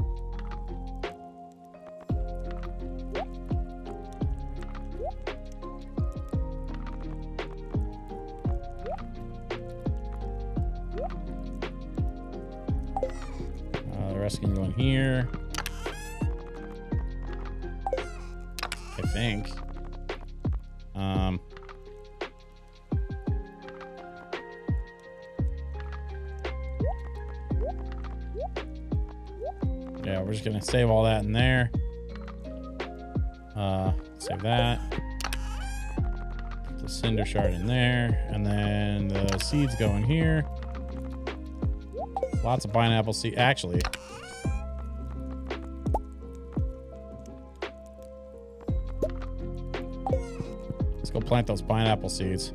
The rest can go in here. I think. Yeah, we're just gonna save all that in there. Save that. Put the cinder shard in there, and then the seeds go in here. Lots of pineapple seed. Actually, let's go plant those pineapple seeds.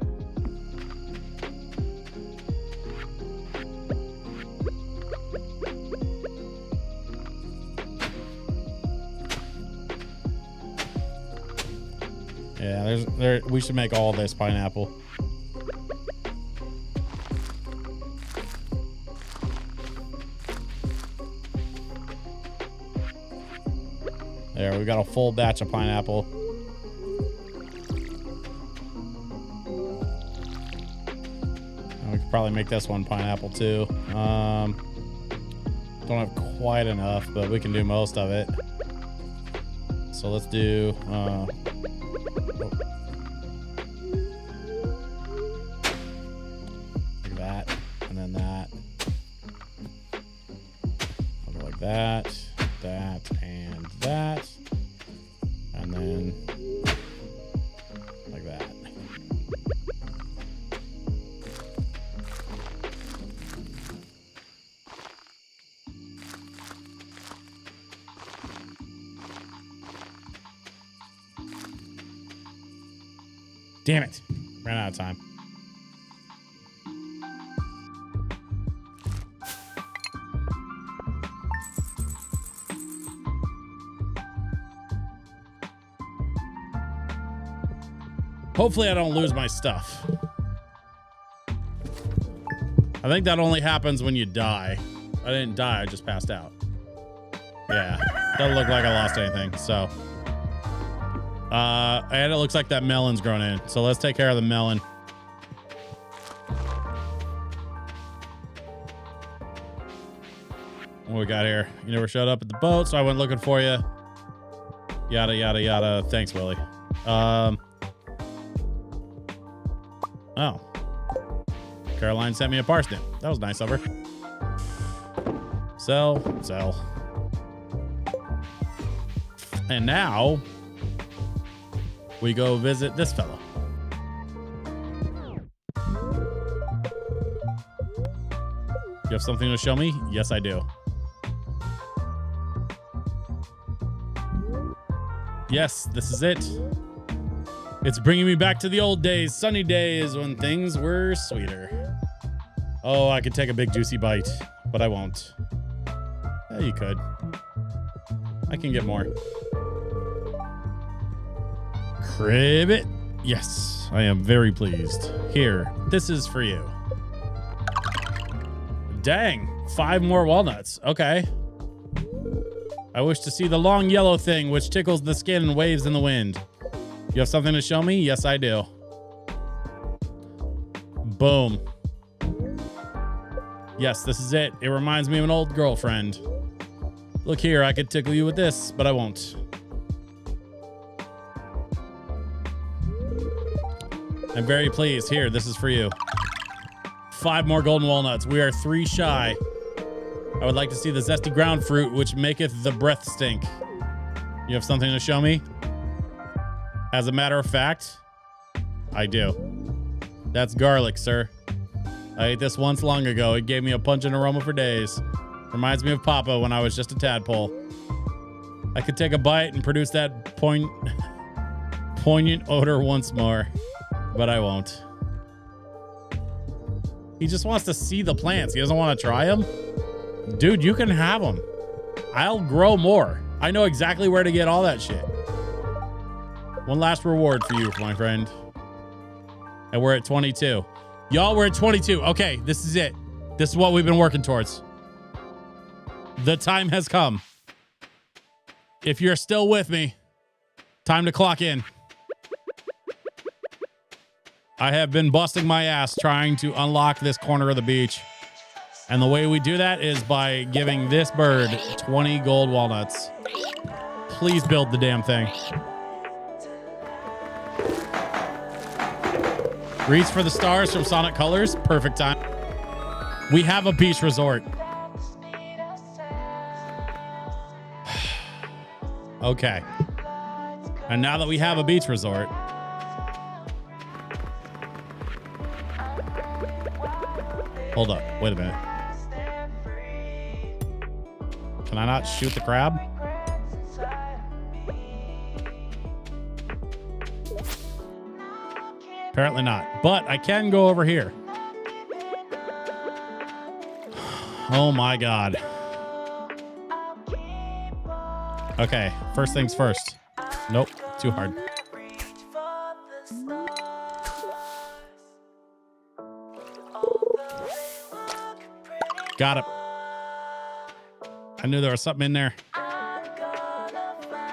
Yeah, we should make all this pineapple. There, we got a full batch of pineapple. And we could probably make this one pineapple too. Don't have quite enough, but we can do most of it. So let's do like that, and then that. I'll go like that, that, and that, and then like that. Damn it. Ran out of time. Hopefully I don't lose my stuff. I think that only happens when you die. I didn't die, I just passed out. Yeah, doesn't look like I lost anything, so. And it looks like that melon's grown in. So let's take care of the melon. What we got here? You never showed up at the boat, so I went looking for you. Yada, yada, yada. Thanks, Willie. Oh. Caroline sent me a parsnip. That was nice of her. Sell. And now we go visit this fellow. You have something to show me? Yes, I do. Yes, this is it. It's bringing me back to the old days, sunny days when things were sweeter. Oh, I could take a big juicy bite, but I won't. Yeah, you could. I can get more. Cribbit. Yes, I am very pleased. Here, this is for you. Dang, 5 more walnuts. Okay. I wish to see the long yellow thing which tickles the skin and waves in the wind. You have something to show me? Yes, I do. Boom. Yes, this is it. It reminds me of an old girlfriend. Look here, I could tickle you with this, but I won't. I'm very pleased. Here, this is for you. 5 more golden walnuts. We are 3 shy. I would like to see the zesty ground fruit, which maketh the breath stink. You have something to show me? As a matter of fact, I do. That's garlic, sir. I ate this once long ago. It gave me a pungent aroma for days. Reminds me of Papa when I was just a tadpole. I could take a bite and produce that poignant odor once more, but I won't. He just wants to see the plants. He doesn't want to try them. Dude, you can have them. I'll grow more. I know exactly where to get all that shit. One last reward for you, my friend. And we're at 22. Y'all, we're at 22. Okay, this is it. This is what we've been working towards. The time has come. If you're still with me, time to clock in. I have been busting my ass trying to unlock this corner of the beach. And the way we do that is by giving this bird 20 gold walnuts. Please build the damn thing. Reach for the stars from Sonic Colors. Perfect time. We have a beach resort. Okay. And now that we have a beach resort, hold up. Wait a minute. Can I not shoot the crab? Apparently not. But I can go over here. Oh my God. Okay, first things first. Nope, too hard. Got it. I knew there was something in there.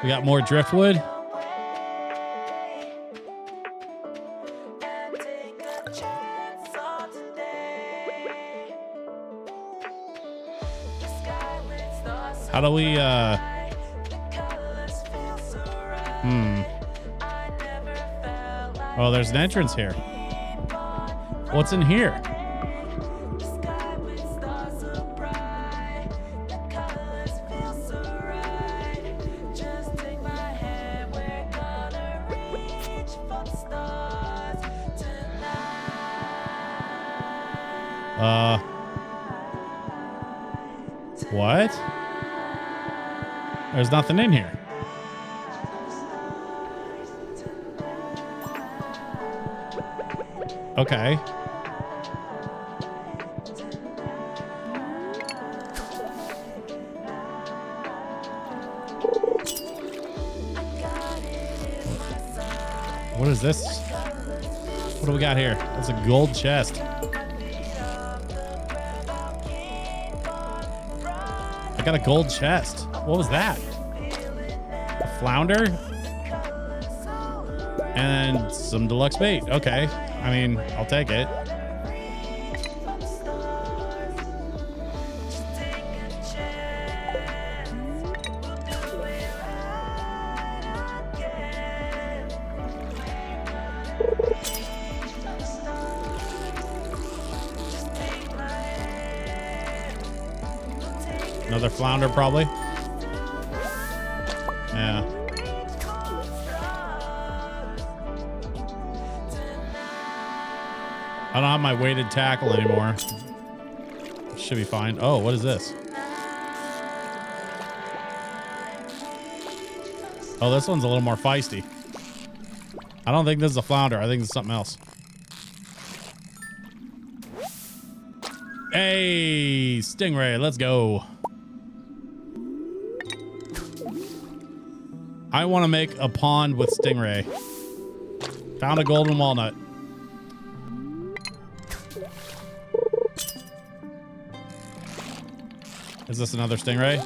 We got more driftwood. How do we, Oh, there's an entrance here. What's in here? What? There's nothing in here. Okay. What is this? What do we got here? That's a gold chest. I got a gold chest. What was that? A flounder? And some deluxe bait. Okay. I mean, I'll take it. Another flounder, probably. Yeah. I don't have my weighted tackle anymore. Should be fine. Oh, what is this? Oh, this one's a little more feisty. I don't think this is a flounder. I think it's something else. Hey, stingray, let's go. I want to make a pond with stingray. Found a golden walnut. Is this another stingray?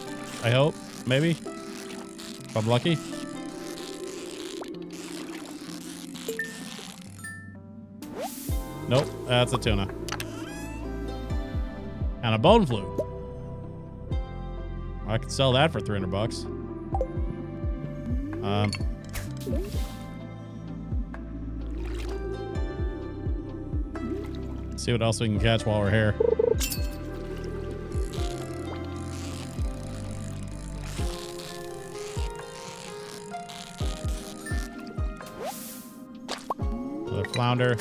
I hope. Maybe. If I'm lucky. Nope. That's a tuna. And a bone flute. I could sell that for 300 bucks. See what else we can catch while we're here. Another flounder.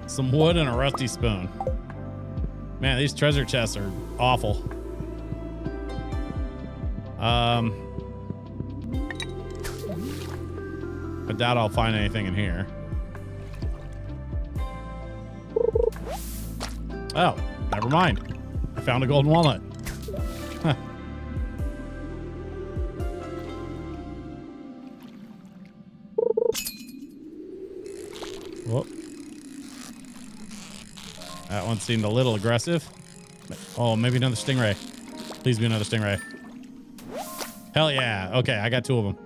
Some wood and a rusty spoon. Man, these treasure chests are awful. I doubt I'll find anything in here. Oh, never mind. I found a golden walnut. Huh. Whoop. That one seemed a little aggressive. Oh, maybe another stingray. Please be another stingray. Hell yeah. Okay, I got 2 of them.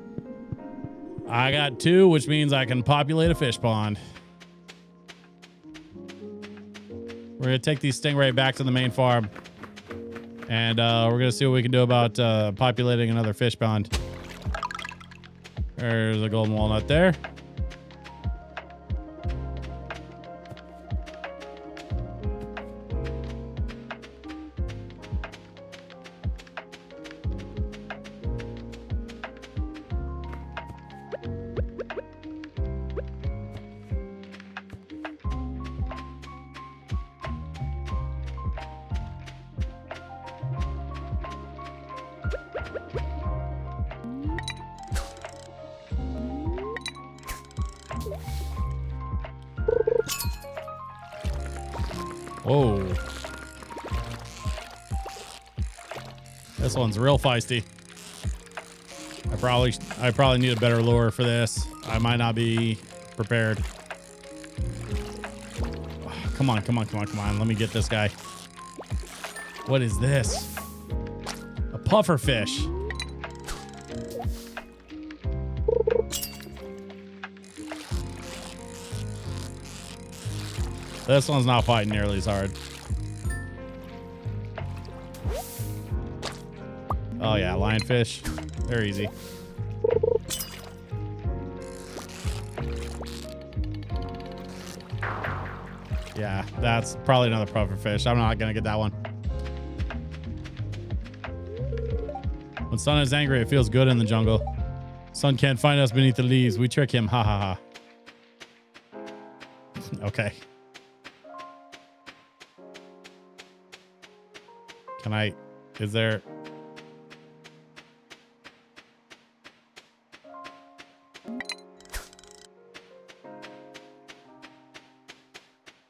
I got 2, which means I can populate a fish pond. We're going to take these stingray back to the main farm. And we're going to see what we can do about populating another fish pond. There's a golden walnut there. Whoa. This one's real feisty. I probably need a better lure for this. I might not be prepared. Come on, come on, come on, come on. Let me get this guy. What is this? A puffer fish. This one's not fighting nearly as hard. Oh yeah, lionfish. They're easy. Yeah, that's probably another puffer fish. I'm not gonna get that one. When Sun is angry, it feels good in the jungle. Sun can't find us beneath the leaves. We trick him. Ha ha ha. Okay. Can I, is there?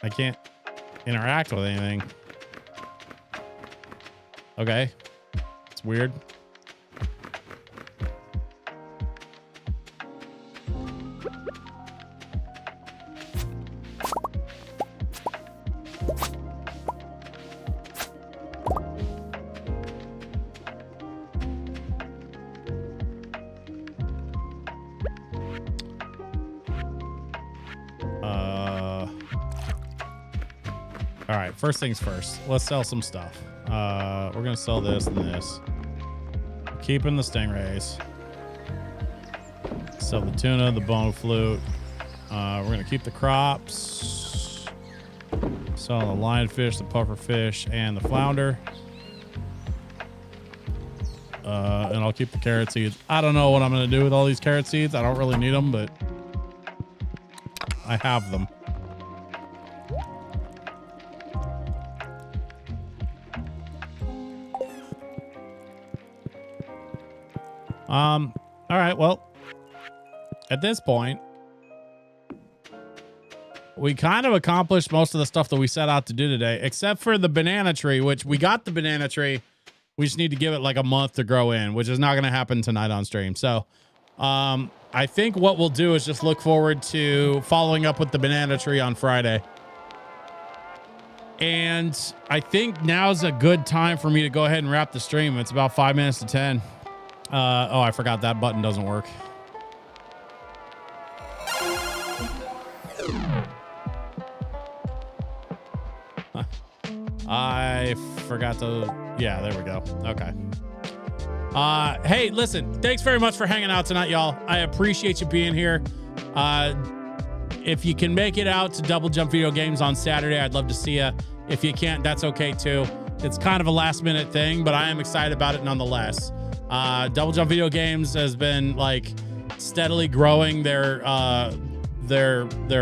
I can't interact with anything. Okay. It's weird. All right, first things first. Let's sell some stuff. We're gonna sell this and this. Keeping the stingrays. Sell the tuna, the bone flute. We're gonna keep the crops. Sell the lionfish, the puffer fish, and the flounder. And I'll keep the carrot seeds. I don't know what I'm gonna do with all these carrot seeds. I don't really need them, but I have them. All right, well, at this point, we kind of accomplished most of the stuff that we set out to do today, except for the banana tree, which we got the banana tree. We just need to give it like a month to grow in, which is not going to happen tonight on stream. So, I think what we'll do is just look forward to following up with the banana tree on Friday. And I think now's a good time for me to go ahead and wrap the stream. It's about 5 minutes to 10. Oh, I forgot that button doesn't work. I forgot to, yeah, there we go. Okay. Hey, listen, thanks very much for hanging out tonight, y'all. I appreciate you being here. If you can make it out to Double Jump Video Games on Saturday, I'd love to see you. If you can't, that's okay too. It's kind of a last minute thing, but I am excited about it nonetheless. Double Jump Video Games has been like steadily growing their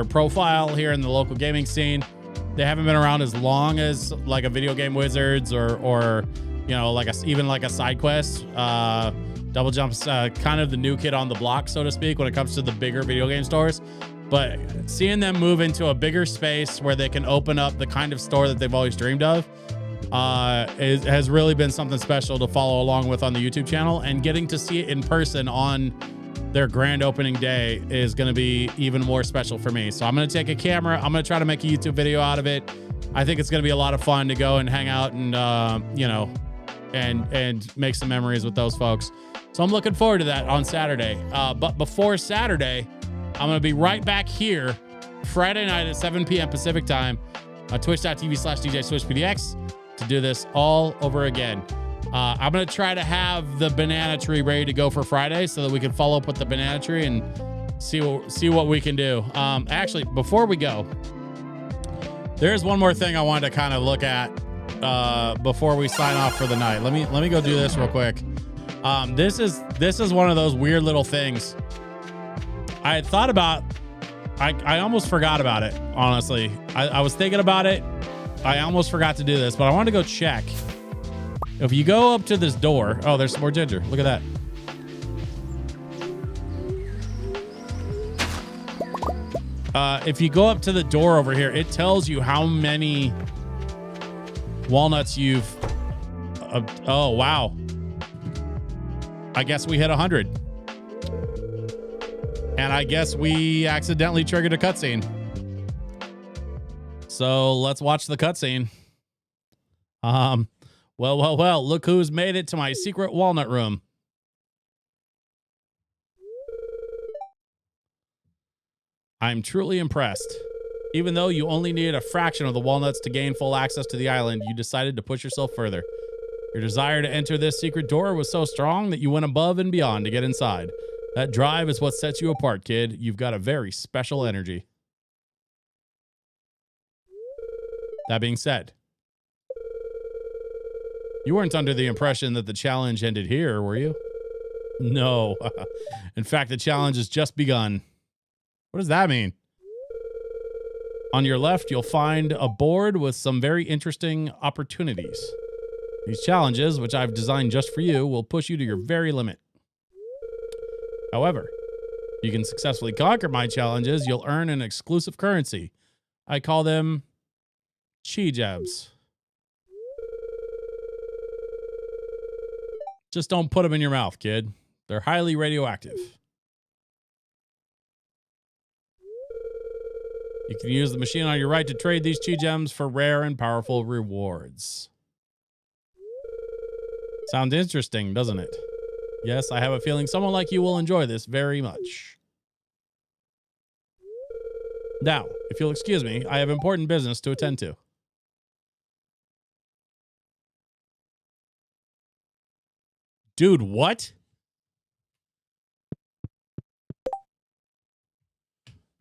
profile here in the local gaming scene. They haven't been around as long as like a Video Game Wizards or you know, like even like a side quest. Double Jump's kind of the new kid on the block, so to speak, when it comes to the bigger video game stores. But seeing them move into a bigger space where they can open up the kind of store that they've always dreamed of has really been something special to follow along with on the YouTube channel. And getting to see it in person on their grand opening day is going to be even more special for me. So I'm going to take a camera. I'm going to try to make a YouTube video out of it. I think it's going to be a lot of fun to go and hang out and, you know, and make some memories with those folks. So I'm looking forward to that on Saturday. But before Saturday, I'm going to be right back here Friday night at 7 p.m. Pacific time on twitch.tv/DJ_SwitchPDX to do this all over again. I'm going to try to have the banana tree ready to go for Friday so that we can follow up with the banana tree and see what we can do. Actually, before we go, there's one more thing I wanted to kind of look at before we sign off for the night. Let me go do this real quick. This is one of those weird little things I had thought about. I almost forgot about it, honestly. I was thinking about it. I almost forgot to do this, but I wanted to go check. If you go up to this door, oh, there's some more ginger. Look at that. If you go up to the door over here, it tells you how many walnuts you've... oh, wow. I guess we hit 100. And I guess we accidentally triggered a cutscene. So let's watch the cutscene. Well, look who's made it to my secret walnut room. I'm truly impressed. Even though you only needed a fraction of the walnuts to gain full access to the island, you decided to push yourself further. Your desire to enter this secret door was so strong that you went above and beyond to get inside. That drive is what sets you apart, kid. You've got a very special energy. That being said, you weren't under the impression that the challenge ended here, were you? No. In fact, the challenge has just begun. What does that mean? On your left, you'll find a board with some very interesting opportunities. These challenges, which I've designed just for you, will push you to your very limit. However, if you can successfully conquer my challenges, you'll earn an exclusive currency. I call them chi jabs. Just don't put them in your mouth, kid. They're highly radioactive. You can use the machine on your right to trade these chi gems for rare and powerful rewards. Sounds interesting, doesn't it? Yes, I have a feeling someone like you will enjoy this very much. Now, if you'll excuse me, I have important business to attend to. Dude, what?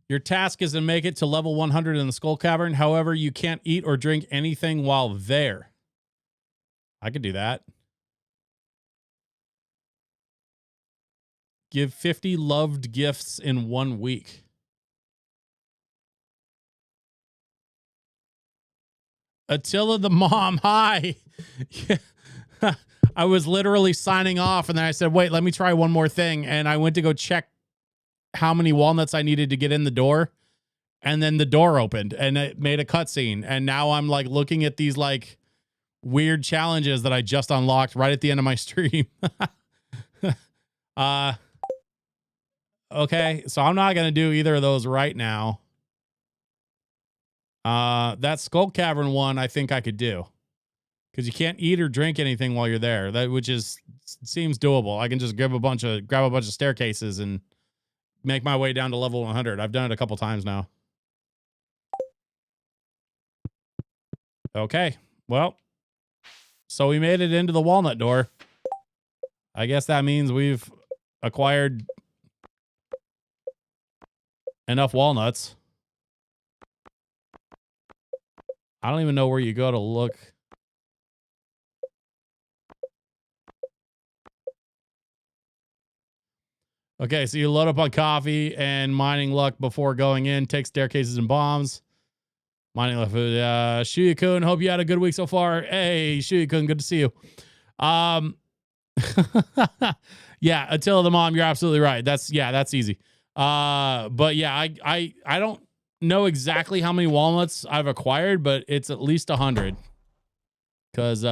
Your task is to make it to level 100 in the Skull Cavern. However, you can't eat or drink anything while there. I could do that. Give 50 loved gifts in 1 week. Attila the mom, hi. I was literally signing off and then I said, wait, let me try one more thing. And I went to go check how many walnuts I needed to get in the door. And then the door opened and it made a cutscene. And now I'm like looking at these like weird challenges that I just unlocked right at the end of my stream. Okay, so I'm not going to do either of those right now. That Skull Cavern one, I think I could do. Because you can't eat or drink anything while you're there. Which seems doable. I can just grab a bunch of staircases and make my way down to level 100. I've done it a couple times now. Okay, well, so we made it into the walnut door. I guess that means we've acquired enough walnuts. I don't even know where you go to look. Okay, so you load up on coffee and mining luck before going in. Take staircases and bombs. Mining luck food. Shuya-kun, hope you had a good week so far. Hey, Shuya-kun, good to see you. Yeah, Attila the Mom, you're absolutely right. That's easy. But yeah, I don't know exactly how many walnuts I've acquired, but it's at least 100. Because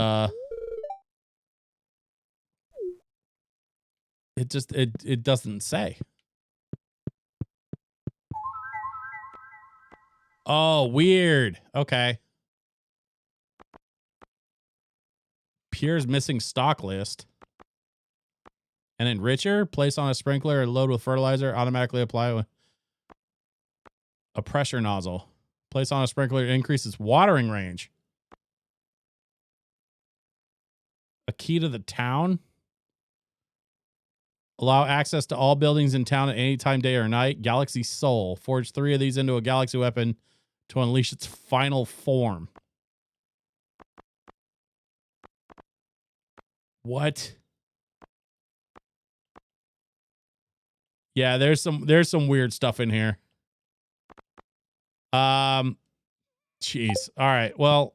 it doesn't say. Oh, weird. Okay. Pierre's missing stock list. And enricher, place on a sprinkler and load with fertilizer, automatically apply with a pressure nozzle. Place on a sprinkler, increases watering range. A key to the town. Allow access to all buildings in town at any time, day or night. Galaxy Soul. Forge 3 of these into a galaxy weapon to unleash its final form. What? Yeah, there's some weird stuff in here. Jeez. All right. Well,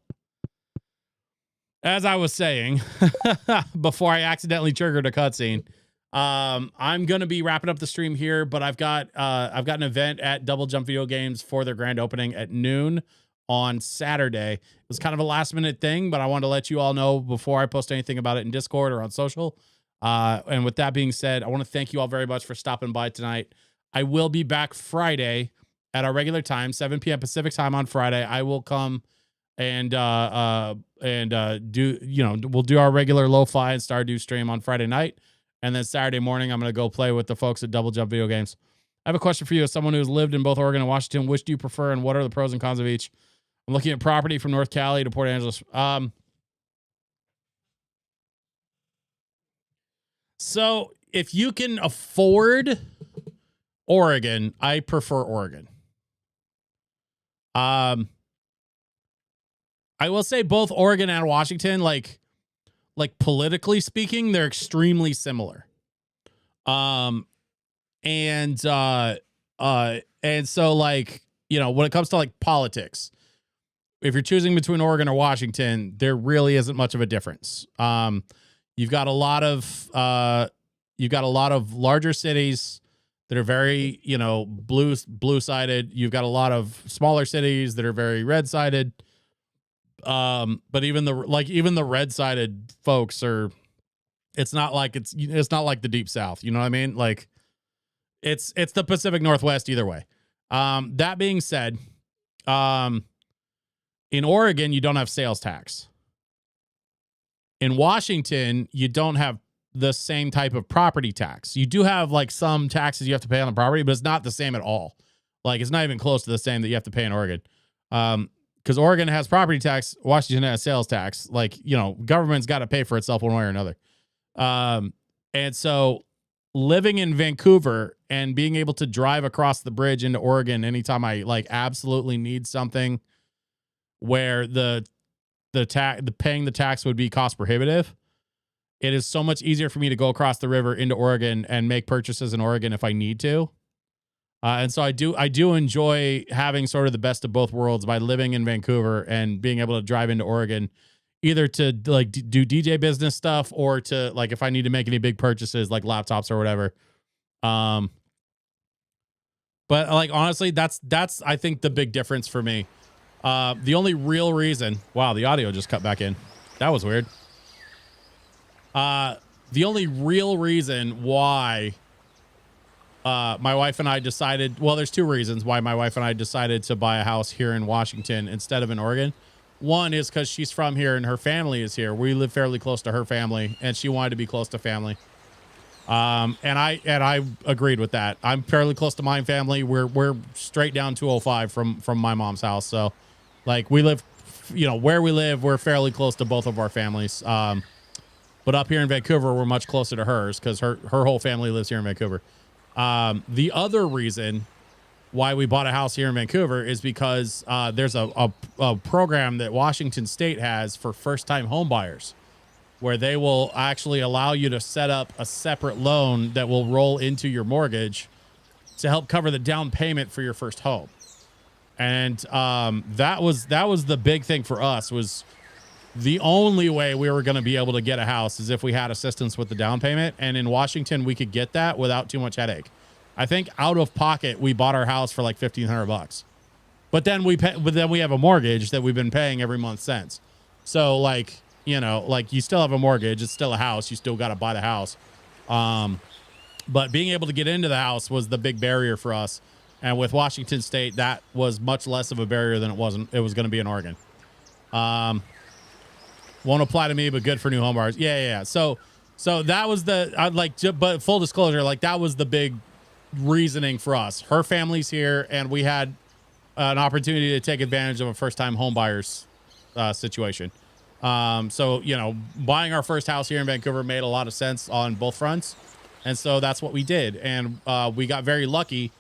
as I was saying, before I accidentally triggered a cutscene, I'm gonna be wrapping up the stream here, but I've got an event at Double Jump Video Games for their grand opening at noon on Saturday. It was kind of a last minute thing, but I wanted to let you all know before I post anything about it in Discord or on social. And with that being said, I want to thank you all very much for stopping by tonight. I will be back Friday at our regular time, 7 p.m. Pacific time on Friday. I will come and do, we'll do our regular lo-fi and Stardew stream on Friday night. And then Saturday morning, I'm going to go play with the folks at Double Jump Video Games. I have a question for you. As someone who's lived in both Oregon and Washington, which do you prefer and what are the pros and cons of each? I'm looking at property from North Cali to Port Angeles. So if you can afford Oregon, I prefer Oregon. I will say both Oregon and Washington, like politically speaking, they're extremely similar. And so like, when it comes to like politics, if you're choosing between Oregon or Washington, there really isn't much of a difference. You've got a lot of larger cities that are very, blue sided. You've got a lot of smaller cities that are very red sided. But even the red sided folks it's not like the deep South. You know what I mean? Like it's the Pacific Northwest either way. That being said, in Oregon, you don't have sales tax. In Washington, you don't have the same type of property tax. You do have like some taxes you have to pay on the property, but it's not the same at all. Like it's not even close to the same that you have to pay in Oregon. Because Oregon has property tax, Washington has sales tax. Like, government's got to pay for itself one way or another. And so living in Vancouver and being able to drive across the bridge into Oregon anytime I like absolutely need something where the paying the tax would be cost prohibitive, it is so much easier for me to go across the river into Oregon and make purchases in Oregon if I need to. And so I do enjoy having sort of the best of both worlds by living in Vancouver and being able to drive into Oregon, either to like do DJ business stuff or to like if I need to make any big purchases like laptops or whatever. But like honestly, that's I think the big difference for me. The only real reason, wow, the audio just cut back in. That was weird. The only real reason why my wife and I decided, well, there's two reasons why my wife and I decided to buy a house here in Washington instead of in Oregon. One is because she's from here and her family is here. We live fairly close to her family, and she wanted to be close to family. And I agreed with that. I'm fairly close to my family. We're straight down 205 from my mom's house. So like we live, where we live, we're fairly close to both of our families. But up here in Vancouver, we're much closer to hers because her whole family lives here in Vancouver. The other reason why we bought a house here in Vancouver is because there's a program that Washington State has for first-time home buyers, where they will actually allow you to set up a separate loan that will roll into your mortgage to help cover the down payment for your first home. And that was the big thing for us. Was the only way we were going to be able to get a house is if we had assistance with the down payment. And in Washington, we could get that without too much headache. I think out of pocket, we bought our house for like $1,500. But then we have a mortgage that we've been paying every month since. So like, you still have a mortgage. It's still a house. You still got to buy the house. But being able to get into the house was the big barrier for us. And with Washington State, that was much less of a barrier than it was going to be in Oregon. Won't apply to me, but good for new home buyers. Yeah. So that was but full disclosure, like that was the big reasoning for us. Her family's here, and we had an opportunity to take advantage of a first-time home buyers situation. So buying our first house here in Vancouver made a lot of sense on both fronts, and so that's what we did. And we got very lucky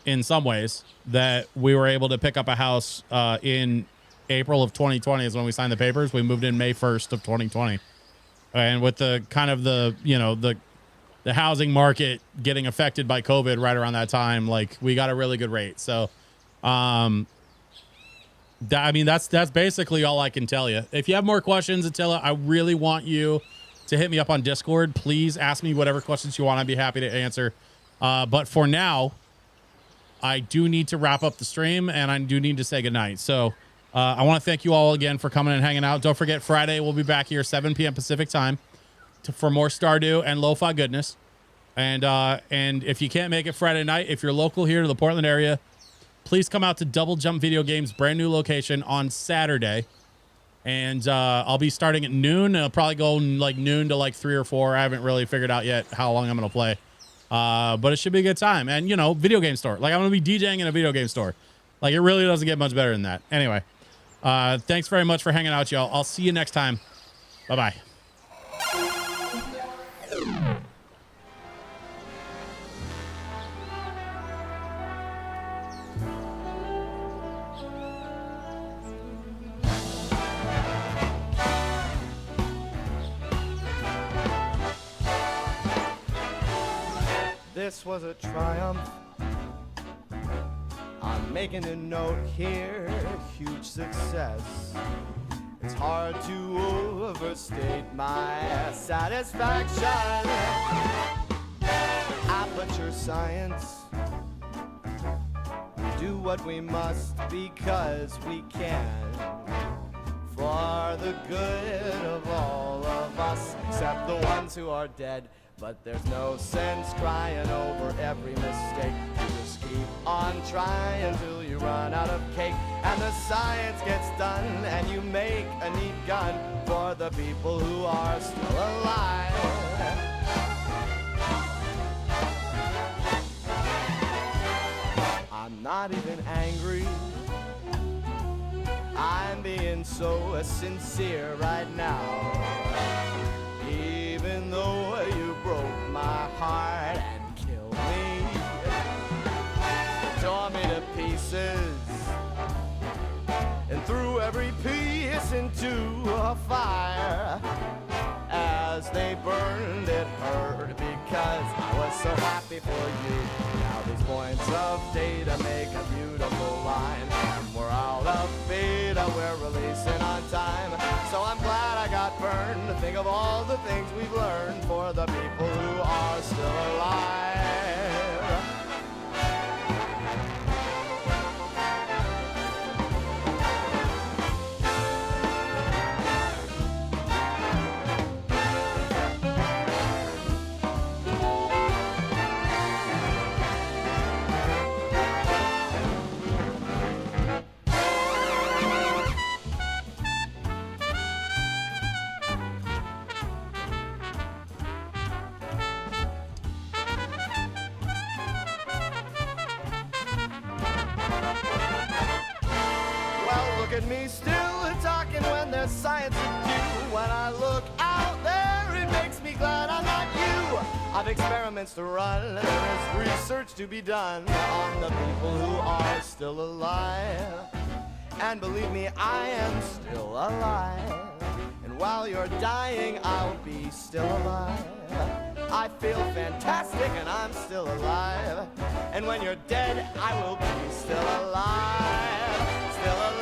in some ways that we were able to pick up a house in April of 2020 is when we signed the papers. We moved in May 1st of 2020. And with the kind of the housing market getting affected by COVID right around that time, like we got a really good rate. So, that's basically all I can tell you. If you have more questions, Attila, I really want you to hit me up on Discord. Please ask me whatever questions you want. I'd be happy to answer. But for now, I do need to wrap up the stream and I do need to say goodnight. So, I want to thank you all again for coming and hanging out. Don't forget, Friday we'll be back here 7 p.m. Pacific time for more Stardew and LoFi goodness. And if you can't make it Friday night, if you're local here to the Portland area, please come out to Double Jump Video Games brand new location on Saturday. And I'll be starting at noon. I'll probably go like noon to like 3 or 4. I haven't really figured out yet how long I'm going to play. But it should be a good time. And, video game store. Like I'm going to be DJing in a video game store. Like it really doesn't get much better than that. Anyway. Thanks very much for hanging out, y'all. I'll see you next time. Bye-bye. This was a triumph. I'm making a note here, huge success. It's hard to overstate my satisfaction. Aperture science. We do what we must because we can. For the good of all of us, except the ones who are dead. But there's no sense crying over every mistake. You just keep on trying till you run out of cake. And the science gets done and you make a neat gun for the people who are still alive. I'm not even angry. I'm being so sincere right now. Even though you broke my heart and killed me, tore me to pieces, and threw every piece into a fire. As they burned, it hurt because I was so happy for you. Now these points of data make a beautiful line, and we're out of beta, we're releasing on time. So I'm glad I got burned to think of all the things we've learned for the people who are still alive. at me still talking when there's science to do. When I look out there, it makes me glad I'm not you. I've experiments to run, there is research to be done on the people who are still alive. And believe me, I am still alive. And while you're dying, I'll be still alive. I feel fantastic and I'm still alive. And when you're dead, I will be still alive. Still alive.